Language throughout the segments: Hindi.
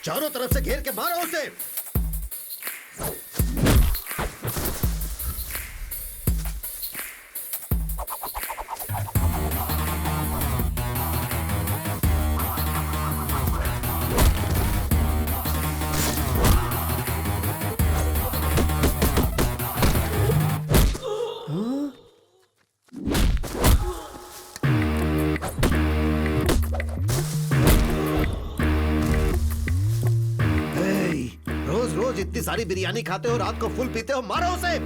चारों तरफ से घेर के मारो उसे। इतनी सारी बिरयानी खाते हो, रात को फुल पीते हो, मारो उसे।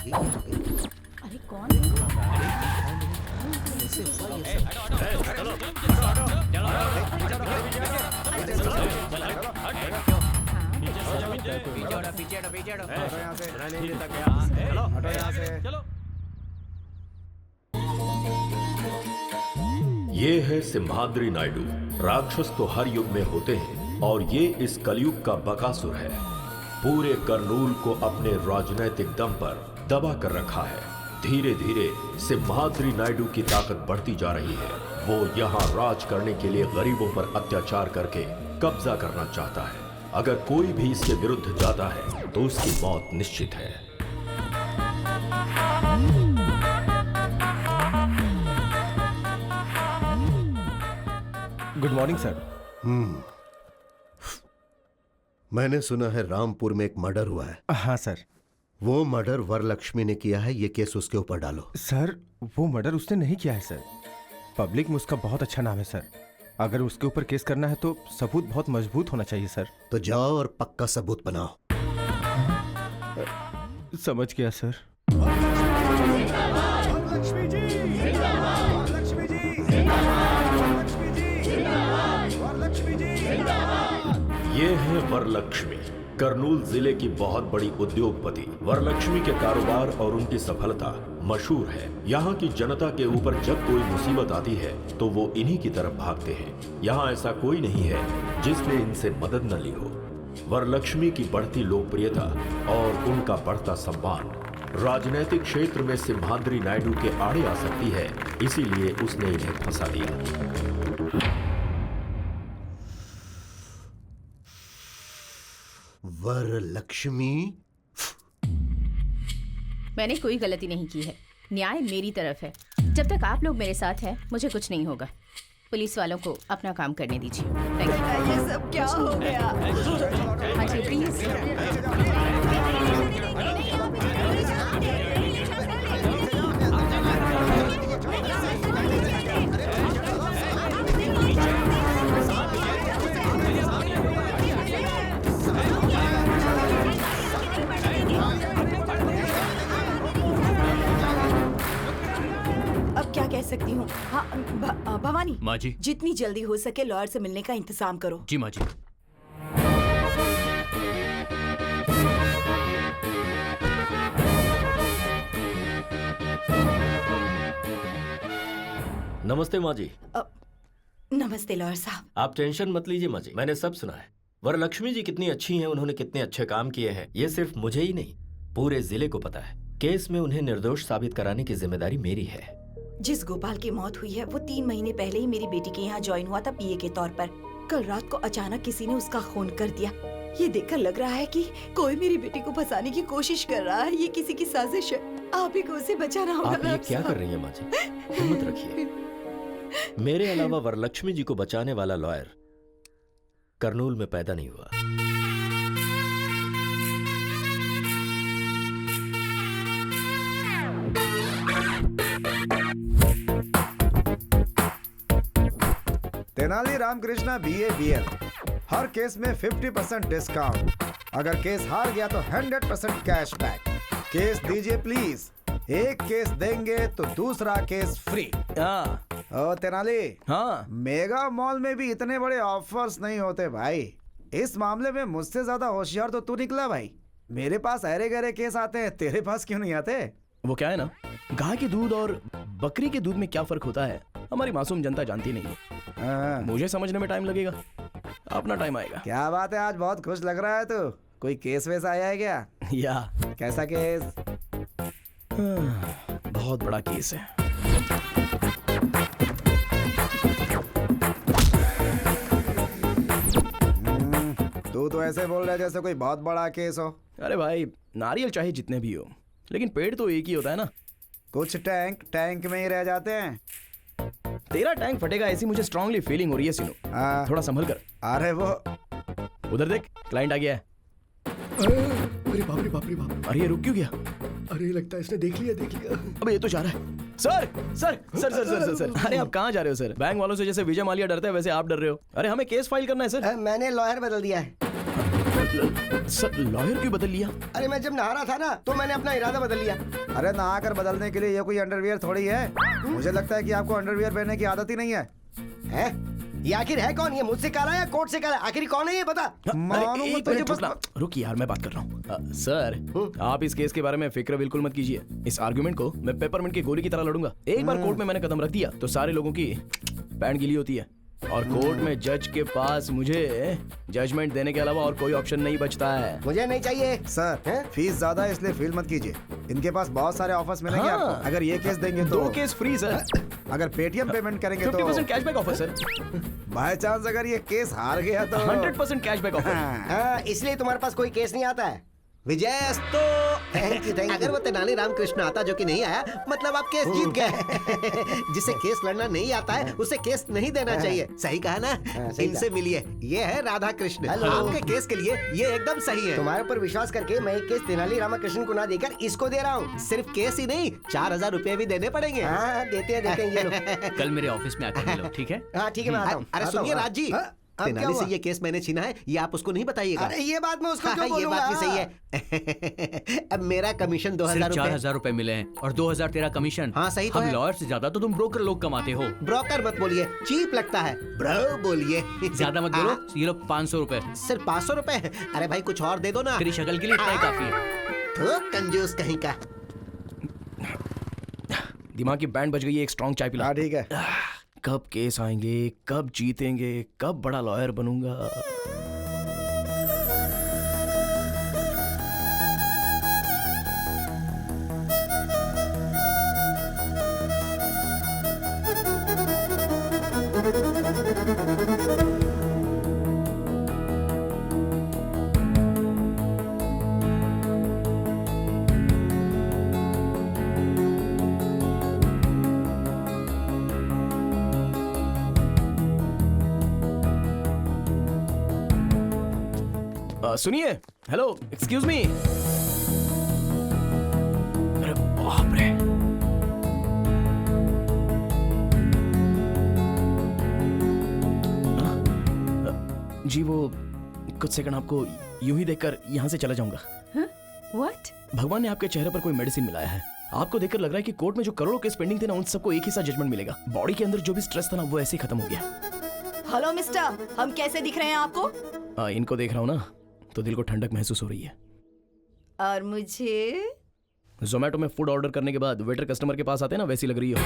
अरे कौन है? ये है सिम्हाद्री नायडू। राक्षस तो हर युग में होते हैं और ये इस कलयुग का बकासुर है। पूरे करनूल को अपने राजनैतिक दम पर दबा कर रखा है। धीरे धीरे सिम्हाद्री नायडू की ताकत बढ़ती जा रही है। वो यहाँ राज करने के लिए गरीबों पर अत्याचार करके कब्जा करना चाहता है। अगर कोई भी इसके विरुद्ध जाता है तो उसकी मौत निश्चित है। Good morning sir. मैंने सुना है रामपुर में एक मर्डर हुआ है। हाँ सर। वो मर्डर वरलक्ष्मी ने किया है, ये केस उसके ऊपर डालो। सर वो मर्डर उसने नहीं किया है सर। पब्लिक में उसका बहुत अच्छा नाम है सर। अगर उसके ऊपर केस करना है तो सबूत बहुत मजबूत होना चाहिए सर। तो जाओ और पक्का सबूत बनाओ। समझ गया सर। ये है वरलक्ष्मी, करनूल जिले की बहुत बड़ी उद्योगपति। वरलक्ष्मी के कारोबार और उनकी सफलता मशहूर है। यहाँ की जनता के ऊपर जब कोई मुसीबत आती है तो वो इन्हीं की तरफ भागते हैं। यहाँ ऐसा कोई नहीं है जिसने इनसे मदद न ली हो। वरलक्ष्मी की बढ़ती लोकप्रियता और उनका बढ़ता सम्मान राजनीतिक क्षेत्र में सिम्हाद्री नायडू के आड़े आ सकती है, इसीलिए उसने इन्हें फंसा लिया। वरलक्ष्मी? मैंने कोई गलती नहीं की है। न्याय मेरी तरफ है। जब तक आप लोग मेरे साथ हैं मुझे कुछ नहीं होगा। पुलिस वालों को अपना काम करने दीजिए। Thank you. ये सब क्या हो गया? हाँ जी प्लीज। अब क्या कह सकती हूँ? हाँ भवानी माँ जी। जितनी जल्दी हो सके लॉयर से मिलने का इंतजाम करो। जी माँ जी। नमस्ते माँ जी। नमस्ते लॉयर साहब। आप टेंशन मत लीजिए माँ जी, मैंने सब सुना है। वरलक्ष्मी जी कितनी अच्छी हैं, उन्होंने कितने अच्छे काम किए हैं, ये सिर्फ मुझे ही नहीं पूरे जिले को पता है। केस में उन्हें निर्दोष साबित कराने की जिम्मेदारी मेरी है। जिस गोपाल की मौत हुई है वो 3 महीने पहले ही मेरी बेटी के यहाँ ज्वाइन हुआ था पीए के तौर पर। कल रात को अचानक किसी ने उसका खून कर दिया। ये देखकर लग रहा है कि कोई मेरी बेटी को फंसाने की कोशिश कर रहा है। ये किसी की साजिश है। आप ही को उसे बचाना होगा। आप ये लॉयर क्या साहब। कर रही हैं माँ जी? हिम्मत रखिए। मेरे अलावा वरलक्ष्मी जी को बचाने वाला लॉयर करनूल में पैदा नहीं हुआ। तेनाली रामकृष्णा BA BL हर केस में 50% डिस्काउंट। अगर केस हार गया तो 100% कैशबैक। केस दीजिए प्लीज। एक केस देंगे तो दूसरा केस फ्री। हाँ ओ तेनाली, हाँ मेगा मॉल में भी इतने बड़े ऑफर्स नहीं होते भाई। इस मामले में मुझसे ज्यादा होशियार तो तू निकला भाई। मेरे पास अरे गहरे केस आते हैं, तेरे पास क्यों नहीं आते? वो क्या है ना, गाय के दूध और बकरी के दूध में क्या फर्क होता है हमारी मासूम जनता जानती नहीं है। हाँ। मुझे समझने में टाइम लगेगा, अपना टाइम आएगा। क्या बात है, आज बहुत खुश लग रहा है तू। कोई केस वैसा आया है क्या? या कैसा केस? बहुत बड़ा केस है। तू तो ऐसे बोल रहा है जैसे कोई बहुत बड़ा केस हो। अरे भाई, नारियल चाहे जितने भी हो लेकिन पेड़ तो एक ही होता है ना। कुछ टैंक टैंक में ही रह जाते हैं। तेरा टैंक फटेगा ऐसी मुझे स्ट्रांगली फीलिंग हो रही है सीनू। हाँ। थोड़ा संभल कर। अरे वो उधर देख, क्लाइंट आ गया है। अरे बाप रे बाप रे बाप। अरे ये रुक क्यों गया? अरे लगता है इसने देख लिया। अबे ये तो जा रहा है। Sir sir sir sir sir sir sir अरे आप कहाँ जा रहे हो सर? बैंक वालों से जैसे विजय माल्या डरते हैं वैसे आप डर रहे हो। अरे हमें केस फाइल करना है सर। मैंने लॉयर बदल दिया है। सर लॉयर क्यों बदल लिया? अरे मैं जब नहा रहा था ना तो मैंने अपना इरादा बदल लिया। अरे नहा कर बदलने के लिए ये कोई अंडरवियर थोड़ी है। मुझे लगता है कि आपको अंडरवियर पहनने की आदत ही नहीं है। हैं? ये आखिर है कौन? ये मुझसे काला है या कोर्ट से काला? आखिर कौन है ये बता। मानो अरे, मत एक तुझे मिनट बस- रुकना। रुक यार, मैं बात कर रहा हूँ। सर आप इस केस के बारे में फिक्र बिल्कुल मत कीजिए। इस आर्गुमेंट को मैं पेपरमिंट की गोली की तरह लड़ूंगा। एक बार कोर्ट में मैंने कदम रख दिया तो सारे लोगों की पैंट गीली होती है और कोर्ट में जज के पास मुझे जजमेंट देने के अलावा और कोई ऑप्शन नहीं बचता है। मुझे नहीं चाहिए। सर हैं? फीस ज्यादा है इसलिए फील मत कीजिए। इनके पास बहुत सारे ऑफर्स मिलेंगे हाँ। आपको। अगर ये केस देंगे तो 2 केस फ्री सर। अगर पेटीएम पेमेंट करेंगे तो 50% cashback offer sir. By chance अगर ये केस हार गया तो 100% कैशबैक ऑफर। हाँ, इसलिए तुम्हारे पास कोई केस नहीं आता है। विजय तो थैंक यू। अगर वो तेनाली रामकृष्ण आता जो कि नहीं आया, मतलब आप केस जीत गए। जिसे केस लड़ना नहीं आता है उसे केस नहीं देना चाहिए। सही कहा ना? सही इनसे मिलिए, ये है राधा कृष्ण। आपके केस के लिए ये एकदम सही है। तुम्हारे ऊपर विश्वास करके मैं एक केस तेनाली रामकृष्ण को ना देकर इसको दे रहा हूँ। सिर्फ केस ही नहीं, 4000 रुपए भी देने पड़ेंगे। हाँ, देते हैं ये लोग। कल मेरे ऑफिस में आकर मिलो, ठीक है? हाँ ठीक है, मैं आता हूँ। अरे सुनिए राज जी, तेनाली से ये केस मैंने छीना है, ये आप उसको नहीं बताइएगा। अरे ये बात मैं उसको क्यों बोलूंगा? ये बात भी सही है। अब मेरा कमीशन 2000 सिर्फ रुपए। 4000 रुपए मिले हैं और 2000 तेरा कमीशन। हाँ, सही तो हम है। लॉयर से ज्यादा तो तुम ब्रोकर लोग कमाते हो। ब्रोकर मत बोलिए, चीप लगता है। ब्रो बोलिए। ज्यादा मत बोलो। ये लो 500 रुपए। सिर्फ 500 रुपए? अरे भाई कुछ और दे दो ना। तेरी शक्ल के लिए इतना ही काफी है। तो कंजूस कहीं का। दिमाग की बैंड बज गई है, एक स्ट्रॉन्ग चाय पिला। हाँ ठीक है। कब केस आएंगे, कब जीतेंगे, कब बड़ा लॉयर बनूंगा। सुनिए, हेलो, एक्सक्यूज मी। अरे बाप रे। जी वो कुछ सेकंड आपको यूं ही देखकर यहाँ से चला जाऊंगा। व्हाट? भगवान ने आपके चेहरे पर कोई मेडिसिन मिलाया है। आपको देखकर लग रहा है कि कोर्ट में जो करोड़ों केस पेंडिंग थे ना, उन सबको एक ही साथ जजमेंट मिलेगा। बॉडी के अंदर जो भी स्ट्रेस था ना, वो ऐसे ही खत्म हो गया। हेलो मिस्टर, हम कैसे दिख रहे हैं आपको? इनको देख रहा हूँ ना, तो दिल को ठंडक महसूस हो रही है। और मुझे? जोमेटो में फूड ऑर्डर करने के बाद वेटर कस्टमर के पास आते हैं ना, वैसी लग रही हो।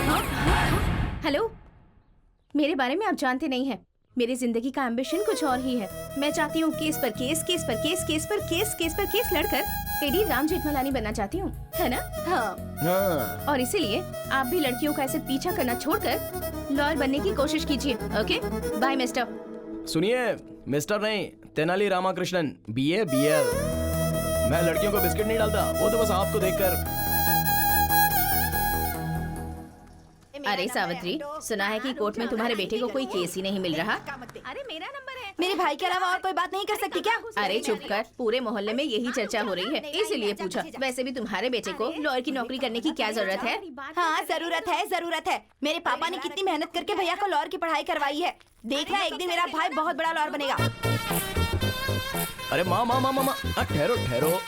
हेलो, मेरे बारे में आप जानते नहीं हैं। मेरी जिंदगी का एम्बिशन कुछ और ही है। मैं चाहती हूँ केस पर केस, केस पर केस, केस पर केस, केस पर केस लड़कर एडी राम जेठमलानी बनना चाहती हूँ, है ना? हाँ। और इसीलिए आप भी लड़कियों का ऐसे पीछा करना छोड़कर लॉयर बनने की कोशिश कीजिए। Okay, bye mister. सुनिए, मिस्टर नहीं, तेनाली रामाकृष्णन, BA BL। मैं लड़कियों को बिस्किट नहीं डालता, वो तो बस आपको देखकर। अरे सावित्री, सुना है कि कोर्ट में तुम्हारे बेटे को कोई केस ही नहीं मिल रहा। अरे मेरा नंबर है। मेरे भाई के अलावा और कोई बात नहीं कर सकती क्या? अरे चुप कर, पूरे मोहल्ले में यही चर्चा हो रही है, इसीलिए पूछा। वैसे भी तुम्हारे बेटे को लॉयर की नौकरी करने की क्या जरूरत है? हाँ, जरूरत है, जरूरत है। मेरे पापा ने कितनी मेहनत करके भैया को लॉयर की पढ़ाई करवाई है। देखना एक दिन मेरा भाई बहुत बड़ा लॉयर बनेगा। अरे माँ, ठहरो ठहरो।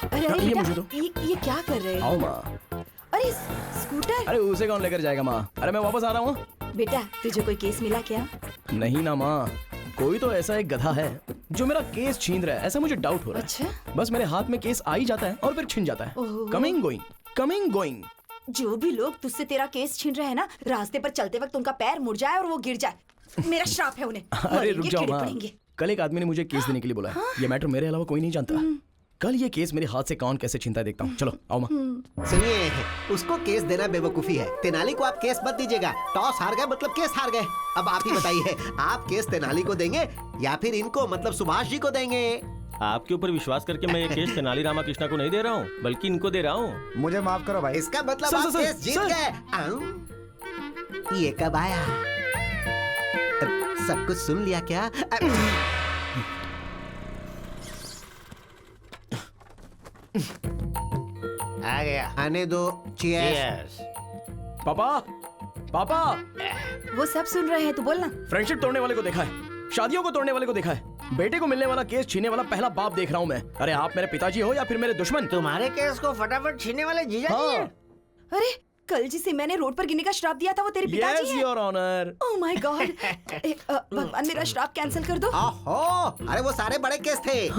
अरे ये बेटा, मुझे दो। ये क्या कर रहे आओ हैं? माँ। अरे स्कूटर। अरे उसे कौन लेकर जाएगा माँ? अरे मैं वापस आ रहा हूँ। बेटा, तुझे कोई केस मिला क्या? नहीं ना माँ, कोई तो ऐसा एक गधा है जो मेरा केस छीन रहा है, ऐसा मुझे डाउट हो रहा है। अच्छा? बस मेरे हाथ में केस आ ही जाता है और फिर छिन जाता है। ओहो। Coming going. जो भी लोग तुझसे तेरा केस छीन रहे हैं ना, रास्ते पर चलते वक्त उनका पैर मुड़ जाए और वो गिर जाए। मेरा श्राप है उन्हें। अरे रुक मरेंगे, जाओ कीड़े माँ, पड़ेंगे। कल एक आदमी ने मुझे केस देने के लिए बोला है। ये मैटर मेरे अलावा कोई नहीं जानता। कल ये केस मेरे हाथ से कौन कैसे छीनता है देखता हूँ। चलो आओ माँ। सुनिए, उसको केस देना बेवकूफी है। तेनाली को आप केस मत दीजिएगा। टॉस हार गए मतलब केस हार गए। अब आप ही बताइए, आप केस तेनाली को देंगे या फिर इनको मतलब सुभाष जी को देंगे? आपके ऊपर विश्वास करके मैं ये केस तेनाली रामाकृष्णा को नहीं दे रहा हूँ, बल्कि इनको दे रहा हूँ। मुझे माफ करो भाई। इसका मतलब आप केस जीत गए। ये कब आया? सब कुछ सुन लिया क्या? आ गया। आने दो। चीयर्स। पापा, वो सब सुन रहे हैं, तू बोलना। फ्रेंडशिप तोड़ने वाले को देखा है, शादियों को तोड़ने वाले को देखा है, बेटे को मिलने वाला केस छीनने वाला पहला बाप देख रहा हूँ मैं। अरे आप मेरे पिताजी हो या फिर मेरे दुश्मन? तुम्हारे केस को फटाफट छीनने वाले जीजा जी हैं। अरे कल जिसे मैंने रोड पर गिरने का श्राप दिया था, वो तेरे पिताजी Yes, हैं। Your Honor। Oh my God. भगवान मेरा श्राप कैंसिल कर दो। ओहो, अरे वो सारे बड़े केस थे।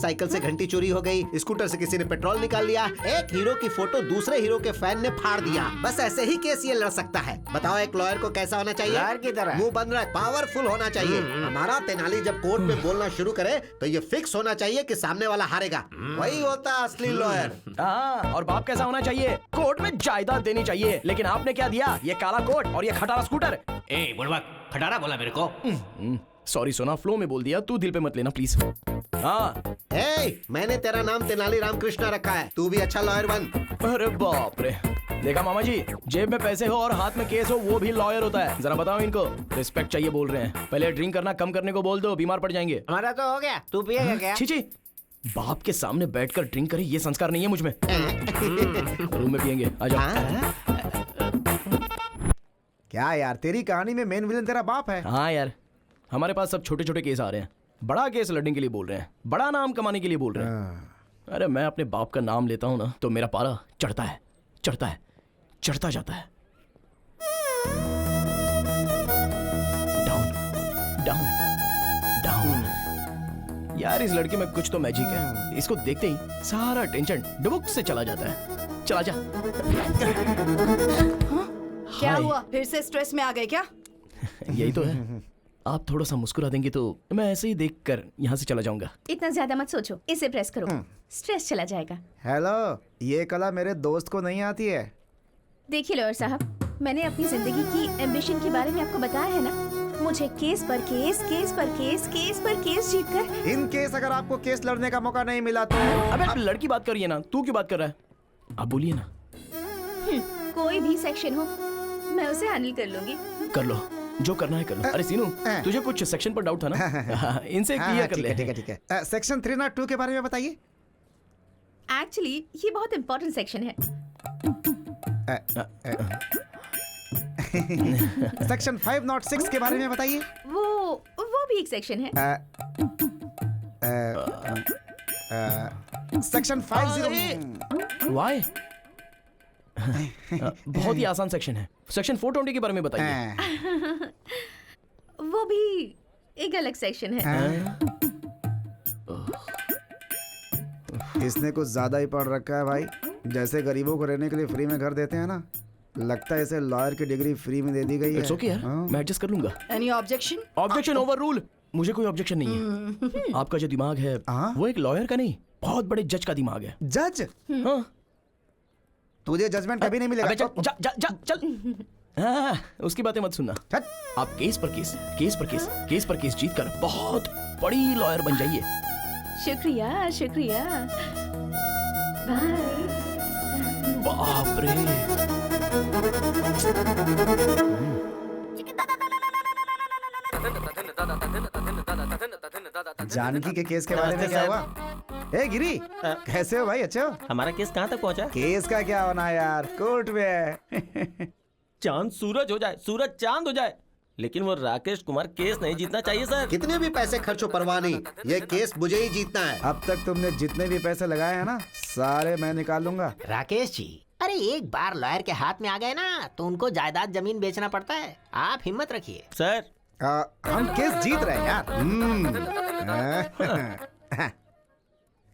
साइकिल से घंटी चोरी हो गई, स्कूटर से किसी ने पेट्रोल निकाल लिया, एक हीरो की फोटो दूसरे हीरो के फैन ने फाड़ दिया। बस ऐसे ही केस ये लड़ सकता है। बताओ एक लॉयर को कैसा होना चाहिए? लॉयर की तरह। मुंह बंद रख, पावरफुल होना चाहिए। हमारा तेनाली जब कोर्ट में बोलना शुरू करे तो ये फिक्स होना चाहिए कि सामने वाला हारेगा। वही होता है असली लॉयर। हाँ, और बाप कैसा होना चाहिए? कोर्ट में जायदाद देनी चाहिए। लेकिन आपने क्या दिया? ये काला कोट और ये खटारा स्कूटर। ए बुढ़वा, खटारा बोला मेरे को। सॉरी सोना, फ्लो में बोल दिया, तू दिल पे मत लेना प्लीज। हाँ, मैंने तेरा नाम तेनाली रामकृष्णा रखा है, तू भी अच्छा लॉयर बन। अरे बाप रे, देखा मामा जी, जेब में पैसे हो और हाथ में केस हो, वो भी लॉयर होता है। जरा बताओ इनको, रिस्पेक्ट चाहिए बोल रहे हैं। पहले ड्रिंक करना कम करने को बोल दो, बीमार पड़ जाएंगे। हमारा तो हो गया, तू पिएगा क्या? छी, बाप के सामने बैठकर ड्रिंक करे, ये संस्कार नहीं है मुझ में। रूम में पियेंगे, आ जाओ। क्या यार, तेरी कहानी में मेन विलन तेरा बाप है? हाँ यार, हमारे पास सब छोटे छोटे केस आ रहे हैं। बड़ा केस लड़ने के लिए बोल रहे हैं, बड़ा नाम कमाने के लिए बोल रहे हैं। अरे मैं अपने बाप का नाम लेता हूँ ना, तो मेरा पारा चढ़ता है, चढ़ता है, चढ़ता जाता है। Down down down. यार इस लड़की में कुछ तो मैजिक है। इसको देखते ही सारा टेंशन डुबुक से चला जाता है। चला जा। क्या हुआ, फिर से स्ट्रेस में आ गए क्या? यही तो है। आप थोड़ा सा मुस्कुरा देंगे तो मैं ऐसे ही देखकर यहाँ से चला जाऊंगा। इतना ज्यादा मत सोचो, इसे प्रेस करो, स्ट्रेस चला जाएगा। हेलो, ये कला मेरे दोस्त को नहीं आती है। देखिए लॉयर साहब, मैंने अपनी जिंदगी की एम्बिशन के बारे में आपको बताया है ना। मुझे केस पर केस, केस पर केस, केस पर केस जीतकर। इन केस अगर आपको केस लड़ने का मौका नहीं मिला तो? अबे लड़की बात कर रही है ना, तू क्यों बात कर रहा है? आप बोलिए ना। कोई भी सेक्शन हो, मैं उसे हैंडल कर लूंगी। कर लो, जो करना है कर लो। अरे सीनू, तुझे कुछ सेक्शन पर डाउट था ना? इनसे क्लियर कर ले। ठीक है। सेक्शन 302 के बारे में बताइए। एक्चुअली ये बहुत इंपॉर्टेंट सेक्शन है। सेक्शन 506 के बारे में बताइए। वो भी एक सेक्शन है। सेक्शन 50 वाई बहुत ही आसान सेक्शन है। सेक्शन 420 के बारे में बताइए। वो भी एक अलग सेक्शन है। इसने कुछ ज्यादा ही पढ़ रखा है भाई। जैसे गरीबों को रहने के लिए फ्री में घर देते हैं ना, लगता है इसे लॉयर की डिग्री फ्री में दे दी गई है। इट्स ओके यार, मैं एडजस्ट कर लूंगा। Any objection? Objection over rule. मुझे कोई ऑब्जेक्शन नहीं है। आपका जो दिमाग है वो एक लॉयर का नहीं, बहुत बड़े जज का दिमाग है। जज? हाँ। तुझे जजमेंट कभी नहीं मिलेगा। चल। उसकी बातें मत सुनना। आप केस पर केस जीत कर बहुत बड़ी लॉयर बन जाइए। शुक्रिया शुक्रिया। बाय। बाप रे। जानकी के केस के बारे में क्या हुआ? ए गिरी, कैसे हो भाई? अच्छे हो? हमारा केस कहाँ तक पहुँचा? केस का क्या होना है यार, कोर्ट में है। चांद सूरज हो जाए, सूरज चांद हो जाए, लेकिन वो राकेश कुमार केस नहीं जीतना चाहिए सर। कितने भी पैसे खर्चो परवाह नहीं, ये केस मुझे ही जीतना है। अब तक तुमने जितने भी पैसे लगाए हैं ना, सारे मैं निकाल लूंगा। राकेश जी, अरे एक बार लॉयर के हाथ में आ गए ना तो उनको जायदाद जमीन बेचना पड़ता है। आप हिम्मत रखिए सर। हम केस जीत रहे हैं यार।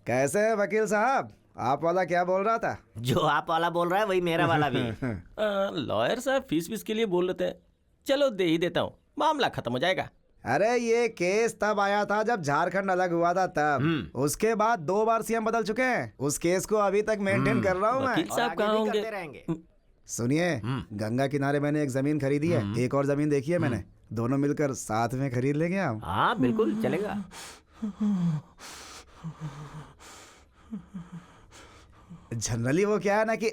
कैसे है वकील साहब? आप वाला क्या बोल रहा था? जो आप वाला बोल रहा है वही मेरा वाला भी। लॉयर साहब फीस के लिए बोल रहे थे, चलो दे ही देता हूँ, मामला खत्म हो जाएगा। अरे ये केस तब आया था जब झारखंड अलग हुआ था तब। उसके बाद 2 बार सीएम बदल चुके हैं। उस केस को अभी तक मेंटेन कर रहा हूँ मैं। वकील साहब कहाँ होंगे? सुनिए, गंगा किनारे मैंने एक जमीन खरीदी है, एक और जमीन देखी है मैंने। दोनों मिलकर साथ में खरीद लेंगे हम। हाँ बिल्कुल चलेगा। जनरली वो क्या है ना कि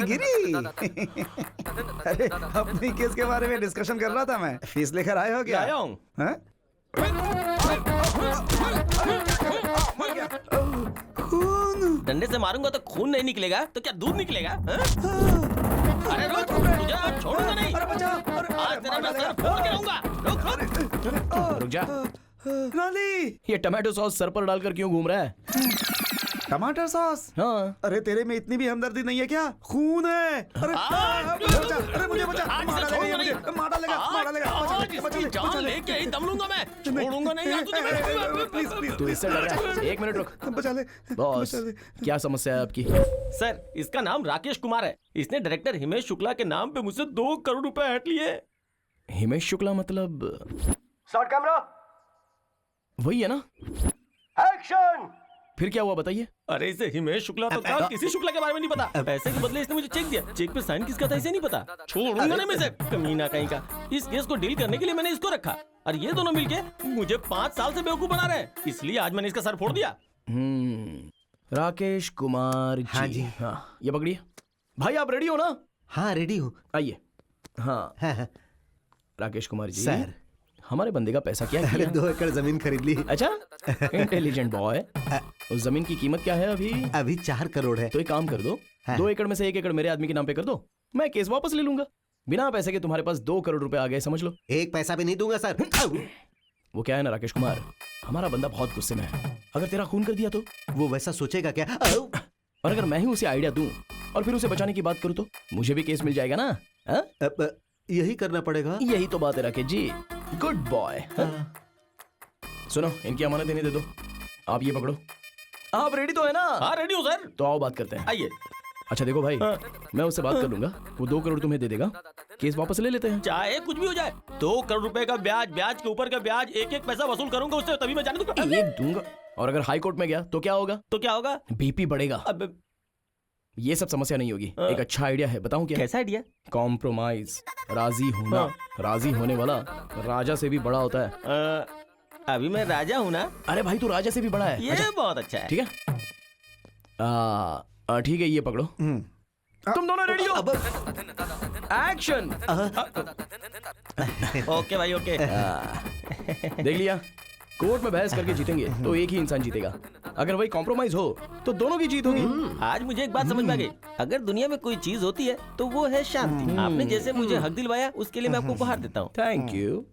गिरी। अरे अपनी केस के बारे में डिस्कशन कर रहा था मैं। फीस लेकर आए हो क्या? आया हूँ। डंडे से मारूंगा तो खून नहीं निकलेगा तो क्या दूध निकलेगा? अरे रुक, तुझे आज छोड़ूंगा नहीं। आज तेरा मैं सर फोड़ के रहूंगा। रुक जा। नाली, ये टमाटो सॉस सर पर डालकर क्यों घूम रहा है? टमाटर सॉस? हाँ। अरे तेरे में इतनी भी हमदर्दी नहीं है क्या? खून है। अरे मुझे बचा। मारा लेगा। जान लेके ही दम लूंगा मैं, छोड़ूंगा नहीं आज तुझे। प्लीज तू इससे डर रहा है? 1 मिनट रुक। बचा ले बॉस, क्या समस्या है आपकी? सर, इसका नाम राकेश कुमार है। इसने डायरेक्टर हिमेश शुक्ला के नाम पे मुझसे 2 करोड़ रुपए हट लिए। हिमेश शुक्ला मतलब? शॉट कैमरा, वही है ना? एक्शन। फिर क्या हुआ बताइए? अरे इसे हिमेश शुक्ला तो था, किसी शुक्ला के बारे में नहीं पता। पैसे के बदले इसने मुझे चेक दिया, चेक पे साइन किसका था इसे नहीं पता। छोड़ूंगा नहीं मैं इसे, कमीना कहीं का। इस केस को डील करने के लिए मैंने इसको रखा और ये दोनों मिलके मुझे 5 साल से बेवकूफ बना रहे हैं, इसलिए आज मैंने इसका सर फोड़ दिया। राकेश कुमार जी। हाँ जी। हाँ, ये पकड़िए। भाई आप रेडी हो ना? हाँ रेडी हूँ। आइए। हाँ। राकेश कुमार जी सर, हमारे बंदे का पैसा क्या अरे किया? 2 एकड़ जमीन खरीद ली। अच्छा, इंटेलिजेंट बॉय। उस जमीन की कीमत क्या है अभी? अभी 4 करोड़ है। तो एक काम कर दो, 2 एकड़ में से 1 एकड़ मेरे आदमी के नाम पे कर दो, मैं केस वापस ले लूंगा। बिना पैसे के तुम्हारे पास 2 करोड़ रुपए आ गए, समझ लो। 1 पैसा भी नहीं दूंगा सर। वो क्या है ना राकेश कुमार, हमारा बंदा बहुत गुस्से में है। अगर तेरा खून कर दिया तो? वो वैसा सोचेगा क्या? और अगर मैं ही उसे आइडिया दूं और फिर उसे बचाने की बात करूं तो मुझे भी केस मिल जाएगा ना? अब यही करना पड़ेगा। यही तो बात है राकेश जी, गुड बॉय। सुनो, इनकी अमानत देने दे दो। आप ये पकड़ो। आप रेडी तो है ना? हाँ रेडी हूँ सर। तो आओ बात करते हैं। आइए। अच्छा देखो भाई, मैं उससे बात कर लूंगा, वो 2 करोड़ तुम्हें दे देगा, केस वापस ले लेते हैं। चाहे कुछ भी हो जाए, 2 करोड़ रुपए का ब्याज, ब्याज के ऊपर का ब्याज, एक पैसा वसूल करूंगा उससे, तभी मैं जाने दूंगा। एक दूंगा। और अगर हाई कोर्ट में गया तो क्या होगा? तो क्या होगा? बीपी बढ़ेगा। अब ये सब समस्या नहीं होगी। एक अच्छा आइडिया है, बताऊं क्या? कैसा आइडिया? कॉम्प्रोमाइज, राजी होना। राजी होने वाला राजा से भी बड़ा होता है। अभी मैं राजा हूँ ना? अरे भाई तू राजा से भी बड़ा है। ये बहुत अच्छा है। ठीक है, ठीक है, ये पकड़ो। तुम दोनों रेडी हो? एक्शन। ओके भाई ओके। देख लिया, कोर्ट में बहस करके जीतेंगे तो एक ही इंसान जीतेगा, अगर वही कॉम्प्रोमाइज हो तो दोनों की जीत होगी। आज मुझे एक बात समझ में आ गई, अगर दुनिया में कोई चीज होती है तो वो है शांति। आपने जैसे मुझे हक दिलवाया उसके लिए मैं आपको उपहार देता हूँ। Thank you.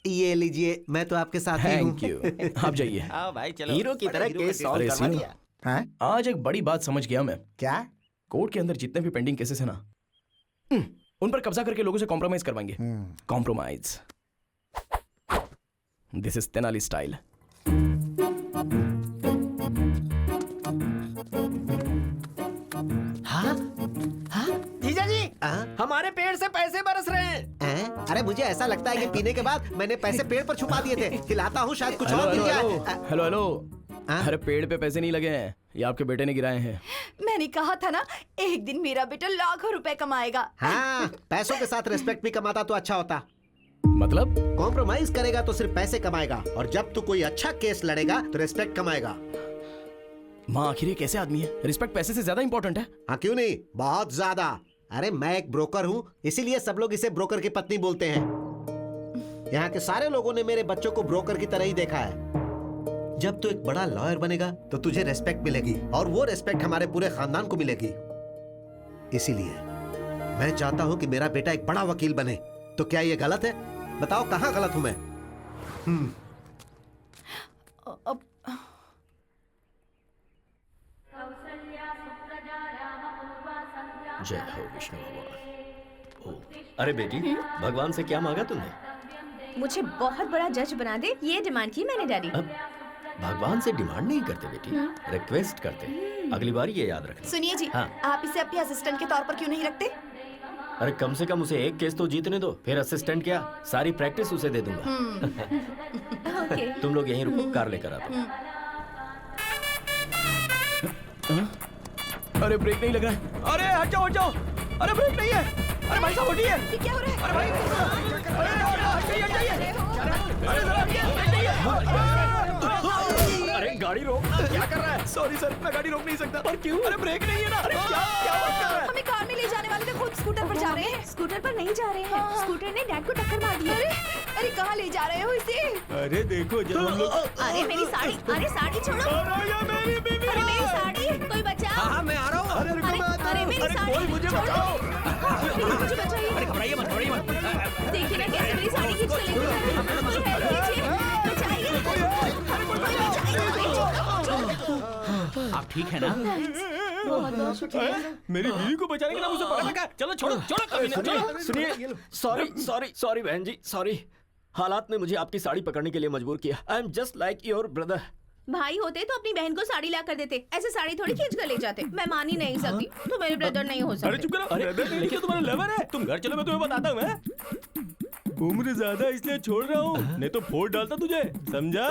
ये लीजिए, मैं तो आपके साथ ही हूँ। Thank you. आप जाइए। आओ भाई चलो। हीरो की तरह केस सॉल्व अरे करवा सीनो, दिया। आज एक बड़ी बात समझ गया मैं। क्या? कोर्ट के अंदर जितने भी पेंडिंग केसेस है ना, उन पर कब्जा करके लोगों से कॉम्प्रोमाइज करवाएंगे। Compromise, this is Tenali style. जीजा जी, हमारे पेड़ से पैसे बरस रहे हैं। अरे मुझे ऐसा लगता है कि पीने के बाद मैंने पैसे पेड़ पर छुपा दिए थे। खिलाता हूँ, शायद कुछ और मिल जाए। हेलो हेलो, अरे पेड़ पे पैसे नहीं लगे हैं, ये आपके बेटे ने गिराए हैं। मैंने कहा था ना, एक दिन मेरा बेटा लाखों रुपए कमाएगा। हाँ, पैसों के साथ रिस्पेक्ट भी कमाता तो अच्छा होता। मतलब कॉम्प्रोमाइज करेगा तो सिर्फ पैसे कमाएगा, और जब तू कोई अच्छा केस लड़ेगा तो रिस्पेक्ट कमाएगा। माँ आखिर ये कैसे आदमी है? रिस्पेक्ट पैसे से ज्यादा इंपॉर्टेंट है। हाँ क्यों नहीं, बहुत ज्यादा। अरे मैं एक ब्रोकर हूँ, इसीलिए सब लोग इसे ब्रोकर की पत्नी बोलते हैं। यहाँ के सारे लोगों ने मेरे बच्चों को ब्रोकर की तरह ही देखा है। जब तू एक बड़ा लॉयर बनेगा तो तुझे रेस्पेक्ट मिलेगी, और वो रेस्पेक्ट हमारे पूरे खानदान को मिलेगी। इसीलिए मैं चाहता हूँ कि मेरा बेटा एक बड़ा वकील बने। तो क्या ये गलत है? बताओ कहाँ गलत हूँ मैं? जय हो विष्णु भगवान। अरे बेटी, भगवान से क्या मांगा तुमने? मुझे बहुत बड़ा जज बना दे, ये डिमांड की मैंने डैडी। भगवान से डिमांड नहीं करते बेटी, रिक्वेस्ट करते। अगली बार ये याद रखना। सुनिए जी, हाँ। आप इसे अपने असिस्टेंट के तौर पर क्यों नहीं रखते? अरे कम से कम उसे एक केस तो जीतने दो, फिर असिस्टेंट क्या, सारी प्रैक्टिस उसे दे दूंगा। ओके। तुम लोग यहीं रुको, कार लेकर आता हूं। अरे ब्रेक नहीं लग रहा है। अरे हट जाओ हट जाओ। अरे ब्रेक नहीं है। अरे भाई साहब हटिए। ये क्या हो रहा है? अरे भाई, हट जाइए। अरे जरा हटिए। अरे गाड़ी रोक, क्या कर रहा है? सॉरी सर, मैं गाड़ी रोक नहीं सकता। और क्यों? अरे ब्रेक नहीं है ना। अरे क्या बात कर रहा है? हमें कार में ले जाने वाले थे, खुद स्कूटर पर जा रहे हैं। स्कूटर पर नहीं जा रहे हैं, स्कूटर ने डैड को टक्कर मार दी। अरे कहाँ ले जा रहे हो इसे? अरे देखो जब हम लोग। अरे मेरी साड़ी, अरे साड़ी छोड़ो। अरे मेरी साड़ी, कोई बचाओ। हाँ मैं आ रहा हूँ। अरे मेरी साड़ी, कोई मुझे बचाओ। मुझे बचाइए। अरे घबराइए मत, घबराइए मत। देखिए ना कैसे मेरी साड़ी खींच के लेके जा रहे हैं। मुझे हेल्प कीजिए, बचाइए। आप ठीक है ना? बहुत बहुत शुक्रिया। मेरी बीवी को बचाने के लिए मुझे पकड़ रखा। चलो छोड़ो छोड़ो, कभी ना छोड़ो। सुनिए, सॉरी बहन जी, सॉरी। हालात ने मुझे आपकी साड़ी पकड़ने के लिए मजबूर किया। I am just like your brother. भाई होते तो अपनी बहन को साड़ी ला कर देते, ऐसे साड़ी थोड़ी खींच कर ले जाते। मैं मान ही नहीं सकती, तो मेरे ब्रदर नहीं हो अरे सकते। चुप करो। अरे लेकिन तुम्हारा लवर है। तुम घर चलो, मैं तुम्हें बताता हूँ। मैं उम्र ज्यादा इसलिए छोड़ रहा हूँ, नहीं तो फोड़ डालता तुझे, समझा?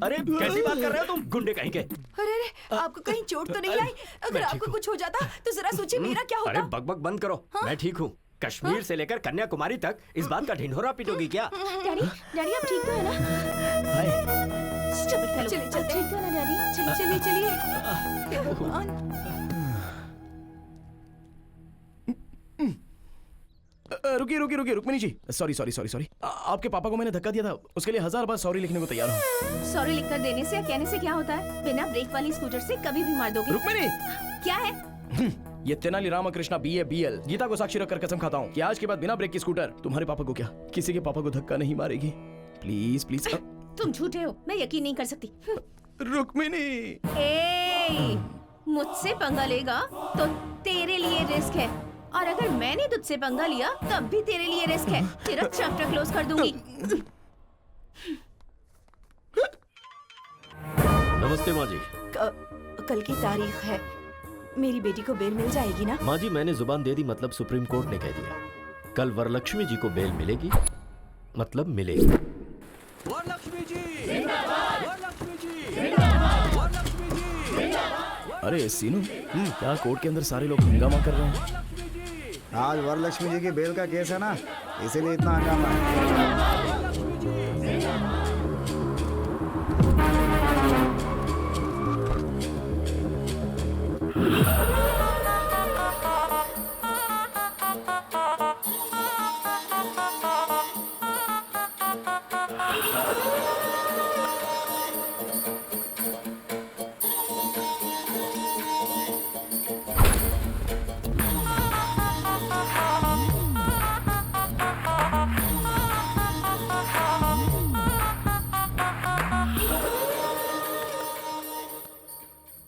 अरे कैसी बात कर रहे हो तुम, गुंडे कहीं के? अरे आपको कहीं चोट तो नहीं आई? अगर आपको कुछ हो जाता तो जरा सोचिए मेरा क्या होता? अरे बकबक बंद करो। मैं ठीक हूँ। कश्मीर से लेकर कन्याकुमारी तक इस बात का ढिंढोरा पीटोगी क्या? डैडी, डैडी आप ठीक तो है ना? Stupid fellow. चलिए, आप ठीक तो है ना डैडी? चलिए। हे भगवान। रुकिए रुक्मिणी जी। सॉरी। आपके पापा को मैंने धक्का दिया था, उसके लिए 1000 बार सॉरी लिखने को तैयार हूँ। सॉरी लिखकर देने से या कहने से क्या होता है? बिना ब्रेक वाली स्कूटर से कभी भी मार दोगे। रुक्मिणी, क्या है? ये तेनाली रामकृष्णा BA BL गीता को साक्षी रखकर कसम खाता हूँ कि आज के बाद बिना ब्रेक की स्कूटर तुम्हारे पापा को क्या, किसी के पापा को धक्का नहीं मारेगी। Please please. तुम झूठे हो, मैं यकीन नहीं कर सकती। रुक्मिणी, मुझसे पंगा लेगा तो तेरे लिए रिस्क है, और अगर मैंने तुझसे पंगा लिया तब भी तेरे लिए रिस्क है। तेरा चैप्टर क्लोज कर दूंगी। नमस्ते माँ जी। कल की तारीख है, मेरी बेटी को बेल मिल जाएगी ना? माँ जी मैंने जुबान दे दी, मतलब सुप्रीम कोर्ट ने कह दिया कल वरलक्ष्मी जी को बेल मिलेगी, मतलब मिलेगी। वरलक्ष्मी जी, वरलक्ष्मी जी, वरलक्ष्मी जी। अरे सीनू, क्या कोर्ट के अंदर सारे लोग हंगामा कर रहे हैं? आज वरलक्ष्मी जी की बेल का केस है ना, इसीलिए इतना हंगामा है।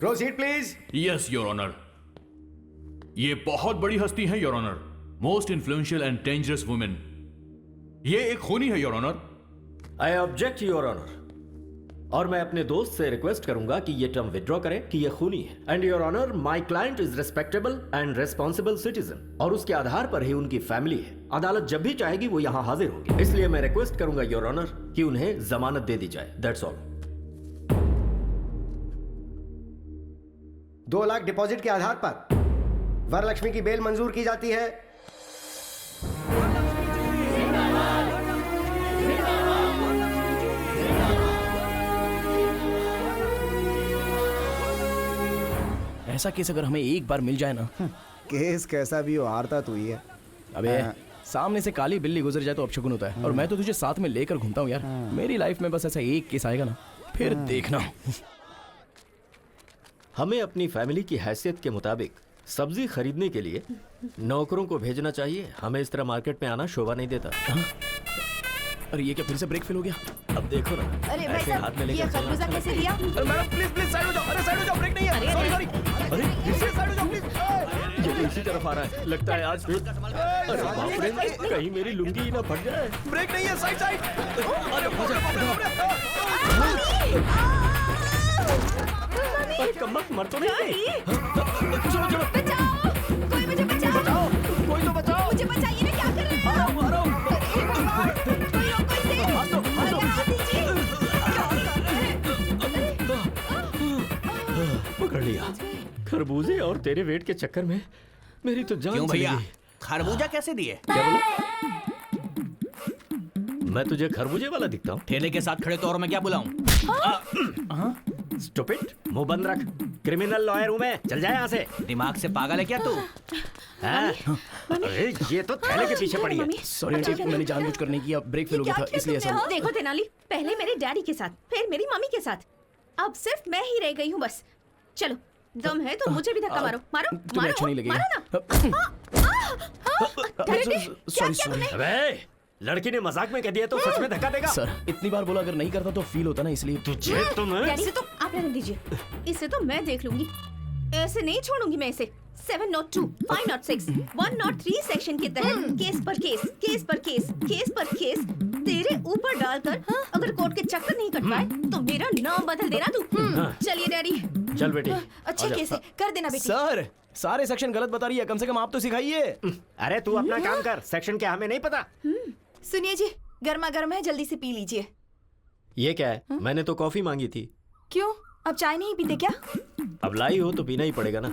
Proceed please. Yes your honour. ये बहुत बड़ी हस्ती है your honour, most influential and dangerous women. ये एक खूनी है your honour. I object your honour. और मैं अपने दोस्त से रिक्वेस्ट करूंगा कि ये टर्म विड्रॉ करे कि ये खूनी है। And your honour, my client is respectable and responsible citizen, और उसके आधार पर ही उनकी फैमिली है। अदालत जब भी चाहेगी वो यहाँ हाजिर होंगे, इसलिए मैं रिक्वेस्ट करूंगा योर ऑनर कि उन्हें जमानत दे दी जाए। That's all. 2 लाख डिपॉजिट के आधार पर वरलक्ष्मी की बेल मंजूर की जाती है। ऐसा केस अगर हमें एक बार मिल जाए ना। केस कैसा भी हो, हारता तू ही है। अबे सामने से काली बिल्ली गुजर जाए तो अपशगुन होता है, और मैं तो तुझे साथ में लेकर घूमता हूँ यार। मेरी लाइफ में बस ऐसा एक केस आएगा ना, फिर देखना। हमें अपनी फैमिली की हैसियत के मुताबिक सब्जी खरीदने के लिए नौकरों को भेजना चाहिए। हमें इस तरह मार्केट में आना शोभा नहीं देता। अरे ये क्या फिर से ब्रेक फेल हो गया? अब देखो ना, अरे भाई ऐसे साहब, हाथ में ये लेकर खरबूजा कैसे दिया? अरे मैडम प्लीज साइड हो जाओ। अरे साइड हो जाओ, ब्रेक नहीं है। Sorry sorry. अरे फिर से साइड हो जाओ प्लीज। ये तो इसी तरफ आ रहा है, लगता है आज। अरे बाप रे, कहीं मेरी लुंगी ना फट जाए। ब्रेक नहीं है, साइड साइड। अरे कम्बख्त मर तो नहीं गई? चलो चलो, बचाओ, कोई मुझे बचाओ। कोई तो बचाओ। मुझे बचाइए ना, क्या कर रहे हैं? आ रहा हूँ। कोई रोको इसे। हाथ दो, हाथ दो। हाथ दीजिए। क्या कर रहे हैं? पकड़ लिया। खरबूजे और तेरे वेट के चक्कर में मेरी तो जान क्यों चली भैया, गई। खरबूजा कैसे दिए? क्या बोला? मैं तुझे खरबूजे वाला दिखता हूँ? ठेले के साथ खड़े तो और मैं क्या बुलाऊं? स्टूपिड, मुंह बंद रख। क्रिमिनल लॉयर हूँ मैं, चल जाए यहाँ से। दिमाग से पागल है क्या तू? हाँ? अरे ये तो थैले के पीछे पड़ी है। सॉरी आंटी, मैंने जानबूझकर नहीं किया, ब्रेक फेल हो गया था इसलिए ऐसा। देखो तेनाली, पहले मेरे डैडी के साथ, फिर मेरी मम्मी के साथ, अब सिर्फ मैं ही रह गई हूँ बस। चलो, दम है तो मुझे भी धक्का मारो। मारो तुम्हें अच्छा नहीं लगेगा। मारो ना। Sorry sorry. अबे लड़की ने मजाक में कह दिया तो सच में धक्का देगा? सर इतनी बार बोला, अगर नहीं करता तो फील होता ना, इसलिए। तुझे तो मैं डैडी, तो आप रहने दीजिए, इसे तो मैं देख लूंगी। ऐसे नहीं छोड़ूंगी मैं इसे। 702, 506, 103 सेक्शन के तहत केस पर केस, केस पर केस, केस पर केस तेरे ऊपर डालकर अगर कोर्ट के चक्कर नहीं कट पाए तो मेरा नाम बदल देना तू। चलिए डैडी। चल बेटी। अच्छे केस है, कर देना बेटी। सर सारे सेक्शन गलत बता रही है, कम से कम आप तो सिखाइए। अरे तू अपना काम कर, सेक्शन क्या हमें नहीं पता। सुनिए जी, गर्मा गर्म है, जल्दी से पी लीजिए। ये क्या है? मैंने तो कॉफी मांगी थी। क्यों, अब चाय नहीं पीते क्या? अब लाई हो तो पीना ही पड़ेगा ना।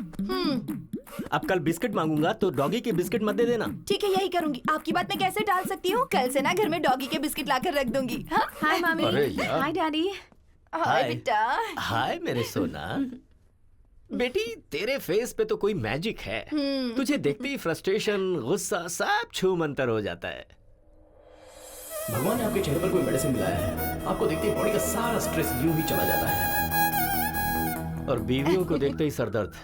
अब कल बिस्किट मांगूंगा तो डॉगी के बिस्किट मत दे देना। ठीक है, यही करूंगी। आपकी बात मैं कैसे टाल सकती हूँ? कल से ना घर में डॉगी के बिस्किट लाकर रख दूंगी। हाँ? हाय मामी। अरे यार। हाय डैडी। हाय बेटा। हाय मेरे सोना। बेटी तेरे फेस पे तो कोई मैजिक है। तुझे देखते ही फ्रस्ट्रेशन, गुस्सा सब छू मंतर हो जाता है। भगवान ने आपके चेहरे पर कोई मेडिसिन मिलाया है, आपको देखते ही बॉडी का सारा स्ट्रेस यूं ही चला जाता है। और बीवियों को देखते ही सरदर्द।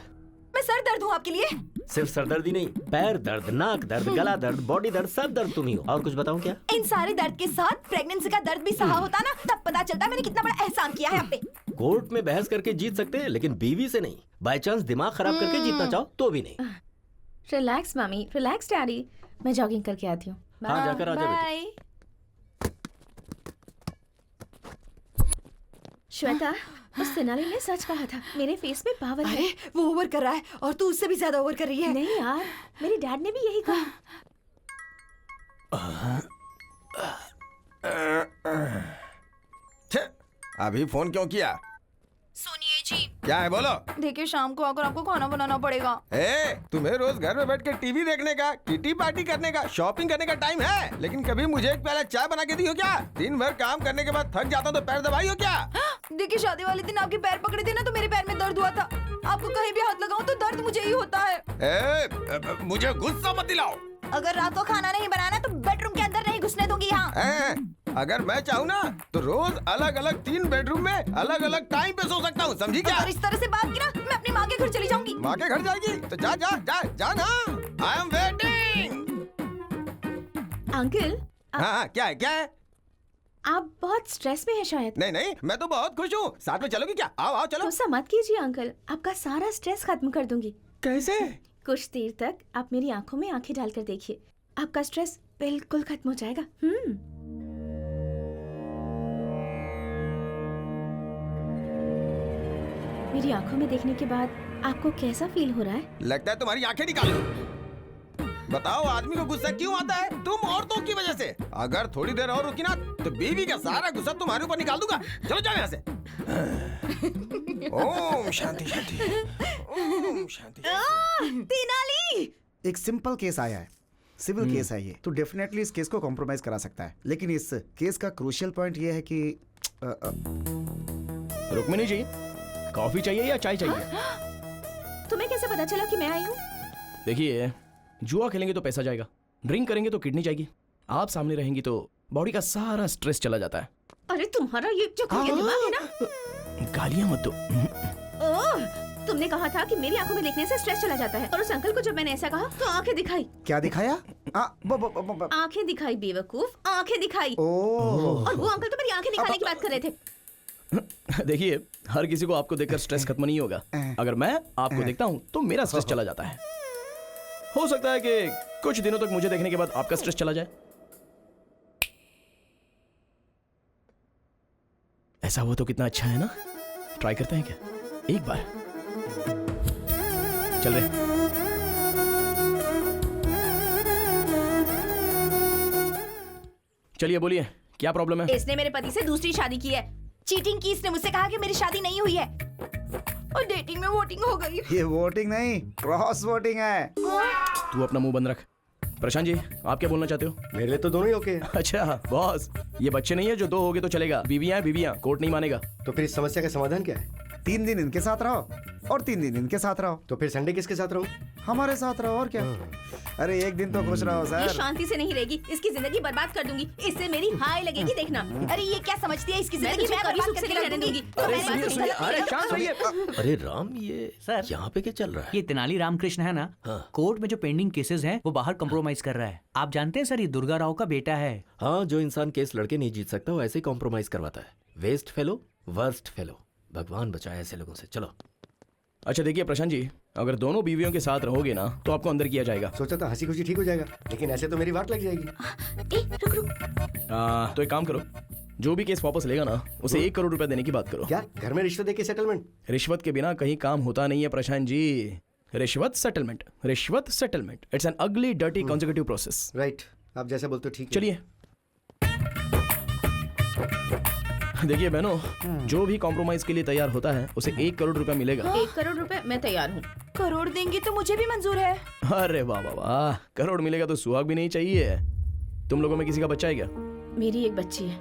मैं सर दर्द हूँ आपके लिए? सिर्फ सरदर्द ही नहीं, पैर दर्द, नाक दर्द, गला दर्द, बॉडी दर्द, सब दर्द तुम ही हो। और कुछ बताऊं क्या? इन सारे दर्द के साथ प्रेगनेंसी का दर्द भी सहा होता ना, तब पता चलता मैंने कितना बड़ा एहसान किया है आप पे। कोर्ट में बहस करके जीत सकते हैं, लेकिन बीवी से नहीं। बाय चांस दिमाग खराब करके जीतना चाहो तो भी नहीं। रिलैक्स मामी, रिलैक्स डैडी। मैं जॉगिंग करके आती हूँ। हाँ जाकर आ जा बेटी। बाय। श्वेता, उस तेनाली ने सच कहा था, मेरे फेस में पावर है। अरे वो ओवर कर रहा है और तू उससे भी ज्यादा ओवर कर रही है। नहीं यार, मेरे डैड ने भी यही कहा। अभी फोन क्यों किया? सुनिए जी। क्या है बोलो? देखिए शाम को आकर आपको खाना बनाना पड़ेगा। तुम्हें रोज घर में बैठ के टीवी देखने का, किटी पार्टी करने का, शॉपिंग करने का टाइम है, लेकिन कभी मुझे एक प्याला चाय बना के दी हो क्या? दिन भर काम करने के बाद थक जाता हूँ तो पैर दबाई हो क्या? देखिए शादी वाले दिन आपके पैर पकड़े थे ना, तो मेरे पैर में दर्द हुआ था। आपको कहीं भी हाथ लगाऊं तो दर्द मुझे ही होता है। मुझे गुस्सा मत दिलाओ। अगर रात को खाना नहीं बनाना तो बेडरूम के अंदर नहीं घुसने दूंगी यहाँ। अगर मैं चाहूँ ना तो रोज अलग अलग 3 बेडरूम में अलग अलग टाइम पे सो सकता हूँ, समझी क्या? अगर इस तरह से बात की ना, मैं अपनी माँ के घर चली जाऊंगी। माँ के घर जाएगी तो जा जा जा जा ना। I am waiting. अंकल, हाँ क्या है क्या है? आप बहुत स्ट्रेस में हैं शायद। नहीं नहीं, मैं तो बहुत खुश हूँ। साथ में चलोगी क्या? आओ आओ चलो। गुस्सा मत कीजिए अंकल, आपका सारा स्ट्रेस खत्म कर दूंगी। कैसे? कुछ देर तक आप मेरी आंखों में आंखें डालकर देखिए, आपका स्ट्रेस बिल्कुल खत्म हो जाएगा। मेरी आंखों में देखने के बाद आपको कैसा फील हो रहा है? लगता है तुम्हारी आंखें निकाल लो। बताओ आदमी को गुस्सा क्यों आता है? तुम औरतों की वजह से। अगर थोड़ी देर और रुकी ना तो बीवी का सारा गुस्सा तुम्हारे ऊपर निकाल दूंगा। चलो जाओ यहाँ से। ओम शांति शांति, ओम शांति। तेनाली! एक सिंपल केस आया है, सिविल केस है ये, तो डेफिनेटली इस केस को कॉम्प्रोमाइज करा सकता है। लेकिन इस केस का क्रूशियल पॉइंट ये है कि रुक्मिणी जी, कॉफी चाहिए या चाय चाहिए? तुम्हें कैसे पता चला कि मैं आई हूँ? देखिए, जुआ खेलेंगे तो पैसा जाएगा, ड्रिंक करेंगे तो किडनी जाएगी, आप सामने रहेंगी तो बॉडी का सारा स्ट्रेस चला जाता है। अरे तुम्हारा ये जो दिमाग है ना। गालियां मत दो। ओह, तुमने कहा था कि मेरी आंखों में देखने से स्ट्रेस चला जाता है, और उस अंकल को जब मैंने ऐसा कहा तो आंखें दिखाई। क्या दिखाया? आंखें दिखाई बेवकूफ, आंखें दिखाई। ओह। और वो अंकल तो मेरी आंखें निकालने की बात कर रहे थे। देखिए, हर किसी को आपको देखकर स्ट्रेस खत्म नहीं होगा। अगर मैं आपको देखता हूँ तो मेरा स्ट्रेस चला जाता है। हो सकता है कि कुछ दिनों तक मुझे देखने के बाद आपका स्ट्रेस चला जाए। ऐसा हुआ तो कितना अच्छा है ना? ट्राई करते हैं क्या एक बार? चल रहे। चलिए बोलिए, क्या प्रॉब्लम है? इसने मेरे पति से दूसरी शादी की है, चीटिंग की। इसने मुझसे कहा कि मेरी शादी नहीं हुई है, और डेटिंग में वोटिंग हो गई। ये वोटिंग नहीं, क्रॉस वोटिंग है। तू अपना मुंह बंद रख। प्रशांत जी, आप क्या बोलना चाहते हो? मेरे लिए तो दोनों ही ओके हैं। अच्छा बॉस, ये बच्चे नहीं है जो दो हो गए तो चलेगा। बीवियां बीवियां, कोर्ट नहीं मानेगा। तो फिर इस समस्या का समाधान क्या है? 3 दिन इनके साथ रहो और 3 दिन इनके साथ रहो। तो फिर संडे किसके साथ रहूं? हमारे साथ रहो और क्या। अरे एक दिन तो खुश रहो ये सर। शांति से नहीं रहेगी, इसकी जिंदगी बर्बाद कर दूंगी। इससे मेरी हाय लगेगी, देखना। अरे ये क्या समझती है, इसकी जिंदगी मैं बर्बाद करके रहने दूंगी। अरे सुनिए सुनिए, अरे शांत रहिए। अरे राम, ये सर, यहाँ पे क्या चल रहा है? ये तेनाली रामकृष्ण है ना, कोर्ट में जो पेंडिंग केसेस हैं वो बाहर कंप्रोमाइज कर रहा है। आप जानते हैं सर, ये दुर्गा राव का बेटा है। हाँ, जो इंसान केस लड़के नहीं जीत सकता वो ऐसे ही कॉम्प्रोमाइज करवाता है। Waste fellow, worst fellow. भगवान बचाए ऐसे लोगों से। चलो। अच्छा देखिए प्रशांत जी, अगर दोनों बीवियों के साथ रहोगे ना तो आपको अंदर किया जाएगा। सोचा था हंसी खुशी ठीक हो जाएगा, लेकिन ऐसे तो मेरी वाट लग जाएगी। रुक रुक। तो एक काम करो, जो भी केस वापस लेगा ना उसे 1 करोड़ रुपए देने की बात करो। क्या घर में रिश्वत देके सेटलमेंट? रिश्वत के बिना कहीं काम होता नहीं है प्रशांत जी। रिश्वत सेटलमेंट, रिश्वत सेटलमेंट, इट्स एन अगली डर्टी कॉन्जिक्यूटिव प्रोसेस। राइट, आप जैसा बोलते हो ठीक है। चलिए। देखिए बहनों, जो भी कॉम्प्रोमाइज के लिए तैयार होता है उसे 1 करोड़ रुपया मिलेगा। 1 करोड़ रुपए मैं तैयार हूँ। करोड़ देंगी तो मुझे भी मंजूर है। अरे वाह वाह वाह, करोड़ मिलेगा तो सुहाग भी नहीं चाहिए। तुम लोगों में किसी का बच्चा है क्या? मेरी एक बच्ची है।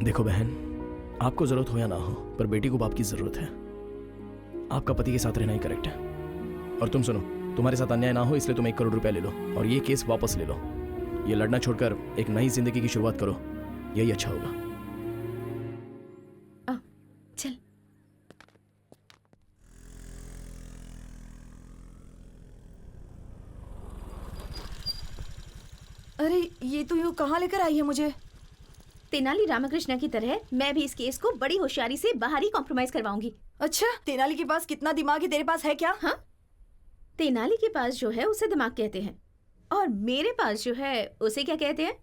देखो बहन, आपको जरूरत हो या ना हो, पर बेटी को बाप की जरूरत है। आपका पति के साथ रहना ही करेक्ट है। और तुम सुनो, तुम्हारे साथ अन्याय ना हो इसलिए तुम 1 करोड़ रुपया ले लो और ये केस वापस ले लो। ये लड़ना छोड़कर एक नई जिंदगी की शुरुआत करो, यही अच्छा होगा। चल। अरे ये तो यूँ कहाँ लेकर आई है मुझे? तेनाली रामकृष्ण की तरह मैं भी इस केस को बड़ी होशियारी से बाहर ही कॉम्प्रोमाइज करवाऊंगी। अच्छा, तेनाली के पास कितना दिमाग है, तेरे पास है क्या? हाँ, तेनाली के पास जो है उसे दिमाग कहते हैं, और मेरे पास जो है उसे क्या कहते हैं?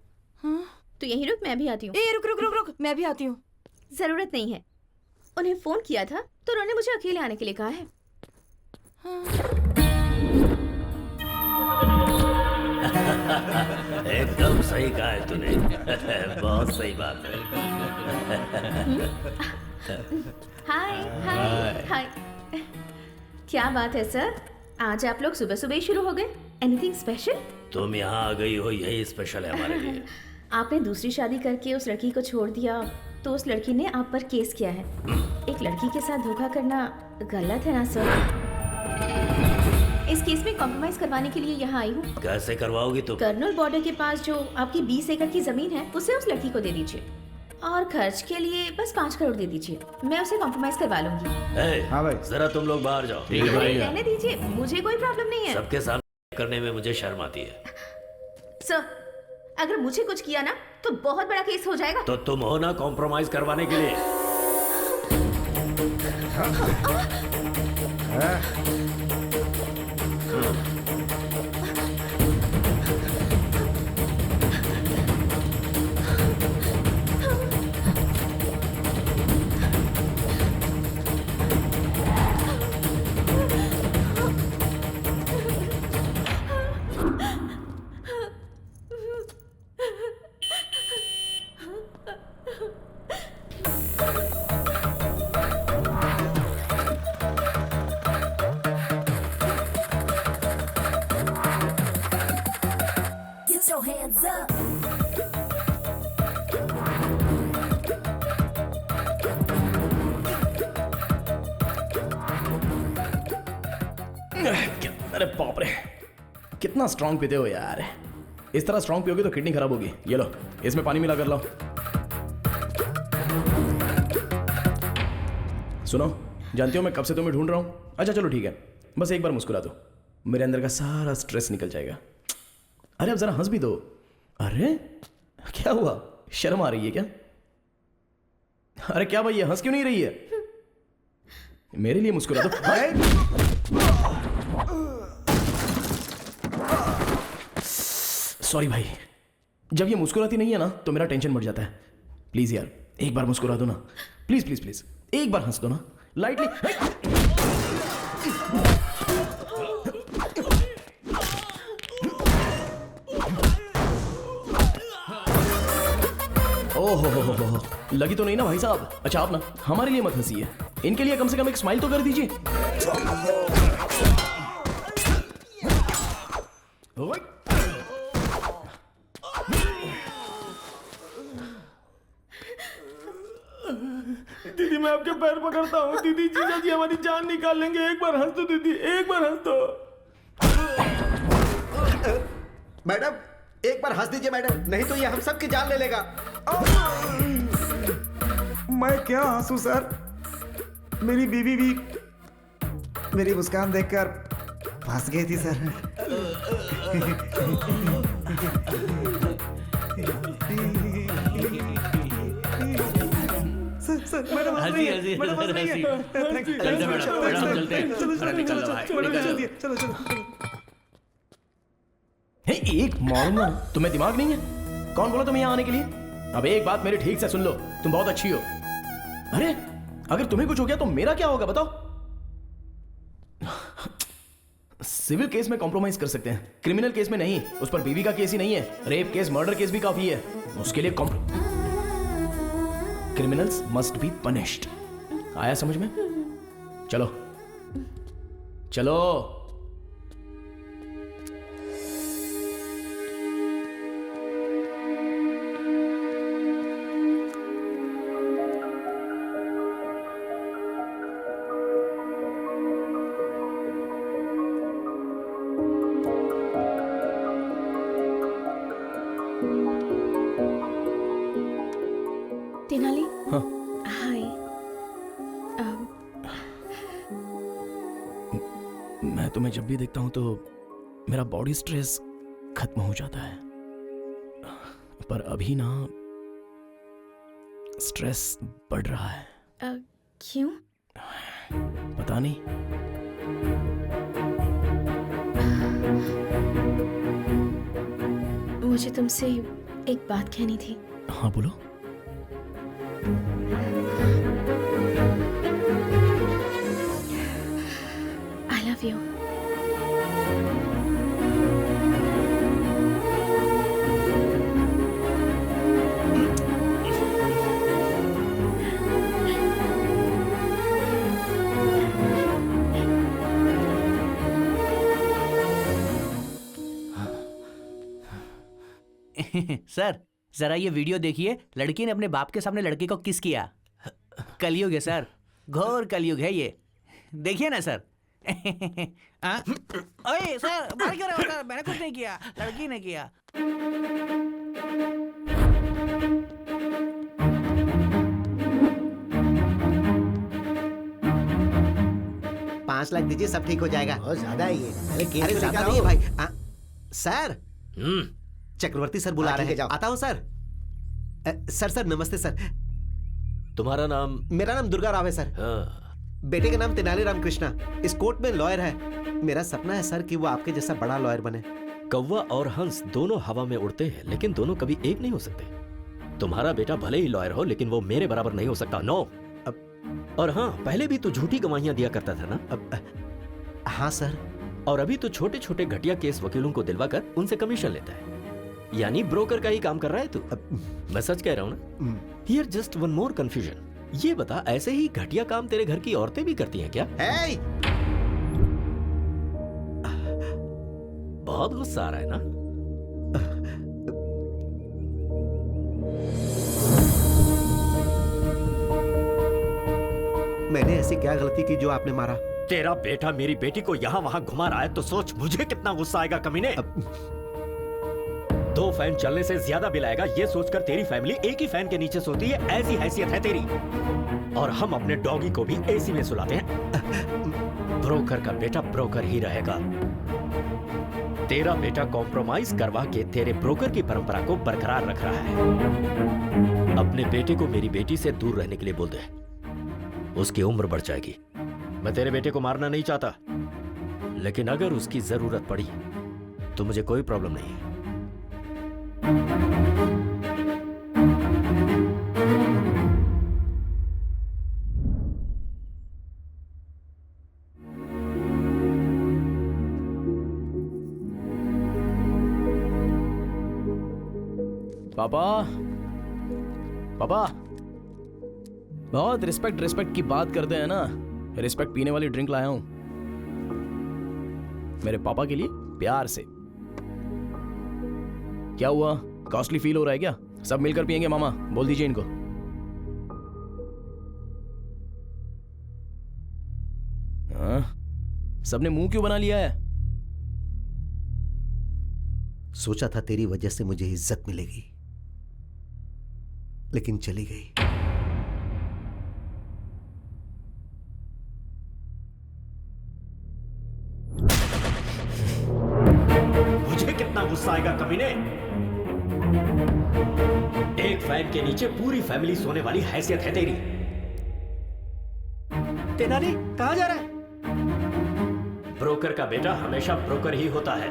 हाँ? तो यहीं रुक, मैं भी आती हूँ। रुक रुक रुक रुक, मैं भी आती हूँ। जरूरत नहीं है, उन्हें फोन किया था तो उन्होंने मुझे अकेले आने के लिए कहा है। एकदम सही कहा है तूने। बहुत सही बात है। हाय हाय हाय। क्या बात है सर, आज आप लोग सुबह सुबह ही शुरू हो गए? Anything special? तुम यहाँ आ गई हो, यही स्पेशल है हमारे लिए। आपने दूसरी शादी करके उस लड़की को छोड़ दिया तो उस लड़की ने आप पर केस किया है। एक लड़की के साथ धोखा करना गलत है ना सर? इस केस में कॉम्प्रोमाइज करवाने के लिए यहाँ आई हूँ। कैसे करवाओगी तुम? कर्नल बॉर्डर के पास जो आपकी 20 एकड़ की जमीन है उसे उस लड़की को दे दीजिए, और खर्च के लिए बस 5 करोड़ दे दीजिए। मैं उसे कॉम्प्रोमाइज करवा लूंगी। हाँ भाई, जरा तुम लोग बाहर जाओ। रहने दीजिए, मुझे कोई प्रॉब्लम नहीं है। सबके सामने करने में मुझे शर्म आती है। सर, अगर मुझे कुछ किया ना तो बहुत बड़ा केस हो जाएगा। तो तुम हो ना कॉम्प्रोमाइज करवाने के लिए। Get your hands up. अरे बाप रे, कितना स्ट्रांग पीते हो यार। इस तरह स्ट्रांग पियोगे तो किडनी खराब होगी। ये लो, इसमें पानी मिला कर लाओ। सुनो, जानती हो मैं कब से तुम्हें ढूंढ रहा हूँ। अच्छा चलो ठीक है, बस एक बार मुस्कुरा दो, मेरे अंदर का सारा स्ट्रेस निकल जाएगा। अरे अब जरा हंस भी दो। अरे क्या हुआ, शर्म आ रही है क्या? अरे क्या भाई, ये हंस क्यों नहीं रही है? मेरे लिए मुस्कुरा दो। सॉरी भाई, जब ये मुस्कुराती नहीं है ना तो मेरा टेंशन बढ़ जाता है। प्लीज यार एक बार मुस्कुरा दो ना, प्लीज प्लीज प्लीज, एक बार हंस दो ना लाइटली। ओहो, लगी तो नहीं ना भाई साहब? अच्छा आप ना हमारे लिए मत हंसिए, इनके लिए कम से कम एक स्माइल तो कर दीजिए। दीदी मैं आपके पैर पकड़ता हूँ। दीदी जीजा जी हमारी जान निकाल लेंगे। एक बार हंस दो दीदी, एक बार हंस दो। मैडम एक बार हंस दीजिए मैडम, नहीं तो ये हम सब की जान ले लेगा। मैं क्या हंसू सर, मेरी बीवी भी मेरी मुस्कान देखकर फंस गई थी सर। सर मैडम एक मारूंगा ना, तुम्हें दिमाग नहीं है? कौन बोला तुम्हें यहाँ आने के लिए? अब एक बात मेरी ठीक से सुन लो, तुम बहुत अच्छी हो। अरे अगर तुम्हें कुछ हो गया तो मेरा क्या होगा बताओ? सिविल केस में कॉम्प्रोमाइज कर सकते हैं, क्रिमिनल केस में नहीं। उस पर बीवी का केस ही नहीं है, रेप केस मर्डर केस भी काफी है। उसके लिए क्रिमिनल्स मस्ट बी पनिश्ड। आया समझ में? चलो चलो। तेनाली। हाँ हाय। मैं तुम्हें जब भी देखता हूं तो मेरा बॉडी स्ट्रेस खत्म हो जाता है, पर अभी ना स्ट्रेस बढ़ रहा है। क्यों? पता नहीं। मुझे तुमसे एक बात कहनी थी। हाँ बोलो। I love you. सर जरा ये वीडियो देखिए, लड़की ने अपने बाप के सामने लड़के को किस किया। कलयुग है सर, घोर कलयुग है ये, देखिए ना सर। ओए सर मार क्यों रहे हो सर? मैंने कुछ नहीं किया, लड़की ने किया। 5 लाख दीजिए, सब ठीक हो जाएगा। बहुत ज्यादा है ये। अरे ज्यादा नहीं है भाई। सर चक्रवर्ती सर बुला रहे हैं। आता हूँ सर। सर नमस्ते सर। तुम्हारा नाम? मेरा नाम दुर्गा राव है सर। बेटे का नाम तेनालीराम कृष्णा, इस कोर्ट में लॉयर है। मेरा सपना है सर कि वो आपके जैसा बड़ा लॉयर बने। कौवा और हंस दोनों हवा में उड़ते हैं, लेकिन दोनों कभी एक नहीं हो सकते। तुम्हारा बेटा भले ही लॉयर हो, लेकिन वो मेरे बराबर नहीं हो सकता। नो। और हाँ, पहले भी तू झूठी गवाहियां दिया करता था ना? हाँ सर। और अभी तो छोटे छोटे घटिया केस वकीलों को दिलवाकर उनसे कमीशन लेता है, यानी ब्रोकर का ही काम कर रहा है तू। मैं सच कह रहा हूँ ना? Here just one more confusion. ये बता, ऐसे ही घटिया काम तेरे घर की औरतें भी करती हैं क्या? hey! बहुत गुस्सा आ रहा है ना? मैंने ऐसी क्या गलती की जो आपने मारा? तेरा बेटा मेरी बेटी को यहाँ वहाँ घुमा रहा है तो सोच मुझे कितना गुस्सा आएगा कमीने। 2 फैन चलने से ज्यादा बिल आएगा, ये सोचकर तेरी फैमिली एक ही फैन के नीचे सोती है, ऐसी हैसियत है तेरी। और हम अपने डॉगी को भी एसी में सुलाते हैं। ब्रोकर का बेटा ब्रोकर ही रहेगा। तेरा बेटा कॉम्प्रोमाइज करवा के तेरे ब्रोकर की परंपरा को बरकरार रख रहा है। अपने बेटे को मेरी बेटी से दूर रहने के लिए बोल दे, उसकी उम्र बढ़ जाएगी। मैं तेरे बेटे को मारना नहीं चाहता, लेकिन अगर उसकी जरूरत पड़ी तो मुझे कोई प्रॉब्लम नहीं है। पापा, पापा, बहुत रिस्पेक्ट की बात करते हैं ना। रिस्पेक्ट पीने वाली ड्रिंक लाया हूं मेरे पापा के लिए, प्यार से। क्या हुआ, कॉस्टली फील हो रहा है क्या? सब मिलकर पियेंगे मामा, बोल दीजिए इनको। हाँ? सबने मुंह क्यों बना लिया है? सोचा था तेरी वजह से मुझे इज्जत मिलेगी, लेकिन चली गई। मुझे कितना गुस्सा आएगा कमीने। एक फैन के नीचे पूरी फैमिली सोने वाली हैसियत है तेरी। तेनाली कहां जा रहा है? ब्रोकर का बेटा हमेशा ब्रोकर ही होता है।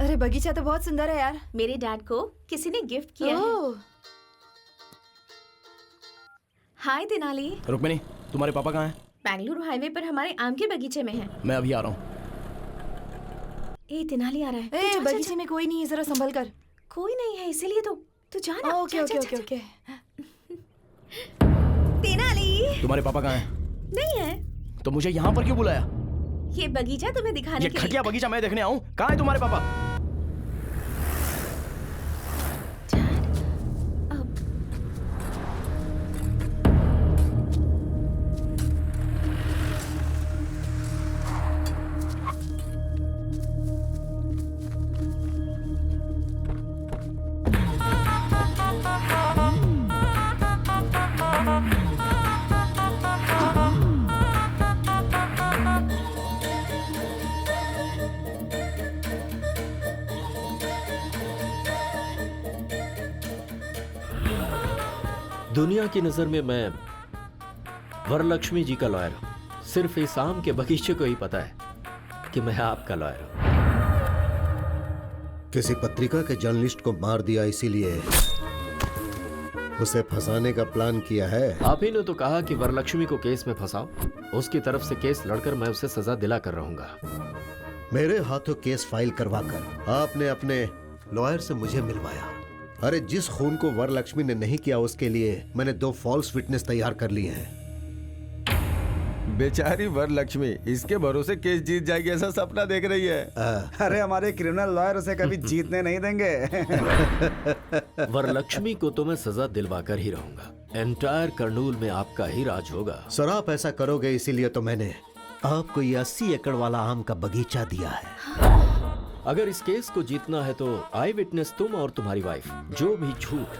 अरे बगीचा तो बहुत सुंदर है यार। मेरे डैड को किसी ने गिफ्ट किया है। हाय तेनाली। रुक्मिनी, तुम्हारे पापा कहाँ हैं? बेंगलुरु हाईवे पर हमारे आम के बगीचे में है। मैं अभी आ रहा हूँ। ए तेनाली आ रहा है। ए, बगीचे में कोई नहीं है, जरा संभल कर। कोई नहीं है इसीलिए तो तू जा ना। Okay okay okay okay. Tenali, तुम्हारे पापा कहाँ हैं? नहीं है। तो मुझे यहाँ पर क्यों बुलाया? ये बगीचा तुम्हें दिखाने ये के लिए। घटिया बगीचा मैं देखने आऊँ? कहाँ है तुम्हारे पापा? दुनिया की नजर में मैं वरलक्ष्मी जी का लॉयर हूं। सिर्फ इस आम के बगीचे को ही पता है कि मैं आपका लॉयर हूं। किसी पत्रिका के जर्नलिस्ट को मार दिया, इसीलिए उसे फंसाने का प्लान किया है। आप ही ने तो कहा कि वरलक्ष्मी को केस में फंसाओ। उसकी तरफ से केस लड़कर मैं उसे सजा दिला कर रहूंगा। मेरे हाथों केस फाइल करवाकर आपने अपने लॉयर से मुझे मिलवाया। अरे जिस खून को वरलक्ष्मी ने नहीं किया उसके लिए मैंने 2 फॉल्स विटनेस तैयार कर लिए हैं। बेचारी वरलक्ष्मी इसके भरोसे केस जीत जाएगी ऐसा सपना देख रही है। अरे हमारे क्रिमिनल लॉयर उसे कभी जीतने नहीं देंगे। वरलक्ष्मी को तो मैं सजा दिलवा कर ही रहूंगा। एंटायर कर्नूल में आपका ही राज होगा। सर आप ऐसा करोगे इसीलिए तो मैंने आपको ये 80 एकड़ वाला आम का बगीचा दिया है। अगर इस केस को जीतना है तो आई विटनेस तुम और तुम्हारी वाइफ जो भी झूठ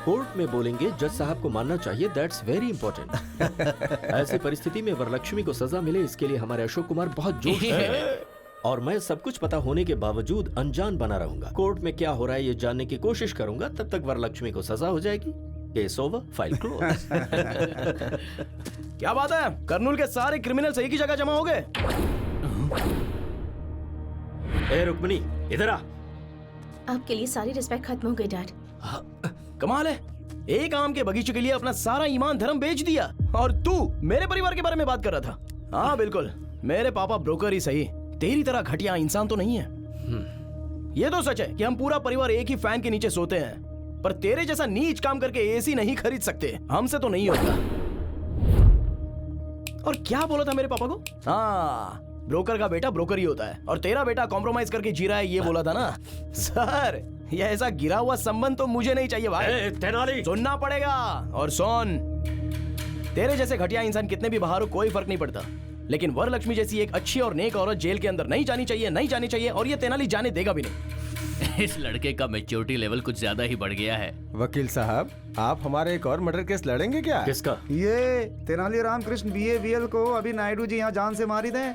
कोर्ट में बोलेंगे जज साहब को मानना चाहिए। That's very important. ऐसी परिस्थिति में वरलक्ष्मी को सजा मिले इसके लिए हमारे अशोक कुमार बहुत जोश में हैं। और मैं सब कुछ पता होने के बावजूद अनजान बना रहूंगा। कोर्ट में क्या हो रहा है ये जानने की कोशिश करूंगा, तब तक वरलक्ष्मी को सजा हो जाएगी। Case over, file close. क्या बात है, कर्नूल के सारे क्रिमिनल्स एक ही जगह जमा हो गए। ए रुक्मिणी, इधर आ। आपके लिए सारी रिस्पेक्ट खत्म हो गई डैड। कमाल है, एक आम के बगीचे के लिए अपना सारा ईमान धर्म बेच दिया, और तू मेरे परिवार के बारे में बात कर रहा था। हाँ बिल्कुल, मेरे पापा ब्रोकर ही सही, तेरी तरह घटिया इंसान तो नहीं है। ये तो सच है कि हम पूरा परिवार एक ही फैन के नीचे सोते हैं, पर तेरे जैसा नीच काम करके एसी नहीं खरीद सकते, हमसे तो नहीं होगा। और क्या बोला था मेरे पापा को? हाँ, ब्रोकर का बेटा ब्रोकर ही होता है, और तेरा बेटा कॉम्प्रोमाइज करके जी रहा है, ये बोला था ना। सर, ये ऐसा गिरा हुआ संबंध तो मुझे नहीं चाहिए भाई। तेनाली, सुनना पड़ेगा। और सुन, तेरे जैसे घटिया इंसान कितने भी बाहर हो कोई फर्क नहीं पड़ता, लेकिन वरलक्ष्मी जैसी एक अच्छी और नेक औरत जेल के अंदर नहीं जानी चाहिए, नहीं जानी चाहिए, और ये तेनाली जाने देगा भी नहीं। इस लड़के का मैच्योरिटी लेवल कुछ ज्यादा ही बढ़ गया है। वकील साहब, आप हमारे एक और मर्डर केस लड़ेंगे क्या? किसका? ये तेनाली राम कृष्ण BAVL को अभी नायडू जी यहाँ जान से मारी दें।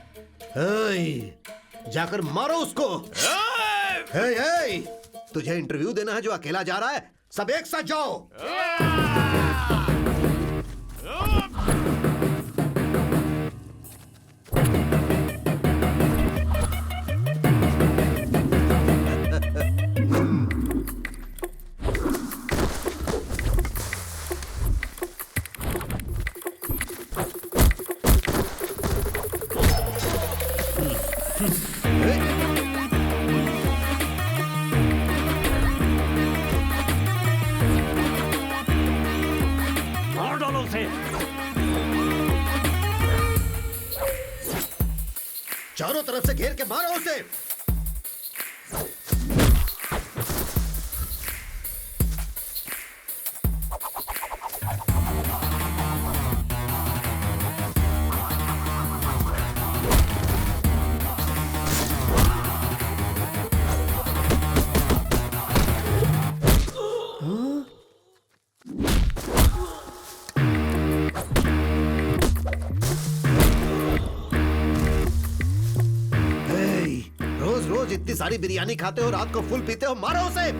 जाकर मारो उसको। तुझे इंटरव्यू देना है जो अकेला जा रहा है? सब एक साथ जाओ। मार डालो उसे। चारों तरफ से घेर के मारो उसे। रोज इतनी सारी बिरयानी खाते हो, रात को फुल पीते हो, मारो उसे।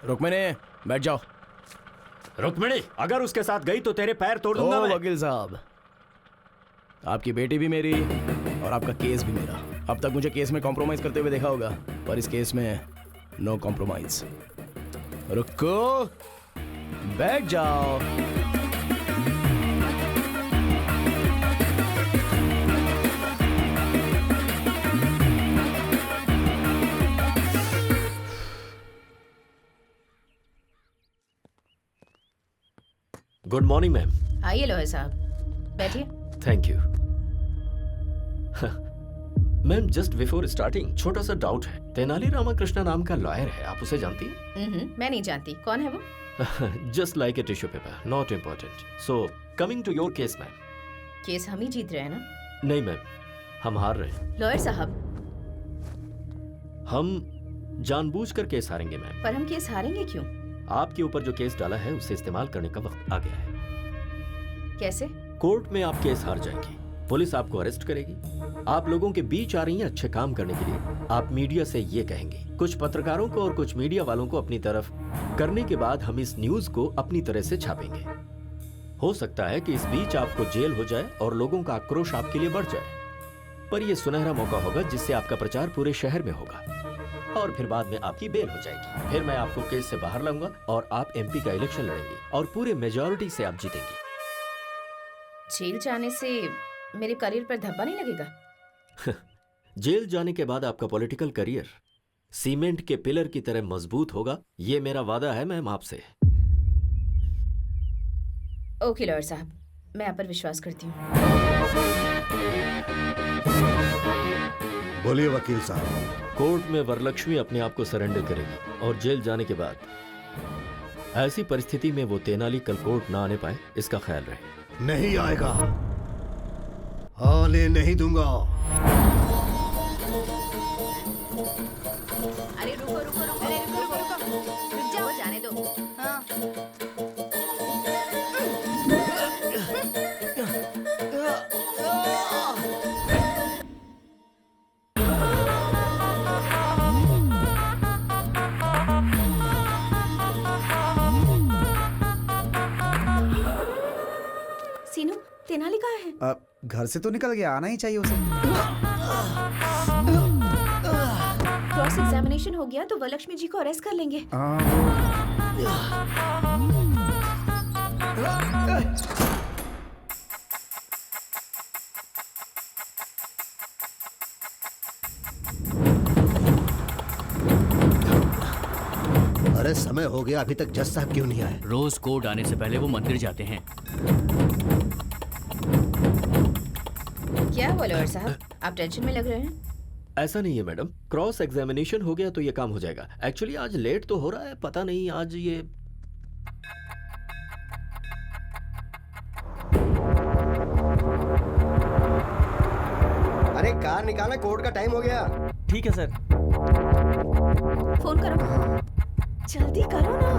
रुक्मिणी, बैठ जाओ। रुक्मिणी, अगर उसके साथ गई तो तेरे पैर तोड़ दूंगा मैं। वकील साहब, आपकी बेटी भी मेरी और आपका केस भी मेरा। अब तक मुझे केस में कॉम्प्रोमाइज करते हुए देखा होगा, पर इस केस में नो कॉम्प्रोमाइज। रुको, बैठ जाओ। Good morning ma'am. आइए लॉयर साहब, बैठिए। Thank you. Ma'am, just before starting छोटा सा डाउट है। तेनाली रामकृष्ण नाम का लॉयर है, आप उसे जानती हैं? मैं नहीं जानती। कौन है वो? Just like a tissue paper, not important. So coming to your case ma'am. Case हम ही जीत रहे हैं ना? नहीं मैम, हम हार रहे हैं। लॉयर साहब, हम जानबूझकर केस हारेंगे मैम। पर हम केस हारेंगे क्यों? आपके ऊपर जो केस डाला है उसे इस्तेमाल करने का वक्त आ गया है। कैसे? कोर्ट में आप केस हार जाएंगी, पुलिस आपको अरेस्ट करेगी। आप लोगों के बीच आ रही हैं अच्छे काम करने के लिए। आप मीडिया से ये कहेंगे, कुछ पत्रकारों को और कुछ मीडिया वालों को अपनी तरफ करने के बाद हम इस न्यूज को अपनी तरह से छापेंगे। हो सकता है कि इस बीच आपको जेल हो जाए और लोगों का आक्रोश आपके लिए बढ़ जाए, पर यह सुनहरा मौका होगा जिससे आपका प्रचार पूरे शहर में होगा और फिर बाद में आपकी बेल हो जाएगी। फिर मैं आपको केस से बाहर लाऊंगा और आप MP का इलेक्शन लड़ेंगे और पूरे मेजॉरिटी से आप जीतेंगे। जेल जाने से मेरे करियर पर धब्बा नहीं लगेगा? जेल जाने के बाद आपका पॉलिटिकल करियर सीमेंट के पिलर की तरह मजबूत होगा, ये मेरा वादा है मैम आपसे। ओके लॉयर साहब, मैं आप पर विश्वास करती हूँ। बोलिए वकील साहब। कोर्ट में वरलक्ष्मी अपने आप को सरेंडर करेगी और जेल जाने के बाद ऐसी परिस्थिति में वो तेनाली कल कोर्ट ना आने पाए, इसका ख्याल रहे। नहीं आएगा, आने नहीं दूंगा। अरे रुको रुको रुको, अरे रुको रुको रुको, रुक जाओ, जाने दो। हाँ। सीनू, तेनाली कहाँ है? घर से तो निकल गया, आना ही चाहिए उसे। क्रॉस एग्जामिनेशन हो गया तो वरलक्ष्मी जी को अरेस्ट कर लेंगे। अरे समय हो गया, अभी तक जज साहब क्यों नहीं आए? रोज कोर्ट आने से पहले वो मंदिर जाते हैं। क्या हुआ लॉयर साहब, आप टेंशन में लग रहे हैं? ऐसा नहीं है मैडम, क्रॉस एग्जामिनेशन हो गया तो ये काम हो जाएगा। एक्चुअली आज लेट तो हो रहा है, पता नहीं आज ये अरे कार निकालना, कोर्ट का टाइम हो गया। ठीक है सर। फोन करो, जल्दी करो ना।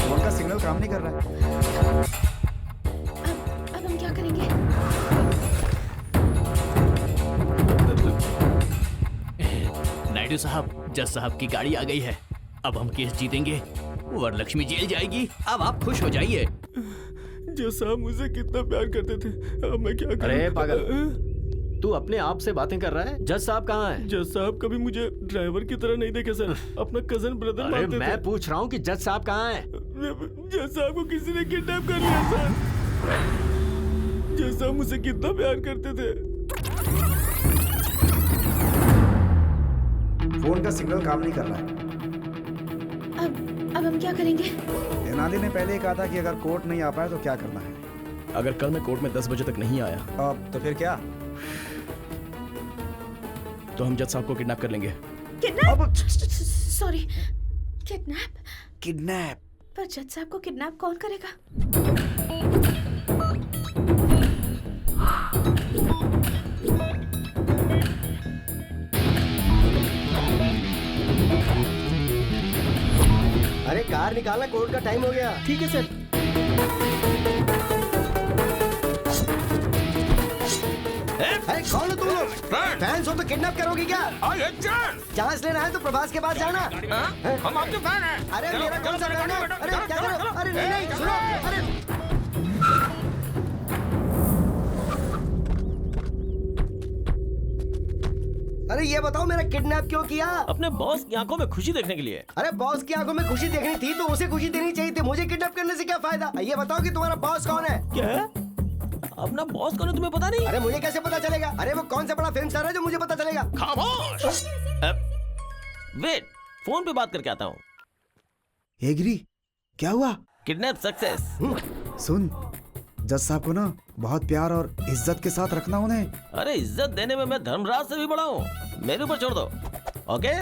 फोन का सिग्नल काम नहीं कर रहा है। अब हम क्या करेंगे? नायडू साहब, जज साहब की गाड़ी आ गई है। अब हम केस जीतेंगे, वरलक्ष्मी जेल जाएगी। अब आप खुश हो जाइए। जज साहब मुझसे कितना प्यार करते थे, अब मैं क्या करूं? अरे पागल, तू अपने आप से बातें कर रहा है? जज साहब कहाँ हैं? जज साहब कभी मुझे ड्राइवर की तरह नहीं देखे सर, अपना कजन ब्रदर अरे मानते मैं थे। पूछ रहा हूँ कि जज साहब कहाँ हैं? जज साहब को किसी ने किडनैप कर लिया सर। जज साहब मुझसे कितना प्यार करते थे। फोन का सिग्नल काम नहीं कर रहा है। अब हम क्या करेंगे? तेनाली ने पहले ही कहा था कि अगर कोर्ट नहीं आ पाया तो क्या करना है। अगर कल मैं कोर्ट में 10 बजे तक नहीं आया अब तो फिर क्या? तो हम जज साहब को किडनैप कर लेंगे। किडनैप? Sorry, kidnap? किडनैप? पर जज साहब को किडनैप कौन करेगा? अरे कार निकालना, कोर्ट का टाइम हो गया। ठीक है सर। अरे कौन हो तुम लोग? फैंस हो तो किडनैप करोगे क्या? चांस लेना है तो प्रभास के पास जाना। हम आपके फैन हैं। अरे मेरा कौन सा फैन है? अरे क्या करो? अरे नहीं सुनो, अरे अरे ये बताओ मेरा किडनैप क्यों किया? अपने बॉस की आंखों में खुशी देखने के लिए। अरे बॉस की आंखों में खुशी देखनी थी तो उसे खुशी देनी चाहिए थी, मुझे किडनैप करने से क्या फायदा? ये बताओ कि तुम्हारा बॉस कौन है? क्या? अपना बॉस कौन है तुम्हें पता नहीं? अरे मुझे कैसे पता चलेगा? अरे वो कौन सा बड़ा फिल्म स्टार है जो मुझे पता चलेगा? खामोश। वेट, फोन पे बात करके आता हूँ। एग्री, क्या हुआ? Kidnap success. सुन, जज साहब को ना बहुत प्यार और इज्जत के साथ रखना उन्हें। अरे इज्जत देने में मैं धर्मराज से भी बड़ा हूँ, मेरे ऊपर छोड़ दो। Okay?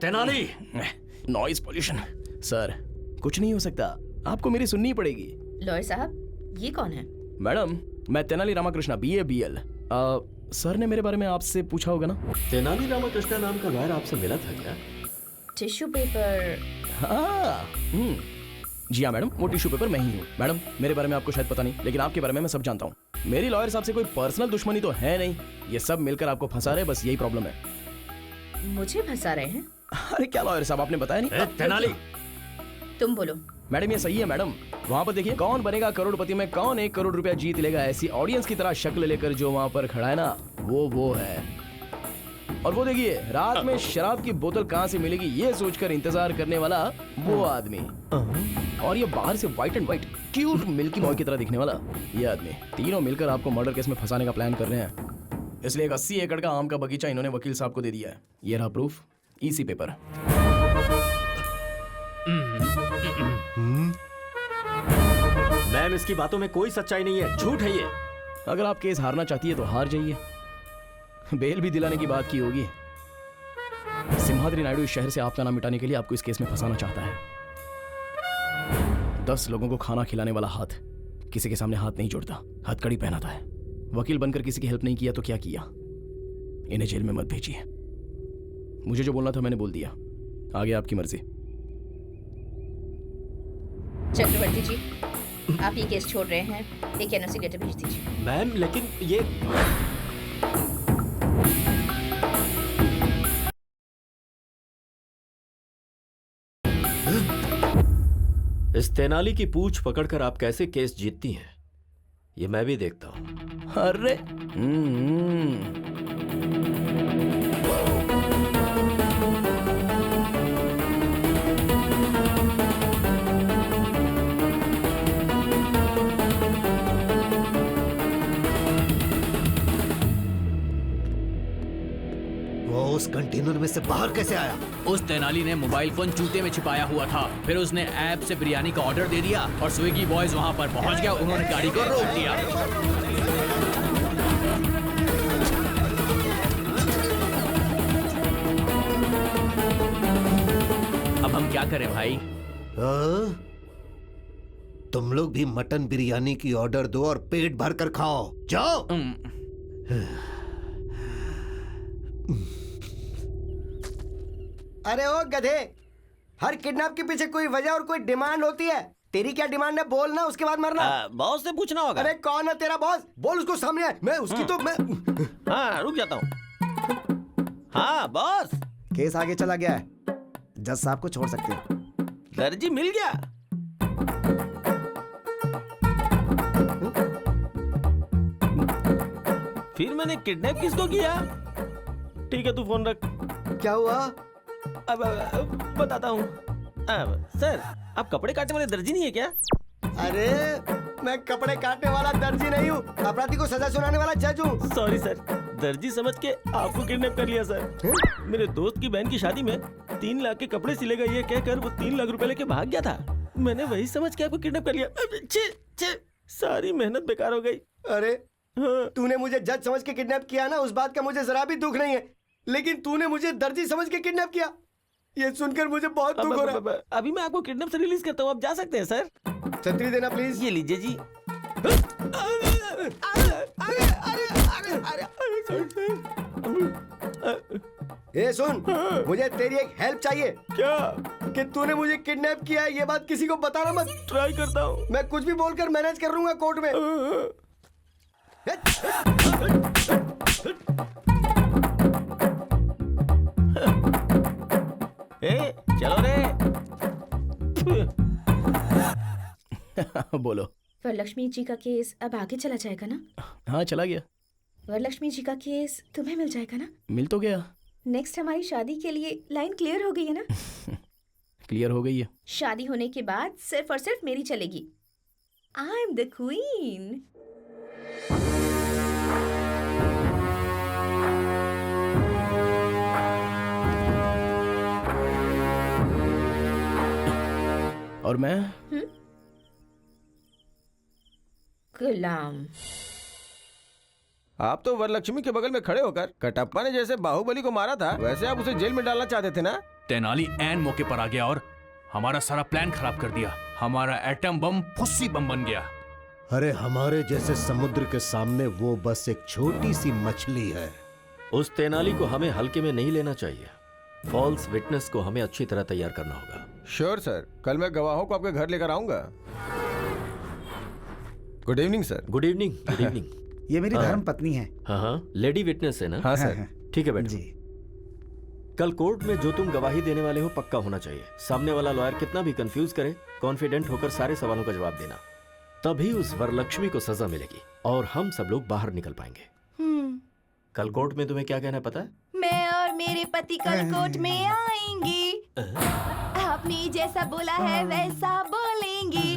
Tenali, noise pollution. Sir कुछ नहीं हो सकता, आपको मेरी सुननी पड़ेगी। लॉयर साहब, ये कौन है? मैडम, मैं Tenali Ramakrishna, BA BL। Sir ने मेरे बारे में आपसे पूछा होगा ना? तेनाली रामाकृष्णा नाम का लॉयर आपसे मिला था क्या? Tissue paper? हाँ, जी हाँ मैडम, वो टिश्यू पेपर मैं ही हूँ। मैडम, मेरे बारे में आपको शायद पता नहीं, लेकिन आपके बारे में मैं सब जानता हूँ। मेरी लॉयर साहब से कोई पर्सनल दुश्मनी तो है नहीं, ये सब मिलकर आपको फंसा रहे, बस यही प्रॉब्लम है। मुझे फंसा रहे हैं? अरे क्या लॉयर साहब, आपने बताया नहीं? तेनाली, तुम बोलो, मैडम ये सही है मैडम। वहाँ पर देखिए, कौन बनेगा करोड़पति में कौन 1 करोड़ रुपया जीत लेगा, ऐसी ऑडियंस की तरह शक्ल लेकर जो वहाँ पर खड़ा है ना, वो है। और वो देखिए, रात में शराब की बोतल कहाँ से मिलेगी ये सोचकर इंतजार करने वाला वो आदमी। और ये बाहर से white and white cute milky boy की तरह दिखने वाला ये आदमी। तीनों मिलकर आपको मर्डर केस में फंसाने का प्लान कर रहे हैं। इसलिए एक 80 एकड़ का आम का बगीचा इन्होंने वकील साहब को दे दिया है। ये रहा प्रूफ, इसी पेपर। मैम, इसकी बातों में कोई सच्चाई नहीं है, झूठ है ये। अगर आप केस हारना चाहती है तो हार जाइए। बेल भी दिलाने की बात की होगी। सिम्हाद्री नायडू इस शहर से आपका नाम मिटाने के लिए आपको इस केस में फंसाना चाहता है। 10 लोगों को खाना खिलाने वाला हाथ किसी के सामने हाथ नहीं जोड़ता, हथकड़ी पहनाता है। वकील बनकर किसी की हेल्प नहीं किया तो क्या किया? इन्हें जेल में मत भेजिए। मुझे जो बोलना था मैंने बोल दिया, आगे आपकी मर्जी। चक्रवर्ती जी, आप ये केस छोड़ रहे हैं, एक एनओसी लेटर भेज दीजिए। मैम, लेकिन ये इस तेनाली की पूंछ पकड़कर आप कैसे केस जीतती हैं, ये मैं भी देखता हूं। अरे वो उस कंटेनर में से बाहर कैसे आया? उस तेनाली ने मोबाइल फोन जूते में छिपाया हुआ था। फिर उसने ऐप से बिरयानी का ऑर्डर दे दिया और स्विगी बॉयज वहां पर पहुंच गया। उन्होंने गाड़ी को रोक दिया। अब हम क्या करें भाई? तुम लोग भी मटन बिरयानी की ऑर्डर दो और पेट भर कर खाओ। जाओ। अरे ओ गधे, हर किडनैप के पीछे कोई वजह और कोई डिमांड होती है। तेरी क्या डिमांड है बोल ना, उसके बाद मरना। बॉस से पूछना होगा। अरे कौन है तेरा बॉस? बोल उसको सामने है। मैं उसकी तो मैं हाँ, रुक जाता हूँ। हाँ बॉस, केस आगे चला गया है, जज साहब को छोड़ सकते हो। दर्जी मिल गया। फिर मैंने किडनैप किसको किया? ठीक है, तू फोन रख। क्या हुआ? अब बताता हूँ। सर, आप कपड़े काटने वाले दर्जी नहीं है क्या? अरे मैं कपड़े काटने वाला दर्जी नहीं हूँ, अपराधी को सजा सुनाने वाला जज हूँ। सॉरी सर, दर्जी समझ के आपको किडनैप कर लिया सर। मेरे दोस्त की बहन की शादी में 3 लाख के कपड़े सिलेगा ये कहकर वो 3 लाख रुपए लेके भाग गया था। मैंने वही समझ के आपको किडनैप कर लिया। छे, सारी मेहनत बेकार हो गई। अरे तूने मुझे जज समझ के किडनैप किया ना, उस बात का मुझे जरा भी दुख नहीं है, लेकिन तूने मुझे दर्जी समझ के किडनैप किया, ये सुनकर मुझे बहुत दुख हो रहा है। अभी मैं आपको किडनैप से रिलीज करता हूँ, आप जा सकते हैं सर। छतरी देना प्लीज। ये लीजिए जी। ए सुन, मुझे तेरी एक हेल्प चाहिए। क्या? कि तूने मुझे किडनैप किया है, ये बात किसी को बताना मत। ट्राई करता हूँ। मैं कुछ भी बोलकर मैनेज कर लूंगा कोर्ट में। चलो रे। बोलो। वरलक्ष्मी जी का केस अब आगे चला जाएगा ना? हाँ चला गया। वरलक्ष्मी जी का केस तुम्हें मिल जाएगा ना? मिल तो गया। नेक्स्ट हमारी शादी के लिए लाइन क्लियर हो गई है ना? क्लियर हो गई है। शादी होने के बाद सिर्फ और सिर्फ मेरी चलेगी। I am the queen. और मैं गुलाम। आप तो वरलक्ष्मी के बगल में खड़े होकर कटप्पा ने जैसे बाहुबली को मारा था, वैसे आप उसे जेल में डालना चाहते थे ना? तेनाली ऐन मौके पर आ गया और हमारा सारा प्लान खराब कर दिया। हमारा एटम बम फुस्सी बम बन गया। अरे हमारे जैसे समुद्र के सामने वो बस एक छोटी सी मछली है। उस तेनाली को हमें हल्के में नहीं लेना चाहिए। फॉल्स विटनेस को हमें अच्छी तरह तैयार करना होगा। श्योर सर, कल मैं गवाहों को आपके घर लेकर आऊंगा। Good evening sir. Good evening. Good evening. ये मेरी धर्म पत्नी है। हाँ, लेडी विटनेस है ना? हाँ सर। ठीक है बेटा जी। कल कोर्ट में जो तुम गवाही देने वाले हो पक्का होना चाहिए। सामने वाला लॉयर कितना भी कंफ्यूज करे, कॉन्फिडेंट होकर सारे सवालों का जवाब देना। तभी उस वरलक्ष्मी को सजा मिलेगी और हम सब लोग बाहर निकल पाएंगे। कल कोर्ट में तुम्हें क्या कहना है पता है? मैं और मेरे पति कल कोर्ट में आएंगे। आपने जैसा बोला है वैसा बोलेंगे।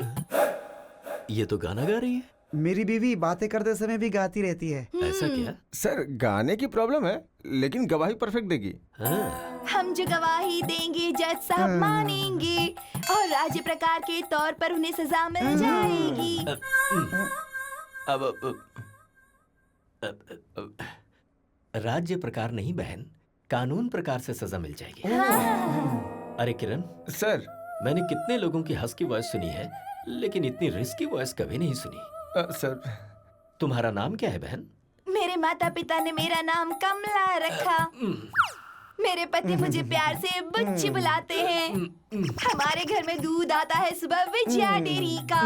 ये तो गाना गा रही है। मेरी बीवी बातें करते समय भी गाती रहती है। ऐसा क्या? सर गाने की प्रॉब्लम है, लेकिन गवाही परफेक्ट देगी। हम जो गवाही देंगे जज साहब मानेंगे और राज्य प्रकार के तौर पर उन्हें सजा मिल जाएगी। राज्य प्रकार नहीं बहन, कानून प्रकार से सजा मिल जाएगी। अरे किरण सर, मैंने कितने लोगों की हंस की वॉइस सुनी है, लेकिन इतनी रिस्की वॉइस कभी नहीं सुनी। सर, तुम्हारा नाम क्या है बहन? मेरे माता पिता ने मेरा नाम कमला रखा। मेरे पति मुझे प्यार से बुच्ची बुलाते हैं। हमारे घर में दूध आता है सुबह विजया डेयरी का।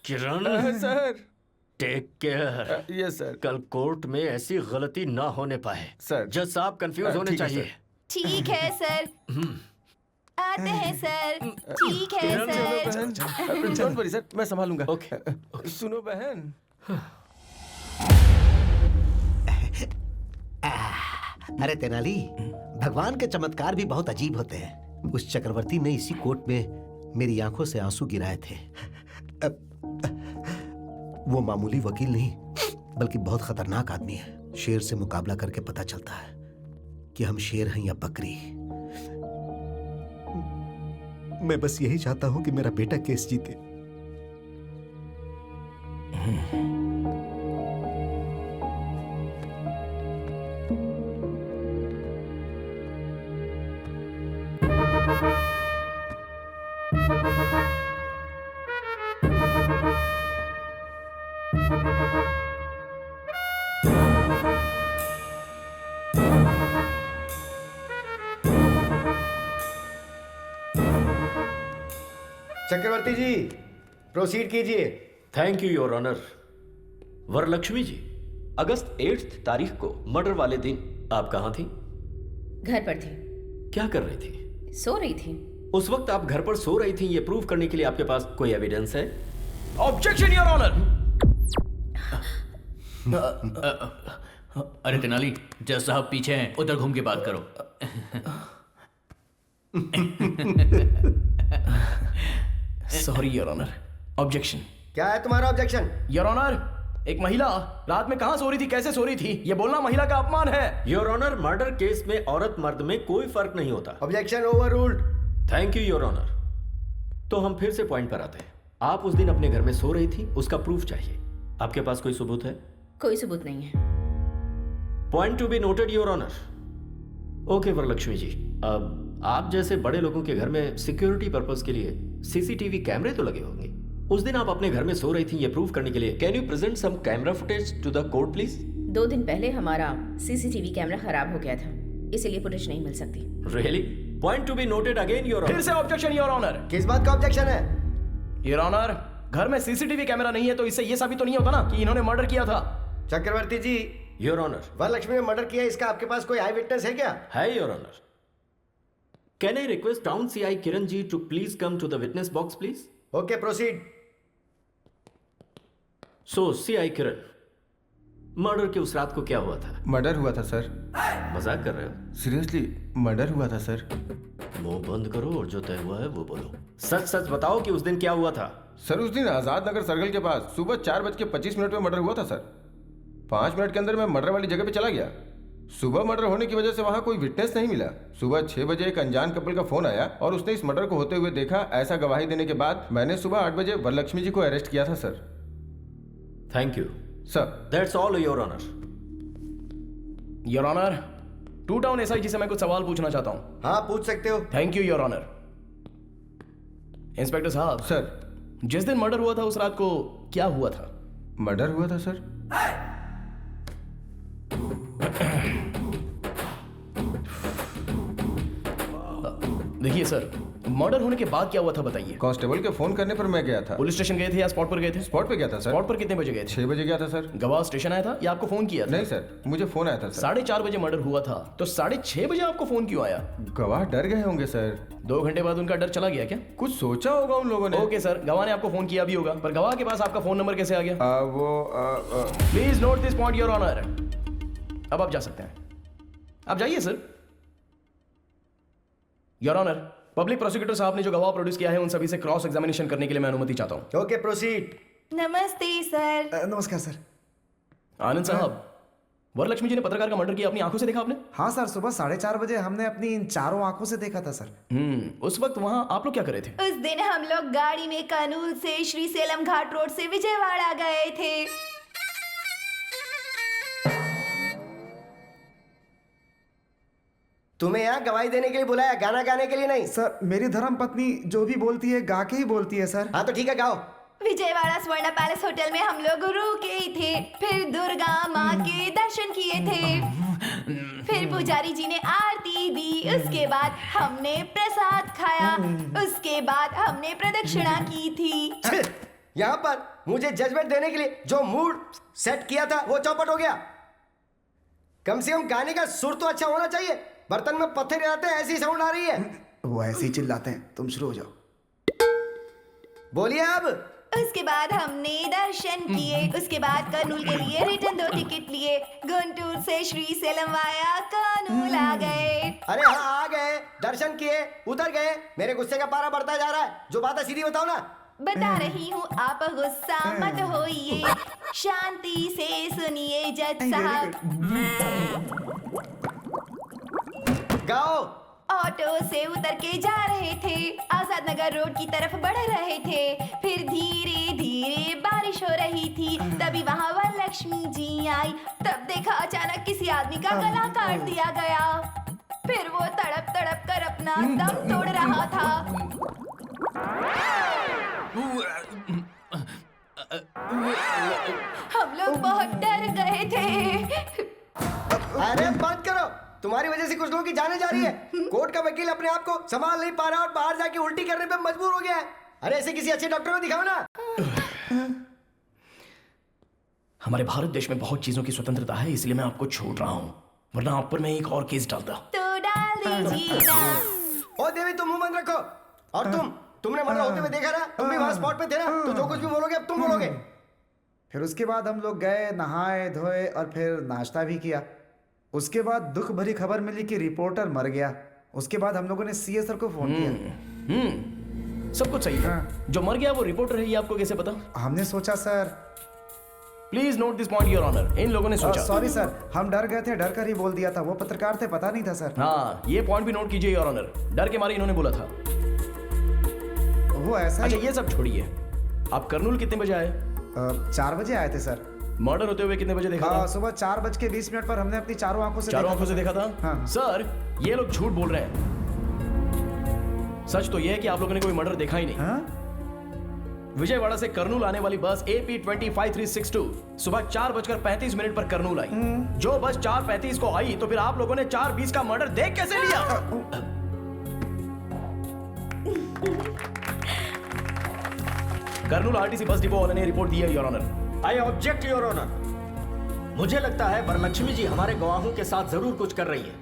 Kiran sir, take care. Yes sir. कल कोर्ट में ऐसी गलती ना होने पाए। सर, जज साहब कंफ्यूज होने चाहिए। ठीक है सर। आते हैं सर। ठीक है सर। डोंट वरी सर, मैं संभालूंगा। ओके। सुनो बहन, अरे तेनाली, भगवान के चमत्कार भी बहुत अजीब होते हैं। उस चक्रवर्ती ने इसी कोर्ट में मेरी आंखों से आंसू गिराए थे। वो मामूली वकील नहीं, बल्कि बहुत खतरनाक आदमी है। शेर से मुकाबला करके पता चलता है कि हम शेर हैं या बकरी। मैं बस यही चाहता हूं कि मेरा बेटा केस जीते। चक्रवर्ती जी, प्रोसीड कीजिए। Thank you your honour. Varalakshmi ji, अगस्त 8 तारीख को मर्डर वाले दिन आप कहाँ थी? घर पर थी। क्या कर रही थी? सो रही थी। उस वक्त आप घर पर सो रही थी, ये प्रूव करने के लिए आपके पास कोई एविडेंस है? Objection your honour. अरे तेनाली, जज साहब पीछे हैं, उधर घूम के बात करो। Sorry your honour. ऑब्जेक्शन। क्या है तुम्हारा ऑब्जेक्शन? योर ऑनर, एक महिला रात में कहां सो रही थी, कैसे सो रही थी, ये बोलना महिला का अपमान है। योर ऑनर, मर्डर केस में औरत मर्द में कोई फर्क नहीं होता। Objection overruled. Thank you your honour. तो हम फिर से पॉइंट पर आते हैं। आप उस दिन अपने घर में सो रही थी, उसका प्रूफ चाहिए। आपके पास कोई सबूत है? कोई सबूत नहीं है। Point to be noted your honour. Okay Varalakshmi ji, अब आप जैसे बड़े लोगों के घर में सिक्योरिटी पर्पस के लिए सीसीटीवी कैमरे तो लगे होंगे। उस दिन आप अपने घर में सो रही थी, ये प्रूव करने के लिए can you present some camera footage to the court please? 2 दिन पहले हमारा सीसीटीवी कैमरा खराब हो गया था, इसीलिए फुटेज नहीं मिल सकती। Really? Point to be noted again your honour. फिर से ऑब्जेक्शन योर ऑनर। किस बात का ऑब्जेक्शन है? योर ऑनर, घर में सीसीटीवी कैमरा नहीं है तो इससे ये साबित तो नहीं होता ना कि इन्होंने मर्डर किया था। चक्रवर्ती जी, योर ऑनर, वरलक्ष्मी ने मर्डर किया, इसका आपके पास कोई आई विटनेस है क्या? है your honour. Can I request town CI Kiran ji to please come to the witness box please? Okay, proceed. So CI Kiran, murder की उस रात को क्या हुआ था? मर्डर हुआ था सर। मजाक कर रहे हो? सीरियसली मर्डर हुआ था सर। मुंह बंद करो और जो तय हुआ है वो बोलो। सच सच बताओ कि उस दिन क्या हुआ था? सर, उस दिन आजाद नगर सर्कल के पास सुबह 4:25 में मर्डर हुआ था सर। 5 मिनट के अंदर मैं मर्डर वाली जगह पे चला गया। सुबह मर्डर होने की वजह से वहां कोई विटनेस नहीं मिला। सुबह 6 बजे एक अनजान कपल का फोन आया और उसने इस मर्डर को होते हुए देखा। ऐसा गवाही देने के बाद मैंने सुबह 8 बजे वरलक्ष्मी जी को अरेस्ट किया था sir. Thank you sir. That's all your honour. Your honour, 2 town SI ji से मैं कुछ सवाल पूछना चाहता हूँ। हाँ, पूछ सकते हो। Thank you your honour. Inspector साहब। सर। जिस दिन मर्डर हुआ था उस रात को क्या हुआ था? मर्डर हुआ था सर। देखिए सर, मर्डर होने के बाद क्या हुआ था बताइए। कांस्टेबल के फोन करने पर मैं गया था। पुलिस स्टेशन गए थे या स्पॉट पर गए थे? स्पॉट पे गया था सर। स्पॉट पर कितने बजे गए थे? 6 बजे गया था सर। गवाह स्टेशन आया था या आपको फोन किया था? नहीं सर, मुझे फोन आया था सर। 4:30 बजे मर्डर हुआ था, तो 6:30 बजे आपको फोन क्यों आया? गवाह डर गए होंगे सर। 2 घंटे बाद उनका डर चला गया क्या? कुछ सोचा होगा उन लोगों ने। ओके सर, गवाह ने आपको फोन किया भी होगा, पर गवाह के पास आपका फोन नंबर कैसे आ गया? Please note this point your honour. अब आप जा सकते हैं, आप जाइए sir. Your honour, public prosecutor साहब ने जो गवाह प्रोड्यूस किया है उन सभी से क्रॉस एग्जामिनेशन करने के लिए मैं अनुमति चाहता हूं। Okay proceed. नमस्ते सर। नमस्कार सर। आनंद साहब, वरलक्ष्मी जी ने पत्रकार का मर्डर किया अपनी आंखों से देखा आपने? हाँ सर, सुबह 4:30 बजे हमने अपनी इन चारों आंखों से देखा था सर। उस वक्त वहां आप लोग क्या कर रहे थे? उस दिन हम लोग गाड़ी में कर्नूल से श्रीसेलम घाट रोड से विजयवाड़ा गए थे। तुम्हें यहाँ गवाही देने के लिए बुलाया, गाना गाने के लिए नहीं। सर, मेरी धर्म पत्नी जो भी बोलती है गा के ही बोलती है सर। हाँ तो ठीक है, गाओ। विजयवाड़ा स्वर्ण पैलेस होटल में हम लोग रुके थे, फिर दुर्गा माँ के दर्शन किए थे, फिर पुजारी जी ने आरती दी, उसके बाद हमने प्रसाद खाया, उसके बाद हमने प्रदक्षिणा की थी। यहाँ पर मुझे जजमेंट देने के लिए जो मूड सेट किया था वो चौपट हो गया। कम से कम गाने का सुर तो अच्छा होना चाहिए। बर्तन में पत्थर आते हैं, ऐसी साउंड आ रही है। वो ऐसे ही चिल्लाते हैं, तुम शुरू हो जाओ। बोलिए अब। उसके बाद हमने दर्शन किए, उसके बाद कर्नूल के लिए रिटर्न 2 टिकट लिए, गुंटूर से श्रीसेलम वाया कर्नूल आ गए। अरे हाँ, आ गए, दर्शन किए, उतर गए। मेरे गुस्से का पारा बढ़ता जा रहा है। जो बात है सीधी बताओ ना। बता रही हूँ, आप गुस्सा मत होइए, शांति से सुनिए जज साहब। गाओ। ऑटो से उतर के जा रहे थे, आजाद नगर रोड की तरफ बढ़ रहे थे, फिर धीरे धीरे बारिश हो रही थी, तभी वहाँ वरलक्ष्मी जी आई। तब देखा अचानक किसी आदमी का गला काट दिया गया, फिर वो तड़प तड़प कर अपना दम तोड़ रहा था। हम लोग बहुत डर गए थे। अरे बंद करो, तुम्हारी वजह से कुछ लोगों की जाने जा रही है। कोर्ट का वकील अपने आप को संभाल नहीं पा रहा और बाहर जाके उल्टी करने पे मजबूर हो गया है। अरे ऐसे किसी अच्छे डॉक्टर को दिखाओ ना। हमारे भारत देश में बहुत चीजों की स्वतंत्रता है, इसलिए मैं आपको छोड़ रहा हूँ, वरना आप पर मैं एक और केस डालता। तो डाल दीजिए ना। ओ देवी, तुम मुंह बंद रखो। और तुमने मर्डर होते हुए देखा ना, तुम भी वहां स्पॉट पे थे ना, तो जो कुछ भी बोलोगे अब तुम बोलोगे। फिर उसके बाद हम लोग गए, नहाए धोए और फिर नाश्ता भी किया। उसके बाद दुख भरी खबर मिली कि रिपोर्टर मर गया। उसके बाद हम लोगों ने सीए सर को फोन किया। सब कुछ सही है। जो मर गया वो रिपोर्टर है, ये आपको कैसे पता? हमने सोचा sir. Please note this point your honour. इन लोगों ने सोचा। सॉरी सर, हम डर गए थे, डर कर ही बोल दिया था। वो पत्रकार थे, पता नहीं था सर। हाँ, ये पॉइंट भी नोट कीजिए योर ऑनर। डर के मारे इन्होंने बोला था। वो ऐसा। अच्छा ये सब छोड़िए, आप कर्नूल कितने बजे आए? 4 बजे आए थे सर। मर्डर होते हुए कितने बजे देखा था? सुबह 4:20 पर हमने अपनी चारों आंखों से देखा था। हाँ। सर, ये लोग झूठ बोल रहे हैं। सच तो यह है कि आप लोगों ने कोई मर्डर देखा ही नहीं। हाँ? विजयवाड़ा से कर्नूल आने वाली बस AP 25362 सुबह 4:35 पर कर्नूल आई। जो बस 4:35 को आई, तो फिर आप लोगों ने 4:20 का मर्डर देख कैसे लिया? कर्नूल RTC बस डिपो वाले ने रिपोर्ट दी है your honour. I object your honour. मुझे लगता है वरलक्ष्मी जी हमारे गवाहों के साथ जरूर कुछ कर रही है,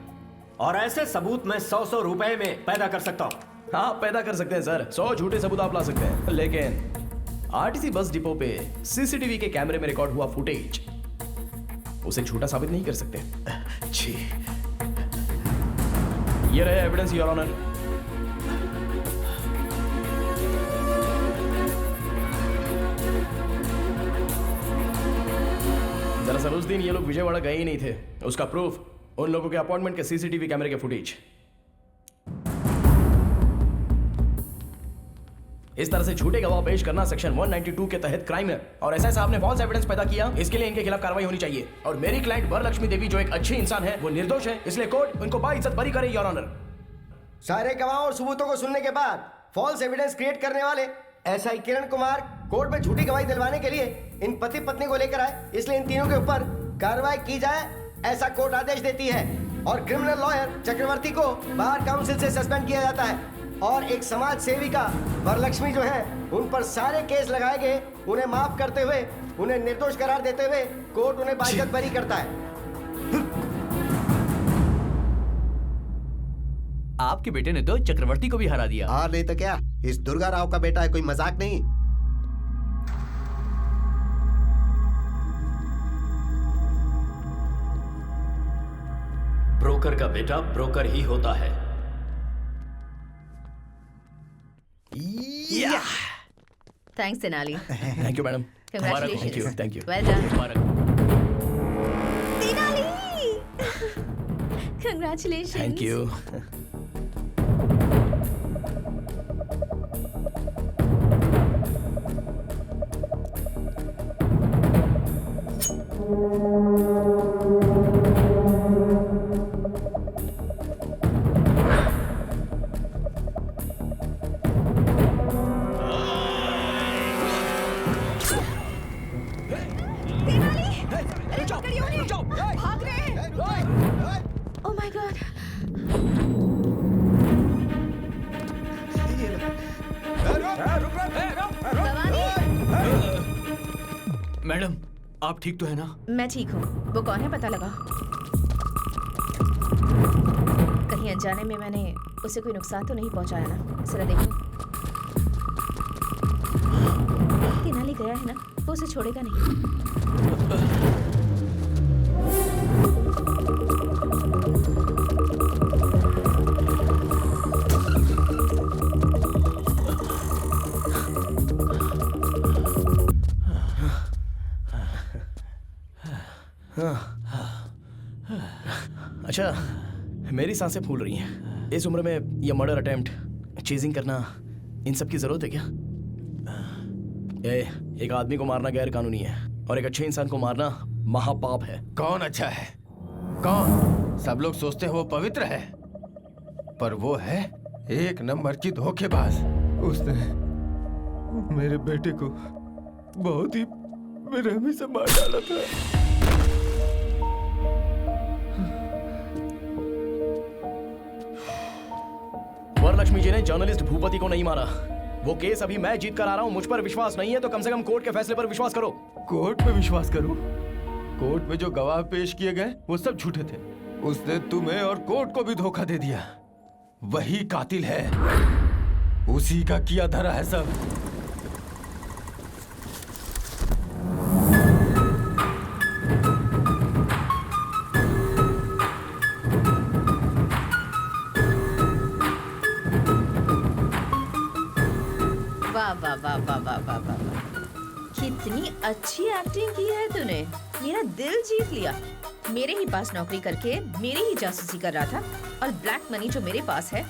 और ऐसे सबूत मैं 100 रुपए में पैदा कर सकता हूँ। हाँ, पैदा कर सकते हैं सर। 100 झूठे सबूत आप ला सकते हैं, लेकिन RTC बस डिपो पे CCTV के कैमरे में रिकॉर्ड हुआ फुटेज उसे झूठा साबित नहीं कर सकते। जी, ये रहे एविडेंस योर ऑनर। दरअसल उस दिन ये लोग विजयवाड़ा गए ही नहीं थे। उसका प्रूफ उन लोगों के अपॉइंटमेंट के CCTV कैमरे के फुटेज। इस तरह से झूठे गवाह पेश करना सेक्शन 192 के तहत क्राइम है, और ऐसा साहब ने फॉल्स एविडेंस पैदा किया, इसके लिए इनके खिलाफ कार्रवाई होनी चाहिए। और मेरी क्लाइंट वरलक्ष्मी देवी जो एक अच्छी इंसान है, वो निर्दोष है, इसलिए कोर्ट उनको बाइज्जत बरी करे योर ऑनर। सारे गवाहों और सबूतों को सुनने के बाद फॉल्स एविडेंस क्रिएट करने वाले SI किरण कुमार कोर्ट में झूठी गवाही दिलवाने के लिए इन पति पत्नी को लेकर आए, इसलिए इन तीनों के ऊपर कार्रवाई की जाए, ऐसा कोर्ट आदेश देती है। और क्रिमिनल लॉयर चक्रवर्ती को बार काउंसिल से सस्पेंड किया जाता है। और एक समाज सेविका वरलक्ष्मी जो है, उन पर सारे केस लगाए गए। उन्हें माफ करते हुए, उन्हें निर्दोष करार देते हुए कोर्ट उन्हें बाइज्जत बरी करता है। आपके बेटे ने तो चक्रवर्ती को भी हरा दिया। हाँ नहीं तो क्या, इस दुर्गा राव का बेटा है, कोई मजाक नहीं। ब्रोकर का बेटा ब्रोकर ही होता है। Thanks Tenali. Thank you madam. Congratulations. Thank you. Well done. Tenali. Congratulations. Thank you. Oh my God. Madam आप ठीक तो है ना? मैं ठीक हूँ। वो कौन है पता लगा? कहीं अनजाने में मैंने उसे कोई नुकसान तो नहीं पहुँचाया ना? जरा देखो। तेनाली गया है ना, वो उसे छोड़ेगा नहीं। अच्छा, मेरी सांसें फूल रही हैं। इस उम्र में ये मर्डर अटेम्प्ट, चेजिंग करना, इन सब की जरूरत है क्या? एक आदमी को मारना गैर कानूनी है और एक अच्छे इंसान को मारना महापाप है। कौन अच्छा है? कौन? सब लोग सोचते हैं वो पवित्र है, पर वो है एक नंबर की धोखेबाज। उसने मेरे बेटे को बहुत ही बेरहमी से मार डाला था। वरलक्ष्मी जी ने जर्नलिस्ट भूपति को नहीं मारा। वो केस अभी मैं जीत कर आ रहा हूँ। मुझ पर विश्वास नहीं है तो कम से कम कोर्ट के फैसले पर विश्वास करो। कोर्ट पे विश्वास करूं? कोर्ट में जो गवाह पेश किए गए वो सब झूठे थे। उसने तुम्हें और कोर्ट को भी धोखा दे दिया। वही कातिल है, उसी का किया धरा है सब। वाह वाह वाह वाह वाह वाह वाह, कितनी अच्छी एक्टिंग की है तूने। मेरा दिल जीत लिया। मेरे ही पास नौकरी करके मेरी ही जासूसी कर रहा था, और ब्लैक मनी जो मेरे पास है,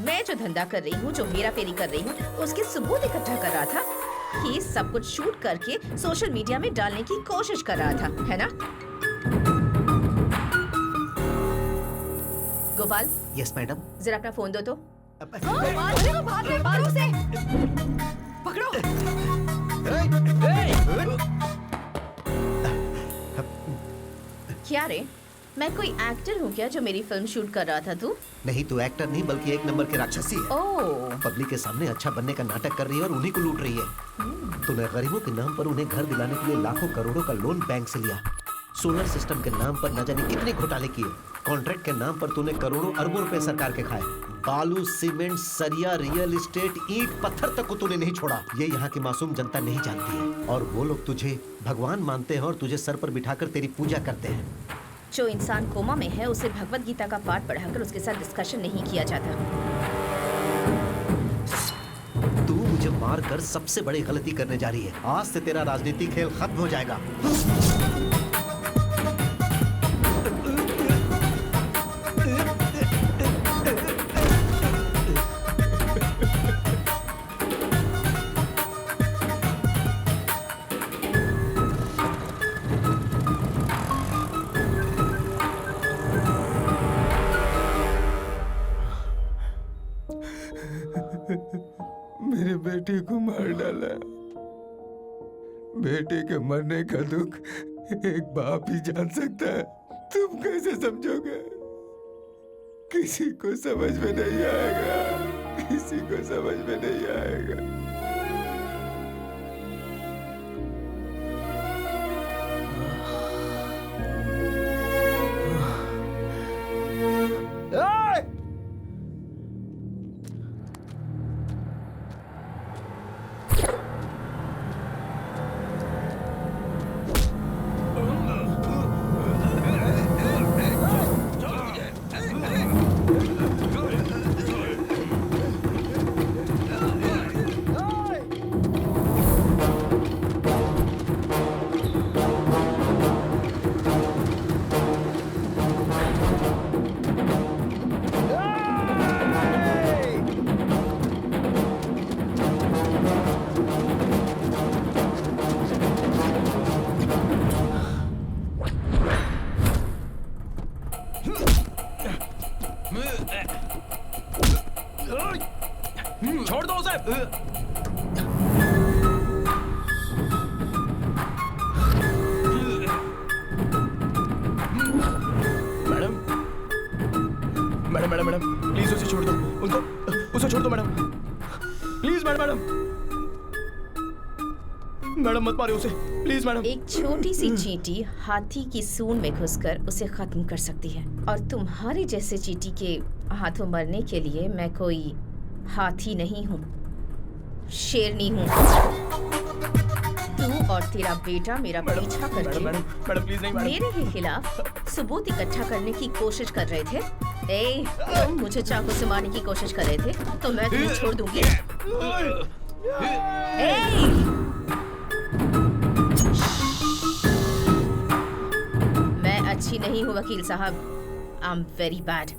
मैं जो धंधा कर रही हूँ, जो हेरा फेरी कर रही हूँ, उसके सबूत इकट्ठा कर रहा था। ये सब कुछ शूट करके सोशल मीडिया में डालने की कोशिश कर रहा था, है ना? गोपाल। Yes madam. जरा अपना फोन दो तो। पकड़ो। क्या रे, मैं कोई एक्टर हूँ क्या जो मेरी फिल्म शूट कर रहा था तू? नहीं, तू एक्टर नहीं बल्कि एक नंबर की राक्षसी है। ओह। पब्लिक के सामने अच्छा बनने का नाटक कर रही है और उन्हीं को लूट रही है। तूने गरीबों के नाम पर उन्हें घर दिलाने के लिए लाखों करोड़ों का लोन बैंक से लिया। सोलर सिस्टम के नाम पर न जाने कितने घोटाले किए। कॉन्ट्रैक्ट के नाम पर तूने करोड़ों अरबों रुपए सरकार के खाए। बालू, सीमेंट, सरिया, रियल एस्टेट, ईंट पत्थर तक को तूने नहीं छोड़ा। ये यहाँ की मासूम जनता नहीं जानती है, और वो लोग तुझे भगवान मानते हैं और तुझे सर पर बिठाकर तेरी पूजा करते हैं। जो इंसान कोमा में है, उसे भगवत गीता का पाठ पढ़ाकर उसके साथ डिस्कशन नहीं किया जाता। तू मुझे मार कर सबसे बड़ी गलती करने जा रही है। आज से तेरा राजनीतिक खेल खत्म हो जाएगा। मेरे बेटे को मार डाला। बेटे के मरने का दुख एक बाप ही जान सकता है। तुम कैसे समझोगे? किसी को समझ में नहीं आएगा, किसी को समझ में नहीं आएगा। छोड़ दो उसे। Madam madam madam madam please उसे छोड़ दो, उसे छोड़ दो मैडम, प्लीज मैडम मैडम मत मारिए उसे, प्लीज मैडम। एक छोटी सी चींटी हाथी की सूंड में घुसकर उसे खत्म कर सकती है, और तुम्हारे जैसे चींटी के हाथों मरने के लिए मैं कोई हाथी नहीं हूँ, शेरनी हूँ। तू और तेरा बेटा मेरा पीछा करके मैडम प्लीज नहीं मैडम। मेरे ही खिलाफ सबूत इकट्ठा करने की कोशिश कर रहे थे। ए, तुम मुझे चाकू से मारने की कोशिश कर रहे थे तो मैं तुम्हें छोड़ दूंगी। मैं अच्छी नहीं हूँ वकील साहब, आई एम वेरी बैड।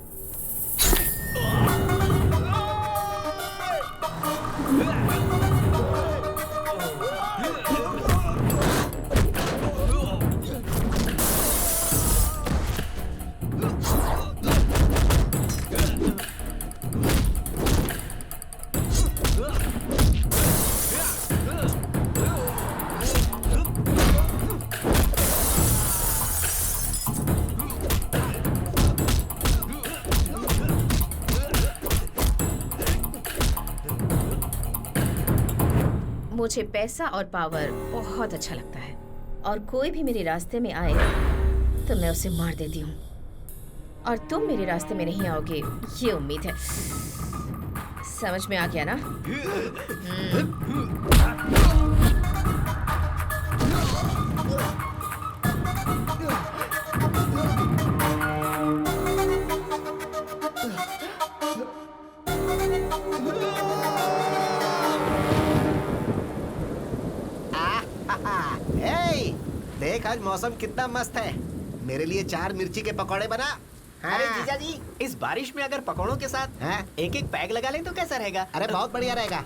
मुझे पैसा और पावर बहुत अच्छा लगता है, और कोई भी मेरे रास्ते में आए तो मैं उसे मार देती हूँ, और तुम मेरे रास्ते में नहीं आओगे ये उम्मीद है। समझ में आ गया ना? देख आज मौसम कितना मस्त है, मेरे लिए 4 मिर्ची के पकौड़े बना। हाँ। अरे जीजा जी, इस बारिश में अगर पकौड़ों के साथ एक एक पैग लगा लें तो कैसा रहेगा? अरे बहुत बढ़िया रहेगा।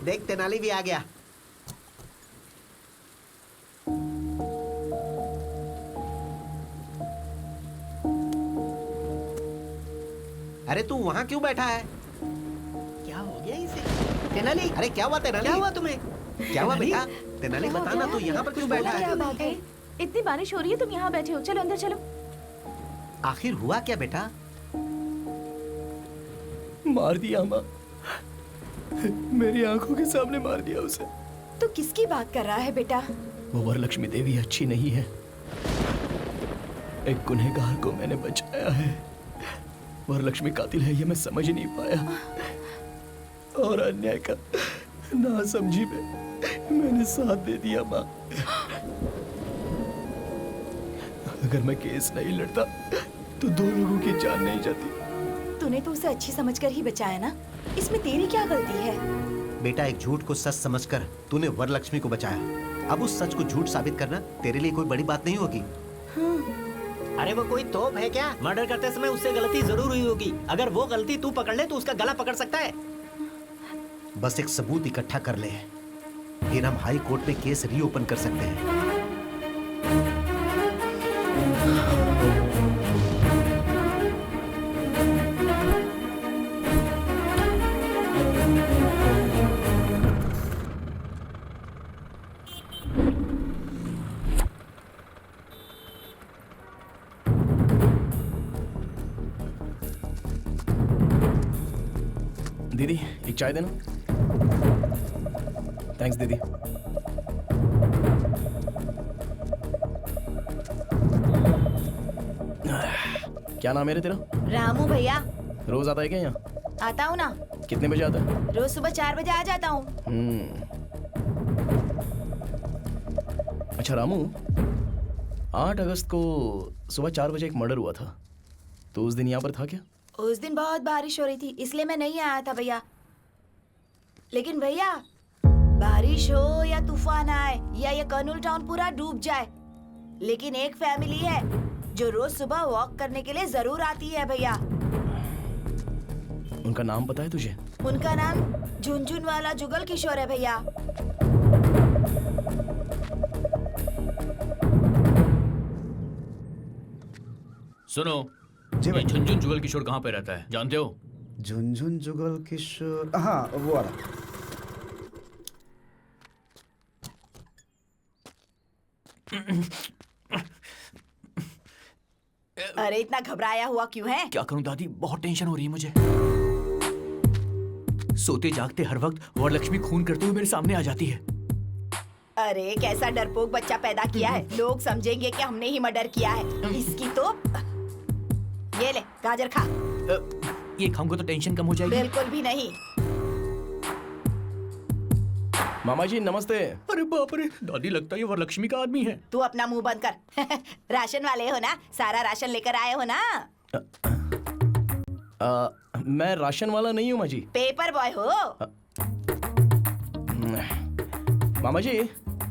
देख तेनाली भी आ गया। अरे तू वहाँ क्यों बैठा है? क्या हो गया इसे? तेनाली, अरे क्या हुआ तेनाली? क्या हुआ तुम्हें? क्या हुआ बेटा? तेनाली बता ना, तू यहाँ पर क्यों बैठा है? क्या बात है? इतनी बारिश हो रही है, तुम यहाँ बैठे हो, चलो अंदर चलो। आखिर हुआ क्या बेटा? मार दिया माँ, मेरी आंखों के सामने मार दिया उसे। तो किसकी बात कर रहा है बेटा? वो वरलक्ष्मी देवी अच्छी नहीं है, एक गुनहगार को मैंने बचाया है। वरलक्ष्मी कातिल है ये मैं समझ ही नहीं पाया, और अन्याय का ना समझी में मैंने साथ दे दिया माँ। अगर मैं केस नहीं लड़ता तो 2 लोगों की जान नहीं जाती। तूने तो उसे अच्छी समझकर ही बचाया ना, इसमें तेरी क्या गलती है? बेटा एक झूठ को सच समझकर तूने वरलक्ष्मी को बचाया, अब उस सच को झूठ साबित करना तेरे लिए कोई बड़ी बात नहीं होगी। अरे वो कोई तोप है क्या? मर्डर करते समय उससे गलती जरूर हुई होगी, अगर वो गलती तू पकड़ ले तो उसका गला पकड़ सकता है। बस एक सबूत इकट्ठा कर ले, फिर हम हाई कोर्ट में केस रीओपन कर सकते हैं। दीदी एक चाय देना। थैंक्स दीदी। क्या नाम है रे तेरा? रामू भैया। रोज आता है क्या यहाँ? आता हूँ ना। कितने बजे आता है? रोज सुबह 4 बजे आ जाता हूँ। अच्छा रामू, 8 अगस्त को सुबह 4 बजे एक मर्डर हुआ था, तो उस दिन यहाँ पर था क्या? उस दिन बहुत बारिश हो रही थी, इसलिए मैं नहीं आया था भैया। लेकिन भैया, बारिश हो या तूफान आए या ये कर्नूल टाउन पूरा डूब जाए, लेकिन एक फैमिली है जो रोज सुबह वॉक करने के लिए जरूर आती है भैया। उनका नाम पता है तुझे? उनका नाम झुनझुन वाला जुगल किशोर है भैया। सुनो, जी ये भाई। झुनझुन जुगल किशोर कहाँ पे रहता है, जानते हो? झुनझुन जुगल किशोर, हाँ वो वाला। अरे इतना घबराया हुआ क्यों है? क्या करूं दादी, बहुत टेंशन हो रही है मुझे। सोते जागते हर वक्त वरलक्ष्मी खून करते हुए मेरे सामने आ जाती है। अरे कैसा डरपोक बच्चा पैदा किया है, लोग समझेंगे कि हमने ही मर्डर किया है। इसकी तो ये ले गाजर खा। ये खाऊंगा तो टेंशन कम हो जाएगी? बिल्कुल भी नहीं। मामा जी नमस्ते। अरे बाप रे, दादी लगता है ये वरलक्ष्मी का आदमी है। तू अपना मुंह बंद कर। राशन वाले हो ना, सारा राशन लेकर आए हो ना? मैं राशन वाला नहीं हूँ माँ जी। पेपर बॉय हो। मामा जी,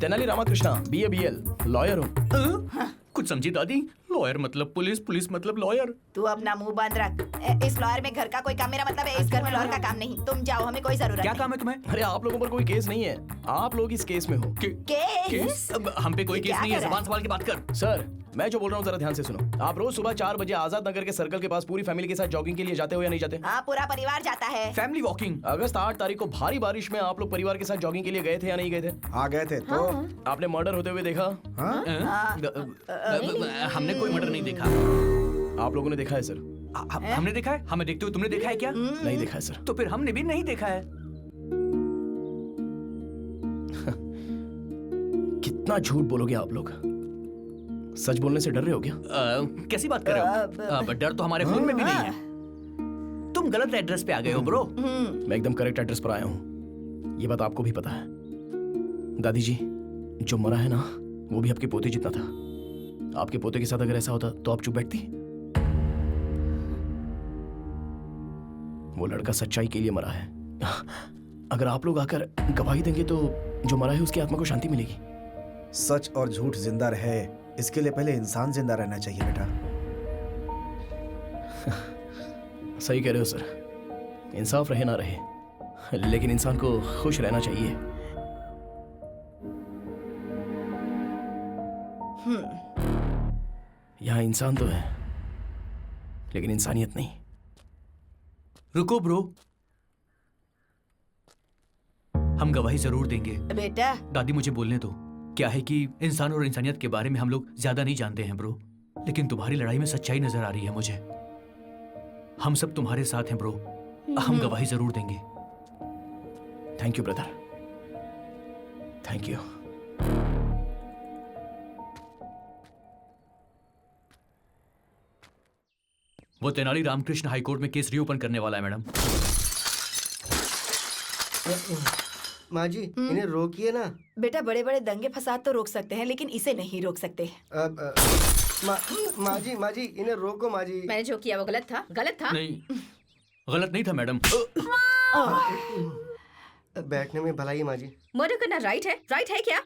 Tenali Ramakrishna, BA BL, lawyer हूँ। कुछ समझी दादी? लॉयर मतलब पुलिस, पुलिस मतलब लॉयर। तू अपना मुंह बंद रख। इस लॉयर में घर का कोई काम, मेरा मतलब है इस घर में लॉयर का काम नहीं। तुम जाओ, हमें कोई जरूरत क्या नहीं। काम है तुम्हें? अरे आप लोगों पर कोई केस नहीं है, आप लोग इस केस में हो। केस? अब हम पे कोई ये केस क्या नहीं है, कर रहा जबान संभाल के बात कर। सर मैं जो बोल रहा हूँ जरा ध्यान से सुनो। आप रोज सुबह 4 बजे आजाद नगर के सर्कल के पास पूरी फैमिली के साथ जॉगिंग के लिए जाते हो या नहीं जाते? हाँ, पूरा परिवार जाता है। Family walking. अगस्त 8 तारीख को भारी बारिश में आप लोग परिवार के साथ जॉगिंग के लिए गए थे या नहीं गए थे? हाँ गए थे। तो आपने मर्डर होते हुए देखा? हमने कोई मर्डर नहीं देखा। आप लोगों ने देखा है सर? हमने देखा है? हमें देखते हुए तुमने देखा है क्या? नहीं देखा है सर। तो फिर हमने भी नहीं देखा है। कितना झूठ बोलोगे आप लोग? सच बोलने से डर रहे हो क्या? कैसी बात कर रहे हो? डर तो हमारे खून में भी नहीं है। तुम गलत एड्रेस पे आ गए हो ब्रो। मैं एकदम करेक्ट एड्रेस पर आया हूँ, ये बात आपको भी पता है। दादी जी, जो मरा है ना वो भी आपके पोते जितना था। आपके पोते के साथ अगर ऐसा होता तो आप चुप बैठती? वो लड़का सच्चाई के लिए मरा है। अगर आप लोग आकर गवाही देंगे तो जो मरा है उसकी आत्मा को शांति मिलेगी। सच और झूठ जिंदा रहे, इसके लिए पहले इंसान जिंदा रहना चाहिए बेटा। सही कह रहे हो सर, इंसाफ रहे ना रहे, लेकिन इंसान को खुश रहना चाहिए। यहाँ इंसान तो है लेकिन इंसानियत नहीं। रुको ब्रो, हम गवाही जरूर देंगे। बेटा दादी मुझे बोलने दो। क्या है कि इंसान और इंसानियत के बारे में हम लोग ज्यादा नहीं जानते हैं ब्रो, लेकिन तुम्हारी लड़ाई में सच्चाई नजर आ रही है मुझे। हम सब तुम्हारे साथ हैं ब्रो, हम गवाही जरूर देंगे। Thank you brother, thank you. वो तेनाली रामकृष्ण हाईकोर्ट में केस रीओपन करने वाला है मैडम। माँ जी इन्हें रोकिए ना। बेटा, बड़े बड़े दंगे फसाद तो रोक सकते हैं, लेकिन इसे नहीं रोक सकते। माँ जी इन्हें रोको माँ जी। मैंने जो किया वो गलत था, गलत था। नहीं, गलत नहीं था मैडम। बैठने में भलाई माँ जी। मर्डर करना राइट है क्या?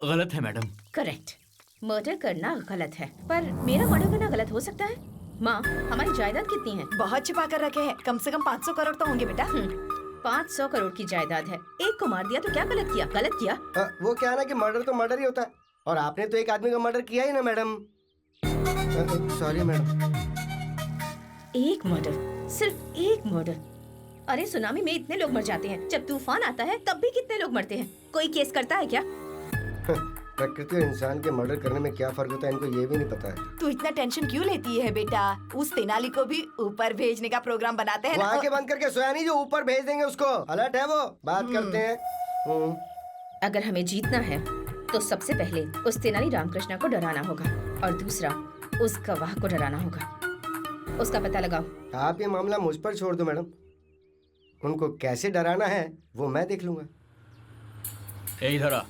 गलत है मैडम। करेक्ट, मर्डर करना गलत है, पर मेरा मर्डर करना गलत हो सकता है? माँ, हमारी जायदाद कितनी है? बहुत छिपा कर रखे हैं, कम से कम 500 करोड़ तो होंगे बेटा। 500 करोड़ की जायदाद है, एक को मार दिया तो क्या गलत किया? गलत किया। वो क्या है ना कि मर्डर तो मर्डर ही होता है, और आपने तो एक आदमी का मर्डर किया ही ना मैडम। Sorry madam. एक मर्डर, सिर्फ एक मर्डर। अरे सुनामी में इतने लोग मर जाते हैं, जब तूफान आता है तब भी कितने लोग मरते हैं। कोई केस करता है क्या? प्रकृति और इंसान के मर्डर करने में क्या फर्क होता है इनको ये भी नहीं पता है। तू इतना टेंशन क्यों लेती है बेटा? उस तेनाली को भी ऊपर भेजने का प्रोग्राम बनाते हैं वो ना। आंखें बंद करके सोया नहीं जो ऊपर भेज देंगे उसको। अलर्ट है वो, बात करते हैं। अगर हमें जीतना है तो सबसे पहले उस तेनाली रामकृष्ण को डराना होगा और दूसरा उस गवाह को डराना होगा। उसका पता लगाओ। आप ये मामला मुझ पर छोड़ दो मैडम, उनको कैसे डराना है वो मैं देख लूंगा। इधर आ।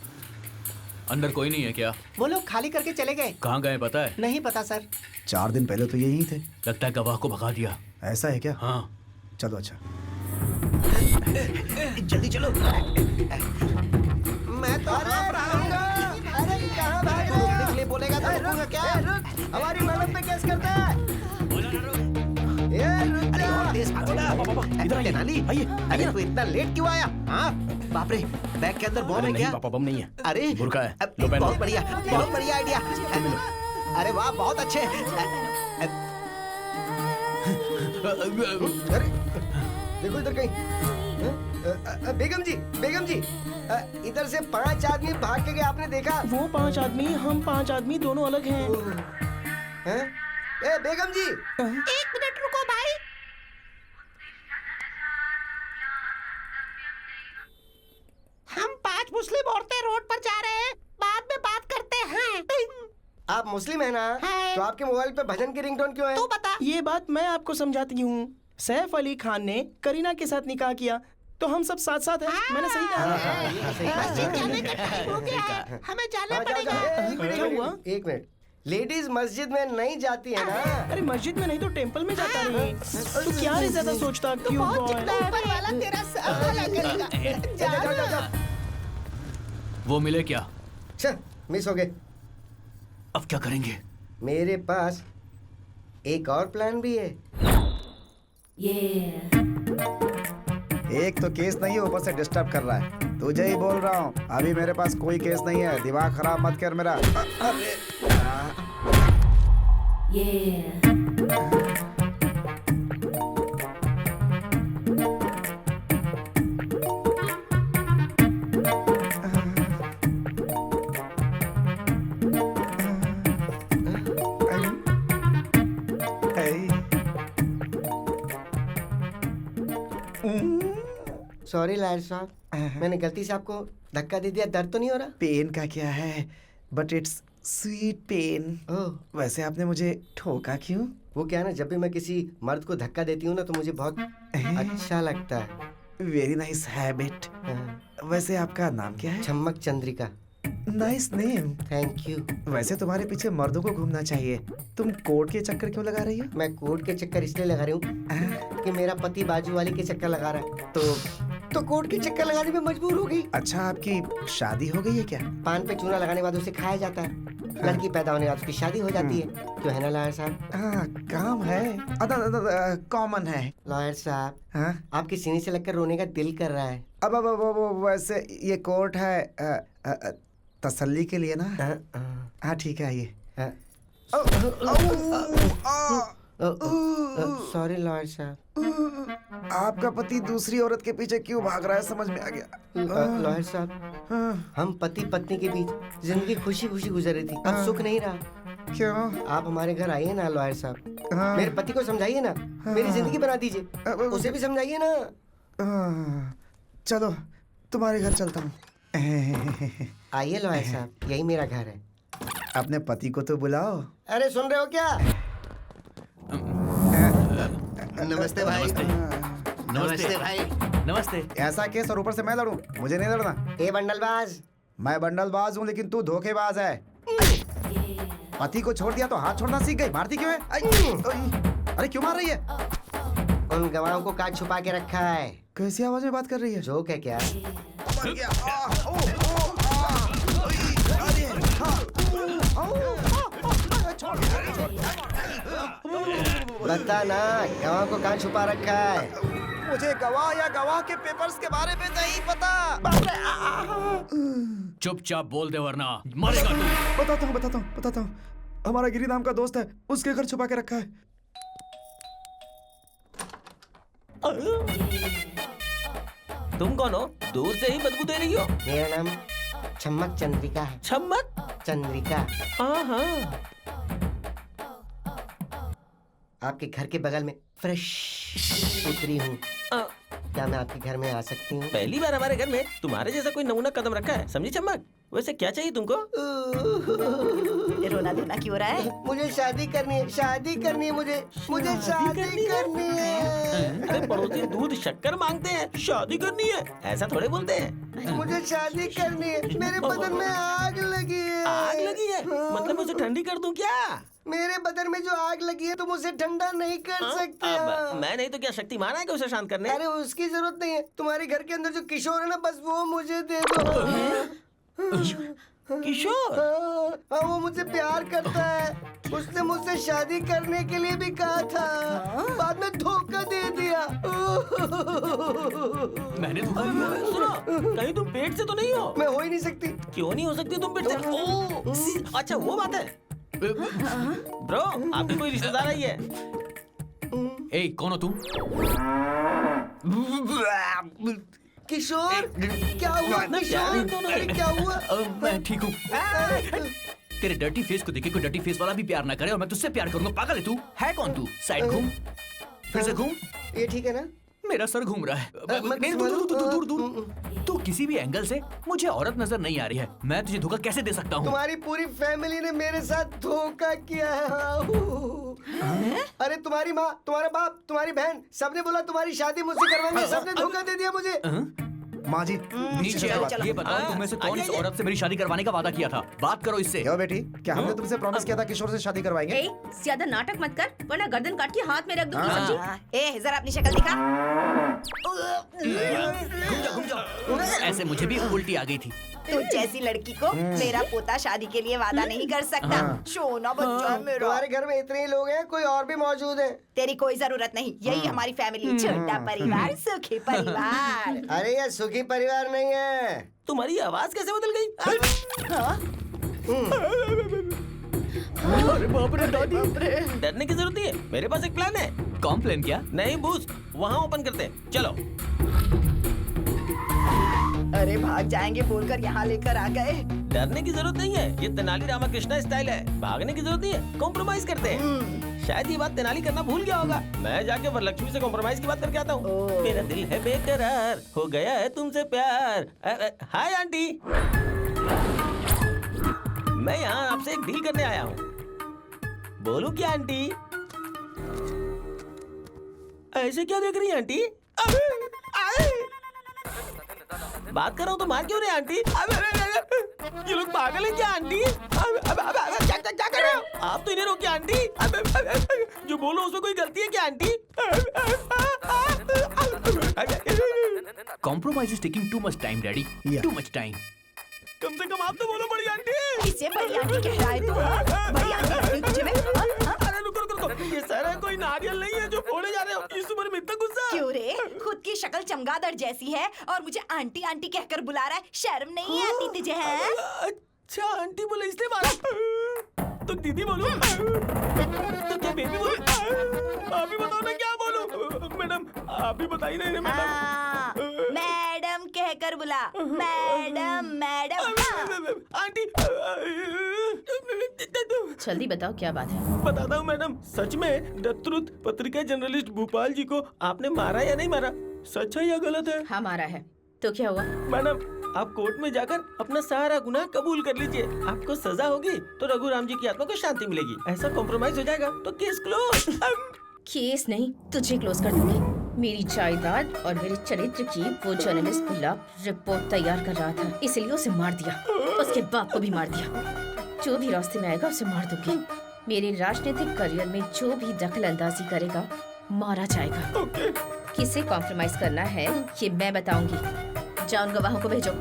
अंदर कोई नहीं है क्या? वो लोग खाली करके चले गए। कहाँ गए पता है? नहीं पता सर। 4 दिन पहले तो यही थे। लगता है गवाह को भगा दिया। ऐसा है क्या? हाँ। चलो अच्छा। जल्दी चलो। मैं तो अरे कहाँ भाग रहे हो? रुकने के लिए बोलेगा तो रुकूंगा क्या? हमारी मैडम पे केस करता है। इधर तेनाली, अरे तू इतना लेट क्यों आया? हाँ बाप रे, बैग के अंदर बम है क्या? पापा बम नहीं है। अरे बुर्का है। बहुत बढ़िया, बहुत बढ़िया आइडिया। अरे वाह बहुत अच्छे। अरे देखो इधर कहीं। बेगम जी इधर से 5 आदमी भाग के गए, आपने देखा? वो 5 आदमी, हम 5 आदमी दोनों अलग हैं। ए बेगम जी, 1 मिनट रुको भाई। हम 5 मुस्लिम औरतें रोड पर जा रहे हैं, बाद में बात करते हैं। आप मुस्लिम है ना? तो आपके मोबाइल पे भजन की रिंगटोन क्यों है? तू बता। ये बात मैं आपको समझाती हूँ। सैफ अली खान ने करीना के साथ निकाह किया तो हम सब साथ साथ हैं। मैंने सही कहा। हमें जाना पड़ेगा। क्या हुआ? 1 मिनट। लेडीज मस्जिद में नहीं जाती है ना? अरे मस्जिद में नहीं तो टेंपल में जाता रही। तू क्या रे ज्यादा सोचता? क्यों ऊपर वाला तेरा भला करेगा। वो मिले क्या? मिस हो गए। अब क्या करेंगे? मेरे पास एक और प्लान भी है। एक तो केस नहीं है, ऊपर से डिस्टर्ब कर रहा है। तुझे ही बोल रहा हूँ, अभी मेरे पास कोई केस नहीं है। दिमाग खराब मत कर मेरा। सॉरी लायर साहब, मैंने गलती से आपको धक्का दे दिया। दर्द तो नहीं हो रहा? पेन का क्या है, बट इट्स स्वीट पेन। वैसे आपने मुझे ठोका क्यों? वो क्या है ना, जब भी मैं किसी मर्द को धक्का देती हूँ ना तो मुझे बहुत अच्छा लगता है। Very nice habit. वैसे आपका नाम क्या है? Chammak Chandrika. Nice name. Thank you. वैसे तुम्हारे पीछे मर्दों को घूमना चाहिए। तुम कोर्ट के चक्कर क्यों लगा रही हो? मैं कोर्ट के चक्कर इसलिए लगा रही हूँ कि मेरा पति बाजू वाली के चक्कर लगा रहा है, तो कोर्ट के चक्कर लगाने में मजबूर हो गई। अच्छा, आपकी शादी हो गई है क्या? पान पे चूना लगाने के बाद उसे खाया जाता है। लड़की पैदा होने के बाद उसकी शादी हो जाती है। क्यों है ना लॉयर साहब? हाँ, काम है, कॉमन है। लॉयर साहब, आपकी सीने से लगकर रोने का दिल कर रहा है। अब वैसे ये कोर्ट है तसल्ली के लिए ना? हाँ ठीक है, आइए। सॉरी लॉयर साहब। आपका पति दूसरी औरत के पीछे क्यों भाग रहा है, समझ में आ गया। लॉयर साहब, हम पति पत्नी के बीच जिंदगी खुशी खुशी गुजर रही थी, अब सुख नहीं रहा। क्यों? आप हमारे घर आइए ना लॉयर साहब। मेरे पति को समझाइए ना, मेरी जिंदगी बना दीजिए। उसे भी समझाइए ना। चलो तुम्हारे घर चलता हूँ। आइए लॉयर साहब, यही मेरा घर है। अपने पति को तो बुलाओ। अरे सुन रहे हो क्या? नमस्ते भाई। नमस्ते भाई। नमस्ते। ऐसा केस और ऊपर से मैं लड़ूं? मुझे नहीं लड़ना। ए बंडलबाज। मैं बंडलबाज हूँ, लेकिन तू धोखेबाज है। पति को छोड़ दिया तो हाथ छोड़ना सीख गई। मारती क्यों है? अरे क्यों मार रही है? उन गवाहों को काट छुपा के रखा है। कैसी आवाज में बात कर रही है? जोक है क्या? बता ना, गवाह को कहाँ छुपा रखा है? मुझे गवाह या गवाह के पेपर्स के बारे में नहीं पता। चुपचाप बोल दे वरना मारेगा तू। बताता हूँ। हमारा गिरी नाम का दोस्त है, उसके घर छुपा के रखा है। तुम कौन हो? दूर से ही बदबू दे रही हो। मेरा नाम छम्मक चंद्रिका है। छम्मक चंद्रिका। हाँ। आपके घर के बगल में फ्रेश उतरी हूँ। क्या मैं आपके घर में आ सकती हूँ? पहली बार हमारे घर में तुम्हारे जैसा कोई नमूना कदम रखा है, समझी चम्मक? वैसे क्या चाहिए तुमको? रोना धोना क्यों रहा है? मुझे शादी करनी है, शादी करनी है मुझे शादी करनी है। अरे पड़ोसी दूध शक्कर मांगते हैं, शादी करनी है ऐसा थोड़े बोलते हैं। मुझे शादी करनी है, मेरे बदन में आग लगी है। आग लगी है? मतलब उसे ठंडी कर दूं क्या? मेरे बदन में जो आग लगी है तुम उसे ठंडा नहीं कर सकते हो। मैं नहीं तो क्या शक्तिमान है कि उसे शांत करने? अरे उसकी जरूरत नहीं है, तुम्हारे घर के अंदर जो किशोर है ना, बस वो मुझे दे दो। किशोर? हाँ, वो मुझसे प्यार करता है। उसने मुझसे शादी करने के लिए भी कहा था, बाद में धोखा दे दिया। मैंने धोखा दिया? सुनो, कहीं तुम पेट से तो नहीं हो? मैं हो ही नहीं सकती। क्यों नहीं हो सकती तुम पेट से? ओह, अच्छा वो बात है। ब्रो, आपकी कोई रिश्तेदार आई है? ए, कौन हो तुम? किशोर, क्या हुआ? किशोर, अरे क्या हुआ? मैं ठीक हूँ। तेरे डर्टी फेस को देखे कोई डर्टी फेस वाला भी प्यार ना करे और मैं तुझसे प्यार करूंगा। पागल है तू? है कौन तू? साइड घूम, फिर से घूम। ये ठीक है ना? मेरा सर घूम रहा है। दूर। तू किसी भी एंगल से मुझे औरत नजर नहीं आ रही है। मैं तुझे धोखा कैसे दे सकता हूँ? तुम्हारी पूरी फैमिली ने मेरे साथ धोखा किया है। अरे तुम्हारी माँ, तुम्हारा बाप, तुम्हारी बहन, सबने बोला तुम्हारी शादी मुझसे करवाएंगे। सबने धोखा दे दिया मुझे। माँ जी नीचे आओ। ये बताओ तुम्हें से कौन इस औरत से मेरी शादी करवाने का वादा किया था? बात करो इससे। क्यों बेटी, क्या हमने तुमसे प्रॉमिस किया था किशोर से शादी करवाएंगे? ज्यादा नाटक मत कर वरना गर्दन काट के हाथ में रख दूंगी, समझी? ए, जरा अपनी शक्ल दिखा। घूम जाओ। ऐसे मुझे भी उल्टी आ गई थी। तू जैसी लड़की को मेरा पोता शादी के लिए वादा नहीं कर सकता। सोना बच्चा है मेरा। तुम्हारे घर में इतने ही लोग हैं, कोई और भी मौजूद है? तेरी कोई जरूरत नहीं, यही हमारी फैमिली। छोटा परिवार, सुखी परिवार। अरे ये सुखी परिवार नहीं है। तुम्हारी आवाज कैसे बदल गई? अरे बाप रे दादी। डरने की जरूरत नहीं है, मेरे पास एक प्लान है। कौन प्लान? क्या? नहीं बूस्ट, वहाँ ओपन करते हैं, चलो। अरे भाग जाएंगे बोलकर यहाँ लेकर आ गए। डरने की जरूरत नहीं है, ये तेनाली रामाकृष्णा स्टाइल है। भागने की जरूरत नहीं है, कॉम्प्रोमाइज करते हैं। शायद ये बात तेनाली करना भूल गया होगा। मैं जाके वरलक्ष्मी से कॉम्प्रोमाइज की बात करके आता हूँ। मेरा दिल है बेकरार, हो गया है तुमसे प्यार। हाय आंटी, मैं यहाँ आपसे एक डील करने आया हूँ। बोलूं क्या आंटी? ऐसे क्या देख रही है आंटी? बात कर रहा हूँ तो मार क्यों रहे आंटी? ये लोग पागल हैं क्या आंटी? क्या कर रहे हो आप? तो इन्हें रोकिए आंटी। जो बोलो उसमें कोई गलती है क्या aunty? Compromise is taking too much time, Daddy. Too much time. कम से कम आप तो बोलो बड़ी आंटी। इससे बड़ी आंटी कह रहा है तू? बड़ी आंटी तुझे मैं? अरे रुको, ये सारा कोई नारियल नहीं है जो फोड़े जा रहे हो। इस उम्र में इतना गुस्सा? क्यों रे? खुद की शक्ल चमगादड़ जैसी है और मुझे आंटी आंटी कहकर बुला रहा है। शर्म नहीं आती तुझे? है अच्छा आंटी बोले इसलिए मारा। तो दीदी बोलूं? तो क्या बेबी बोलूं? आप ही बताओ ना क्या बोलूं? मैडम आप ही बताइए ना मैडम। मैडम कहकर बुला। Madam aunty. जल्दी बताओ क्या बात है? बताता हूँ मैडम। सच में द ट्रुथ पत्रिका जर्नलिस्ट भोपाल जी को आपने मारा या नहीं मारा? सच है या गलत है? हाँ मारा है। तो क्या हुआ? मैडम आप कोर्ट में जाकर अपना सारा गुनाह कबूल कर लीजिए। आपको सजा होगी तो रघुराम जी की आत्मा को शांति मिलेगी। ऐसा कॉम्प्रोमाइज हो जाएगा तो केस क्लोज। केस नहीं, तुझे क्लोज कर दूंगी। मेरी जायदाद और मेरे चरित्र की वो जर्नलिस्ट गुलाब रिपोर्ट तैयार कर रहा था, इसलिए उसे मार दिया। उसके बाप को भी मार दिया। जो भी रास्ते में आएगा उसे मार दूंगी। मेरे राजनीतिक करियर में जो भी दखल अंदाजी करेगा मारा जाएगा। किसे कॉम्प्रोमाइज करना है ये मैं बताऊंगी। जाओ उन गवाहों को भेजो।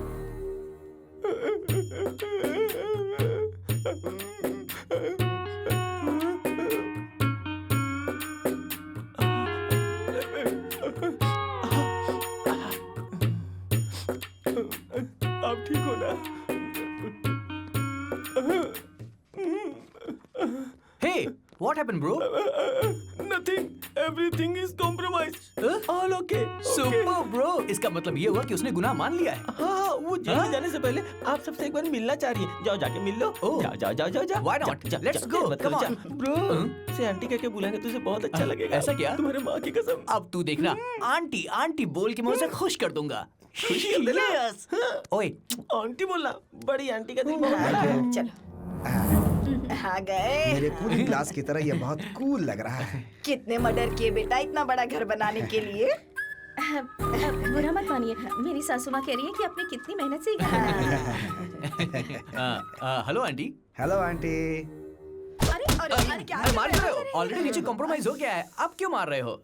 आप ठीक हो ना? Hey, what happened, bro? Nothing. Everything is compromised. All okay. Super bro, इसका मतलब ये हुआ कि उसने गुनाह मान लिया है। हाँ, वो जेल में जाने से पहले आप सबसे एक बार मिलना चाह रही है। जाओ जाके मिल लो। जाओ जाओ जाओ जाओ जाओ। Why not? Let's go. Come on. Bro, से आंटी कह के बुलाएंगे तुझे बहुत अच्छा लगेगा। ऐसा क्या? तुम्हारे माँ की कसम। अब तू देखना, आंटी आंटी बोल के मैं उसे खुश कर दूंगा। खुश कर देना। ओए, आंटी बोलना, बड़ी आंटी का दिल बहुत बड़ा है। चलो आ गए। मेरे कूलिंग ग्लास की तरह ये बहुत कूल लग रहा है। कितने मर्डर किए बेटा इतना बड़ा घर बनाने के लिए? बुरा मत मानिए, मेरी सासू माँ कह रही है कि आपने कितनी मेहनत से हेलो आंटी। Hello aunty. अरे क्या मार रहे हो? ऑलरेडी नीचे कॉम्प्रोमाइज हो गया है, आप क्यों मार रहे हो?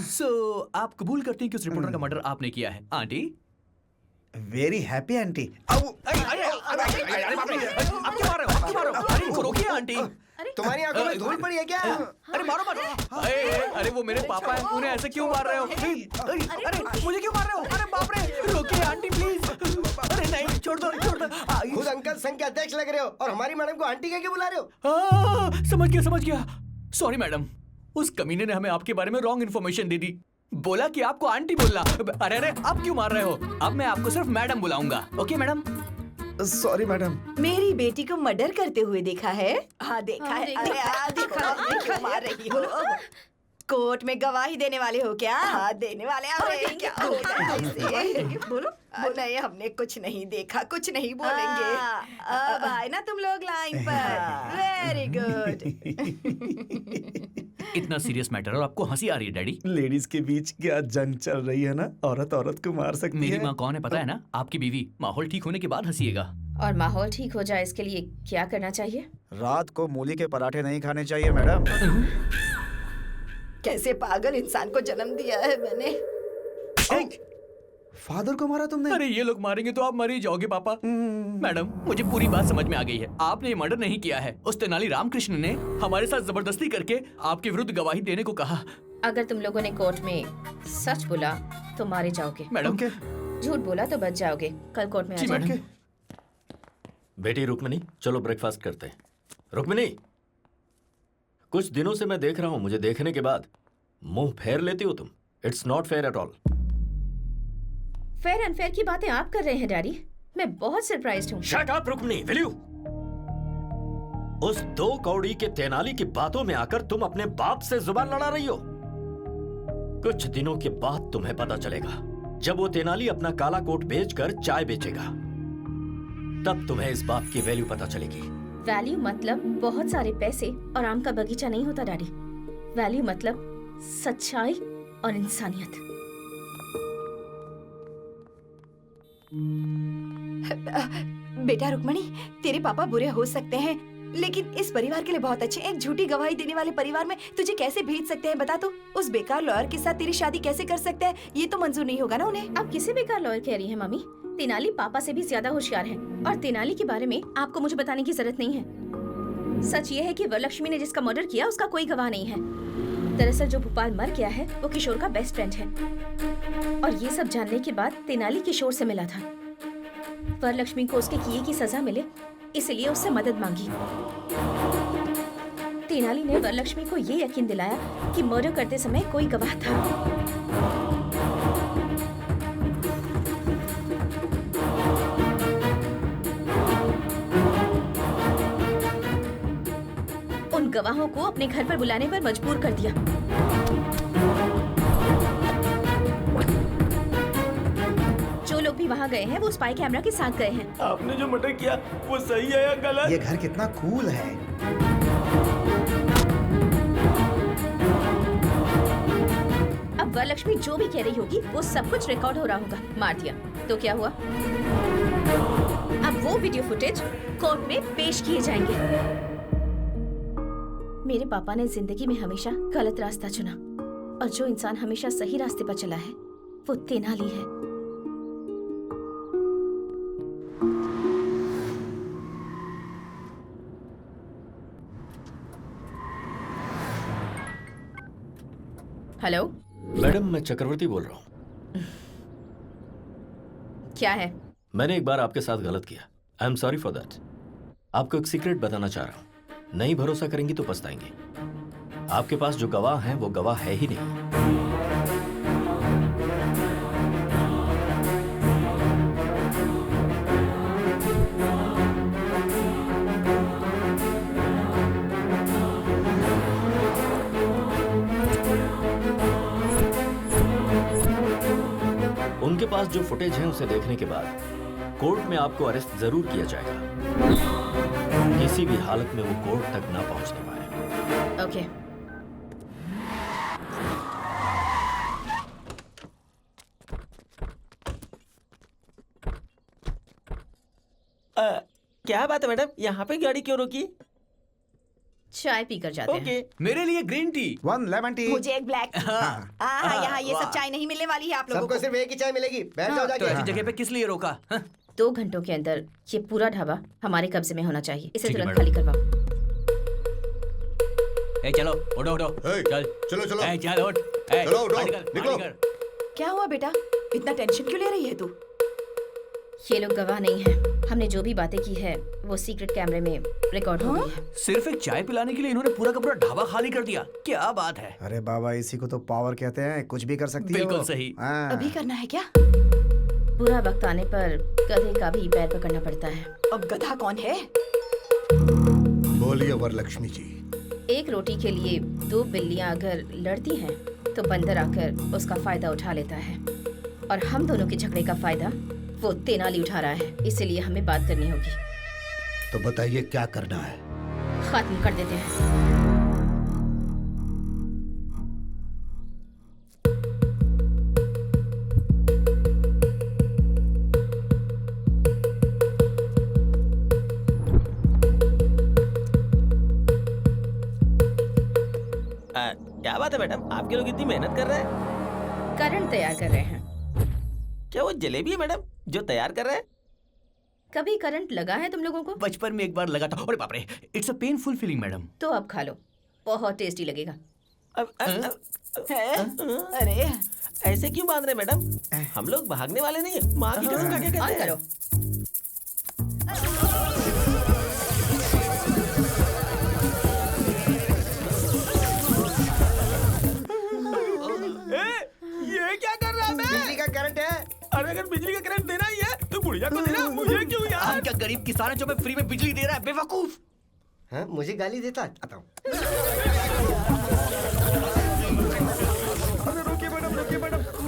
सो आप कबूल करते हैं कि उस रिपोर्टर का मर्डर आपने किया है, आंटी? Very happy aunty. आप क्यों मार रहे हो? आप क्यों मार रहे हो? अरे इनको रोकिए आंटी। तुम्हारी आंखों में धूल पड़ी है क्या? अरे मारो मारो। अरे वो मेरे पापा हैं, उन्हें ऐसे क्यों मार रहे हो? अरे मुझे क्यों मार रहे हो? अरे बाप रे, रोकिए आंटी प्लीज। अरे नहीं, छोड़ दो छोड़ दो। खुद अंकल संघ के अध्यक्ष लग रहे हो और हमारी मैडम को आंटी कह के बुला रहे हो? समझ गया। सॉरी मैडम, उस कमीने ने हमें आपके बारे में रॉन्ग इन्फॉर्मेशन दे दी। बोला कि आपको आंटी बोलना। अरे आप क्यों मार रहे हो? अब मैं आपको सिर्फ मैडम बुलाऊंगा। Okay madam? Sorry madam. मेरी बेटी को मर्डर करते हुए देखा है? हाँ देखा है। अरे देखो क्यों मार रही हो? कोर्ट में गवाही देने वाले हो क्या? हाँ देने वाले। अरे क्या हो गया इसे? बोलो। नहीं हमने कुछ नहीं देखा, कुछ नहीं बोलेंगे। अब आए ना तुम लोग लाइन पर। Very good. इतना सीरियस मैटर और आपको हंसी आ रही है डैडी? लेडीज के बीच क्या जंग चल रही है ना, औरत औरत को मार सकती है। मेरी माँ कौन है पता है ना? आपकी बीवी। माहौल ठीक होने के बाद हंसीएगा। और माहौल ठीक हो जाए इसके लिए क्या करना चाहिए? रात को मूली के पराठे नहीं खाने चाहिए मैडम। कैसे पागल इंसान को जन्म दिया है मैंने। फादर को मारा तुमने? अरे ये लोग मारेंगे तो आप मर ही जाओगे पापा। मैडम मुझे पूरी बात समझ में आ गई है। आपने ये मर्डर नहीं किया है। उस तेनाली रामकृष्ण ने हमारे साथ जबरदस्ती करके आपके विरुद्ध गवाही देने को कहा। अगर तुम लोगों ने कोर्ट में सच बोला तो मारे जाओगे। मैडम झूठ बोला तो बच जाओगे। कल कोर्ट में आ जाओगे। बेटी रुक्मिनी, चलो ब्रेकफास्ट करते हैं। रुक्मिनी, कुछ दिनों से मैं देख रहा हूं, मुझे देखने के बाद मुंह फेर लेती हो तुम। It's not fair at all. Fair unfair की बातें आप कर रहे हैं डैडी। मैं बहुत सरप्राइज्ड हूँ। Shut up Rukmini, will you? उस 2 कौड़ी के तेनाली की बातों में आकर तुम अपने बाप से जुबान लड़ा रही हो। कुछ दिनों के बाद तुम्हें पता चलेगा, जब वो तेनाली अपना काला कोट बेचकर चाय बेचेगा, तब तुम्हें इस बात की वैल्यू पता चलेगी। वैल्यू मतलब बहुत सारे पैसे और आम का बगीचा नहीं होता डैडी। वैल्यू मतलब सच्चाई और इंसानियत। बेटा रुक्मणी, तेरे पापा बुरे हो सकते हैं लेकिन इस परिवार के लिए बहुत अच्छे। एक झूठी गवाही देने वाले परिवार में तुझे कैसे भेज सकते हैं बता तो? उस बेकार लॉयर के साथ तेरी शादी कैसे कर सकते हैं? ये तो मंजूर नहीं होगा ना उन्हें। आप किसे बेकार लॉयर कह रही हैं मम्मी? तेनाली पापा से भी ज्यादा होशियार है और तेनाली के बारे में आपको मुझे बताने की जरूरत नहीं है। सच ये है कि वरलक्ष्मी ने जिसका मर्डर किया उसका कोई गवाह नहीं है। दरअसल जो भोपाल मर गया है वो किशोर का बेस्ट फ्रेंड है और ये सब जानने के बाद तेनाली किशोर से मिला था। वरलक्ष्मी को उसके किए की सजा मिले इसलिए उससे मदद मांगी। तेनाली ने वरलक्ष्मी को ये यकीन दिलाया कि मर्डर करते समय कोई गवाह था। उन गवाहों को अपने घर पर बुलाने पर मजबूर कर दिया। जो लोग भी वहाँ गए हैं वो स्पाई कैमरा के साथ गए हैं। आपने जो मर्डर किया वो सही है या गलत? ये घर कितना कूल है। अब वरलक्ष्मी जो भी कह रही होगी वो सब कुछ रिकॉर्ड हो रहा होगा। मार दिया तो क्या हुआ? अब वो वीडियो फुटेज कोर्ट में पेश किए जाएंगे। मेरे पापा ने जिंदगी में हमेशा गलत रास्ता चुना और जो इंसान हमेशा सही रास्ते पर चला है वो तेनाली है। हेलो मैडम, मैं चक्रवर्ती बोल रहा हूँ। क्या है? मैंने एक बार आपके साथ गलत किया। I am sorry for that. आपको एक सीक्रेट बताना चाह रहा हूँ। नहीं भरोसा करेंगी तो पछताएंगे। आपके पास जो गवाह हैं वो गवाह है ही नहीं। उनके पास जो फुटेज है उसे देखने के बाद कोर्ट में आपको अरेस्ट जरूर किया जाएगा। किसी भी हालत में वो कोर्ट तक ना पहुंचने पाए। ओके। क्या बात है मैडम, यहाँ पे गाड़ी क्यों रोकी? चाय पीकर जाते हैं। मेरे लिए ग्रीन टी, 1 लेमन टी। मुझे एक ब्लैक टी। यहाँ ये सब चाय नहीं मिलने वाली है आप लोगों सबको को। सिर्फ एक ही चाय मिलेगी, बैठ जाओ तो ऐसी जाके। जगह पे किस लिए रोका? 2 घंटों के अंदर ये पूरा ढाबा हमारे कब्जे में होना चाहिए। इसे ठीक है, तुरंत खाली करवाओ। ए चलो उठो उठो, चल चलो चलो। ए चल उठ, ए चलो, उठो, गाड़ी कर, निकलो। गाड़ी कर। क्या हुआ बेटा, इतना टेंशन क्यों ले रही है तू? ये लोग गवाह नहीं है। हमने जो भी बातें की है वो सीक्रेट कैमरे में रिकॉर्ड हो गई है। सिर्फ एक चाय पिलाने के लिए इन्होंने पूरा का पूरा ढाबा खाली कर दिया। क्या बात है? अरे बाबा, इसी को तो पावर कहते हैं, कुछ भी कर सकती है बिल्कुल वो। सही। हाँ। अभी करना है क्या? बुरा वक्त आने पर गधे का भी पैर पकड़ना पड़ता है। अब गधा कौन है? बोलिए वरलक्ष्मी जी। एक रोटी के लिए 2 बिल्लियां अगर लड़ती हैं तो बंदर आकर उसका फायदा उठा लेता है, और हम दोनों के झगड़े का फायदा वो तेनाली उठा रहा है। इसीलिए हमें बात करनी होगी। तो बताइए क्या करना है? खत्म कर देते हैं। क्या बात है मैडम, आपके लोग इतनी मेहनत कर रहे हैं? करंट तैयार कर रहे हैं। क्या वो जलेबी है मैडम जो तैयार कर रहे हैं? कभी करंट लगा है तुम लोगों को? बचपन में एक बार लगा था। अरे बाप रे, it's a painful feeling madam. तो अब खा लो, बहुत टेस्टी लगेगा। अरे ऐसे क्यों बांध रहे मैडम? हम लोग भागने वाले नहीं है, माँ की कसम खा के कहते ऑन हैं। करो। ये क्या कर रहा है? बिजली का करंट है। अरे अगर बिजली का करंट देना ही है तो बुढ़िया को देना, मुझे क्यों यार? हम क्या गरीब किसान है जो हमें फ्री में बिजली दे रहा है? बेवकूफ। हाँ, मुझे गाली देता आता हूँ। अरे रोकिए मैडम,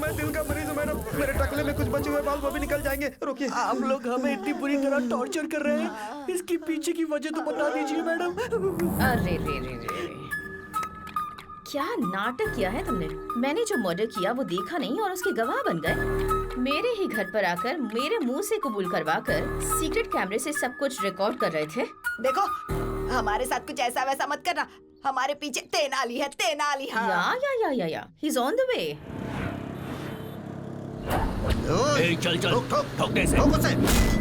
मैं दिल का मरीज हूँ मैडम। मेरे टकले में कुछ बचे हुए बाल वो भी निकल जाएंगे, रोकिए। आप लोग हमें इतनी बुरी तरह टॉर्चर कर रहे हैं, इसके पीछे की वजह तो बता दीजिए मैडम। अरे रे रे रे, क्या नाटक किया है तुमने? मैंने जो मर्डर किया वो देखा नहीं और उसके गवाह बन गए। मेरे ही घर पर आकर मेरे मुंह से कबूल करवाकर सीक्रेट कैमरे से सब कुछ रिकॉर्ड कर रहे थे। देखो, हमारे साथ कुछ ऐसा वैसा मत करना। हमारे पीछे तेनाली है, तेनाली। हाँ। या he is on the way. चल चल, ठोक दे इसे।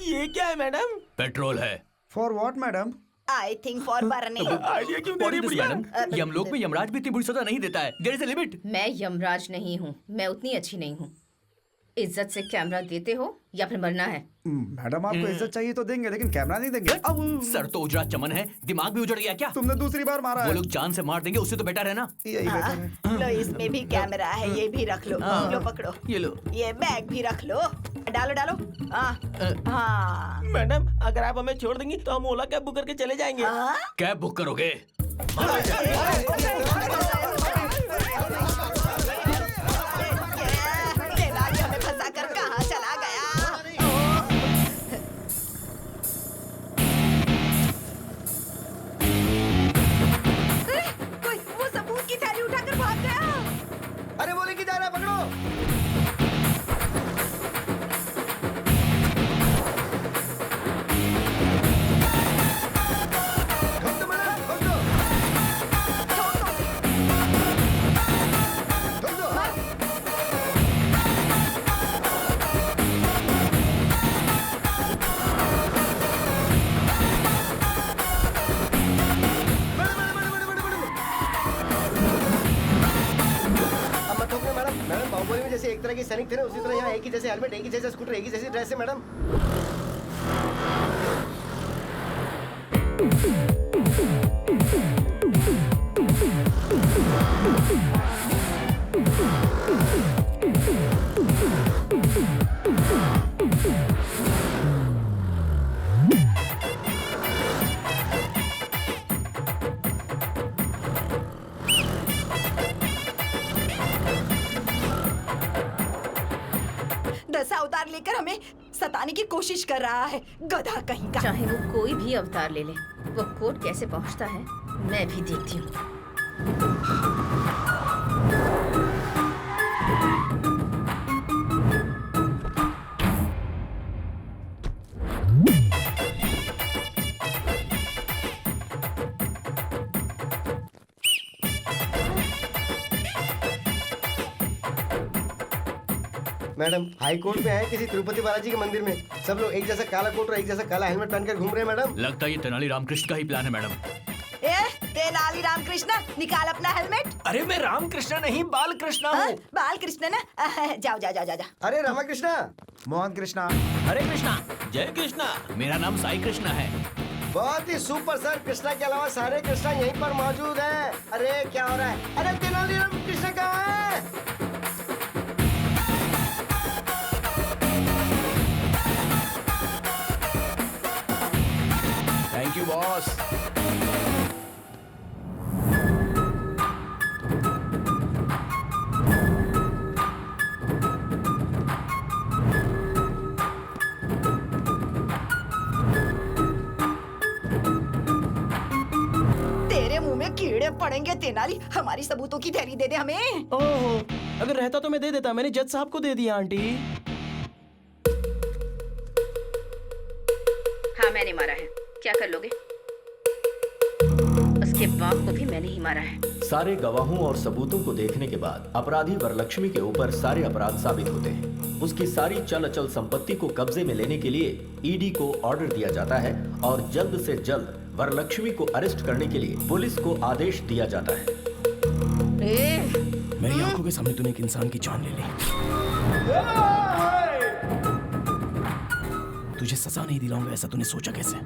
ये क्या है मैडम? पेट्रोल है। For what madam? I think for burning. Idea क्यों दे रही है बुढ़िया? मैडम, यमलोक में यमराज भी इतनी बुरी सजा नहीं देता है। There is a limit. मैं यमराज नहीं हूँ, मैं उतनी अच्छी नहीं हूँ। इज्जत से कैमरा देते हो या फिर मरना है। मैडम आपको इज्जत चाहिए तो देंगे, लेकिन कैमरा नहीं देंगे। सर तो उजड़ा चमन है, दिमाग भी उजड़ गया क्या? तुमने दूसरी बार मारा वो है। लोग जान से मार देंगे, उससे तो बेटर है ना। यही बेटर है। लो इसमें भी कैमरा है, ये भी रख लो। लो पकड़ो, ये लो। ये बैग भी रख लो। डालो डालो। हाँ मैडम, अगर आप हमें छोड़ देंगी तो हम ओला कैब बुक करके चले जाएंगे। कैब बुक करोगे? तेनाली हमें फंसा कर कहाँ चला गया? कोई वो सबूत की थैली उठाकर भाग गया। अरे वो लेके जा रहा है, पकड़ो। बाहुबली में जैसे एक तरह के सैनिक थे ना, उसी तरह यहाँ एक ही जैसे हेलमेट, एक ही जैसा स्कूटर, एक ही जैसी ड्रेस है मैडम। दशा अवतार लेकर हमें सताने की कोशिश कर रहा है, गधा कहीं का। चाहे वो कोई भी अवतार ले ले, वो कोर्ट कैसे पहुंचता है मैं भी देखती हूँ। मैडम हाई कोर्ट में आए किसी तिरुपति बालाजी के मंदिर में, सब लोग एक जैसा काला कोट और एक जैसा काला हेलमेट पहनकर घूम रहे हैं मैडम। लगता है ये तेनाली रामकृष्ण का ही प्लान है मैडम। ए, तेनाली रामकृष्ण, निकाल अपना हेलमेट। अरे मैं रामकृष्ण नहीं, बालकृष्ण हूँ। बाल कृष्ण ना? जाओ जाओ जाओ जाओ। अरे रामाकृष्णा, मोहन कृष्णा, हरे कृष्णा, जय कृष्णा। मेरा नाम साई कृष्णा है। बहुत ही सुपर सर। कृष्णा के अलावा सारे कृष्णा यहीं पर मौजूद हैं। अरे क्या हो रहा है? अरे तेनाली रामकृष्ण कहाँ है? Thank you boss. तेरे मुंह में कीड़े पड़ेंगे तेनाली, हमारी सबूतों की थैली दे दे हमें। ओहो, अगर रहता तो मैं दे देता, मैंने जज साहब को दे दिया आंटी। हाँ मैंने मारा है, क्या कर लोगे? उसके बाप को भी मैंने ही मारा है। सारे गवाहों और सबूतों को देखने के बाद अपराधी वरलक्ष्मी के ऊपर सारे अपराध साबित होते हैं। उसकी सारी चल अचल संपत्ति को कब्जे में लेने के लिए ईडी को ऑर्डर दिया जाता है और जल्द से जल्द वरलक्ष्मी को अरेस्ट करने के लिए पुलिस को आदेश दिया जाता है। मेरी आंखों के सामने तूने एक इंसान की जान ले ली। तुझे सजा नहीं दिलाऊंगा ऐसा तूने सोचा कैसे?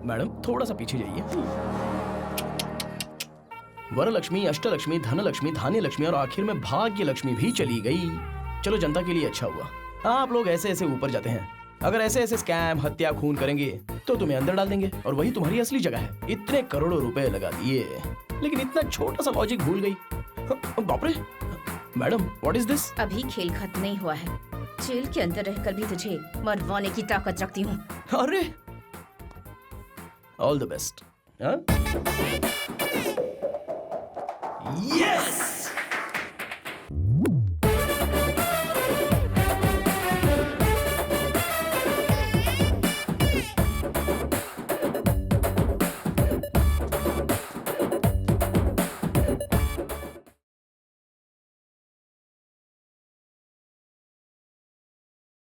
मैडम थोड़ा सा पीछे जाइए। वरलक्ष्मी, अष्टलक्ष्मी, धनलक्ष्मी, धान्य लक्ष्मी और आखिर में भाग्य लक्ष्मी भी चली गई। चलो जनता के लिए अच्छा हुआ। आप लोग ऐसे ऐसे ऊपर जाते हैं। अगर ऐसे ऐसे स्कैम, हत्या, खून करेंगे तो तुम्हें अंदर डाल देंगे और वही तुम्हारी असली जगह है। इतने करोड़ों रुपए लगा दिए, लेकिन इतना छोटा सा लॉजिक भूल गई। बाप रे मैडम, व्हाट इज दिस? अभी खेल खत्म नहीं हुआ है। जेल के अंदर रहकर भी तुझे मरवाने की ताकत रखती हूँ। अरे ऑल द बेस्ट। यस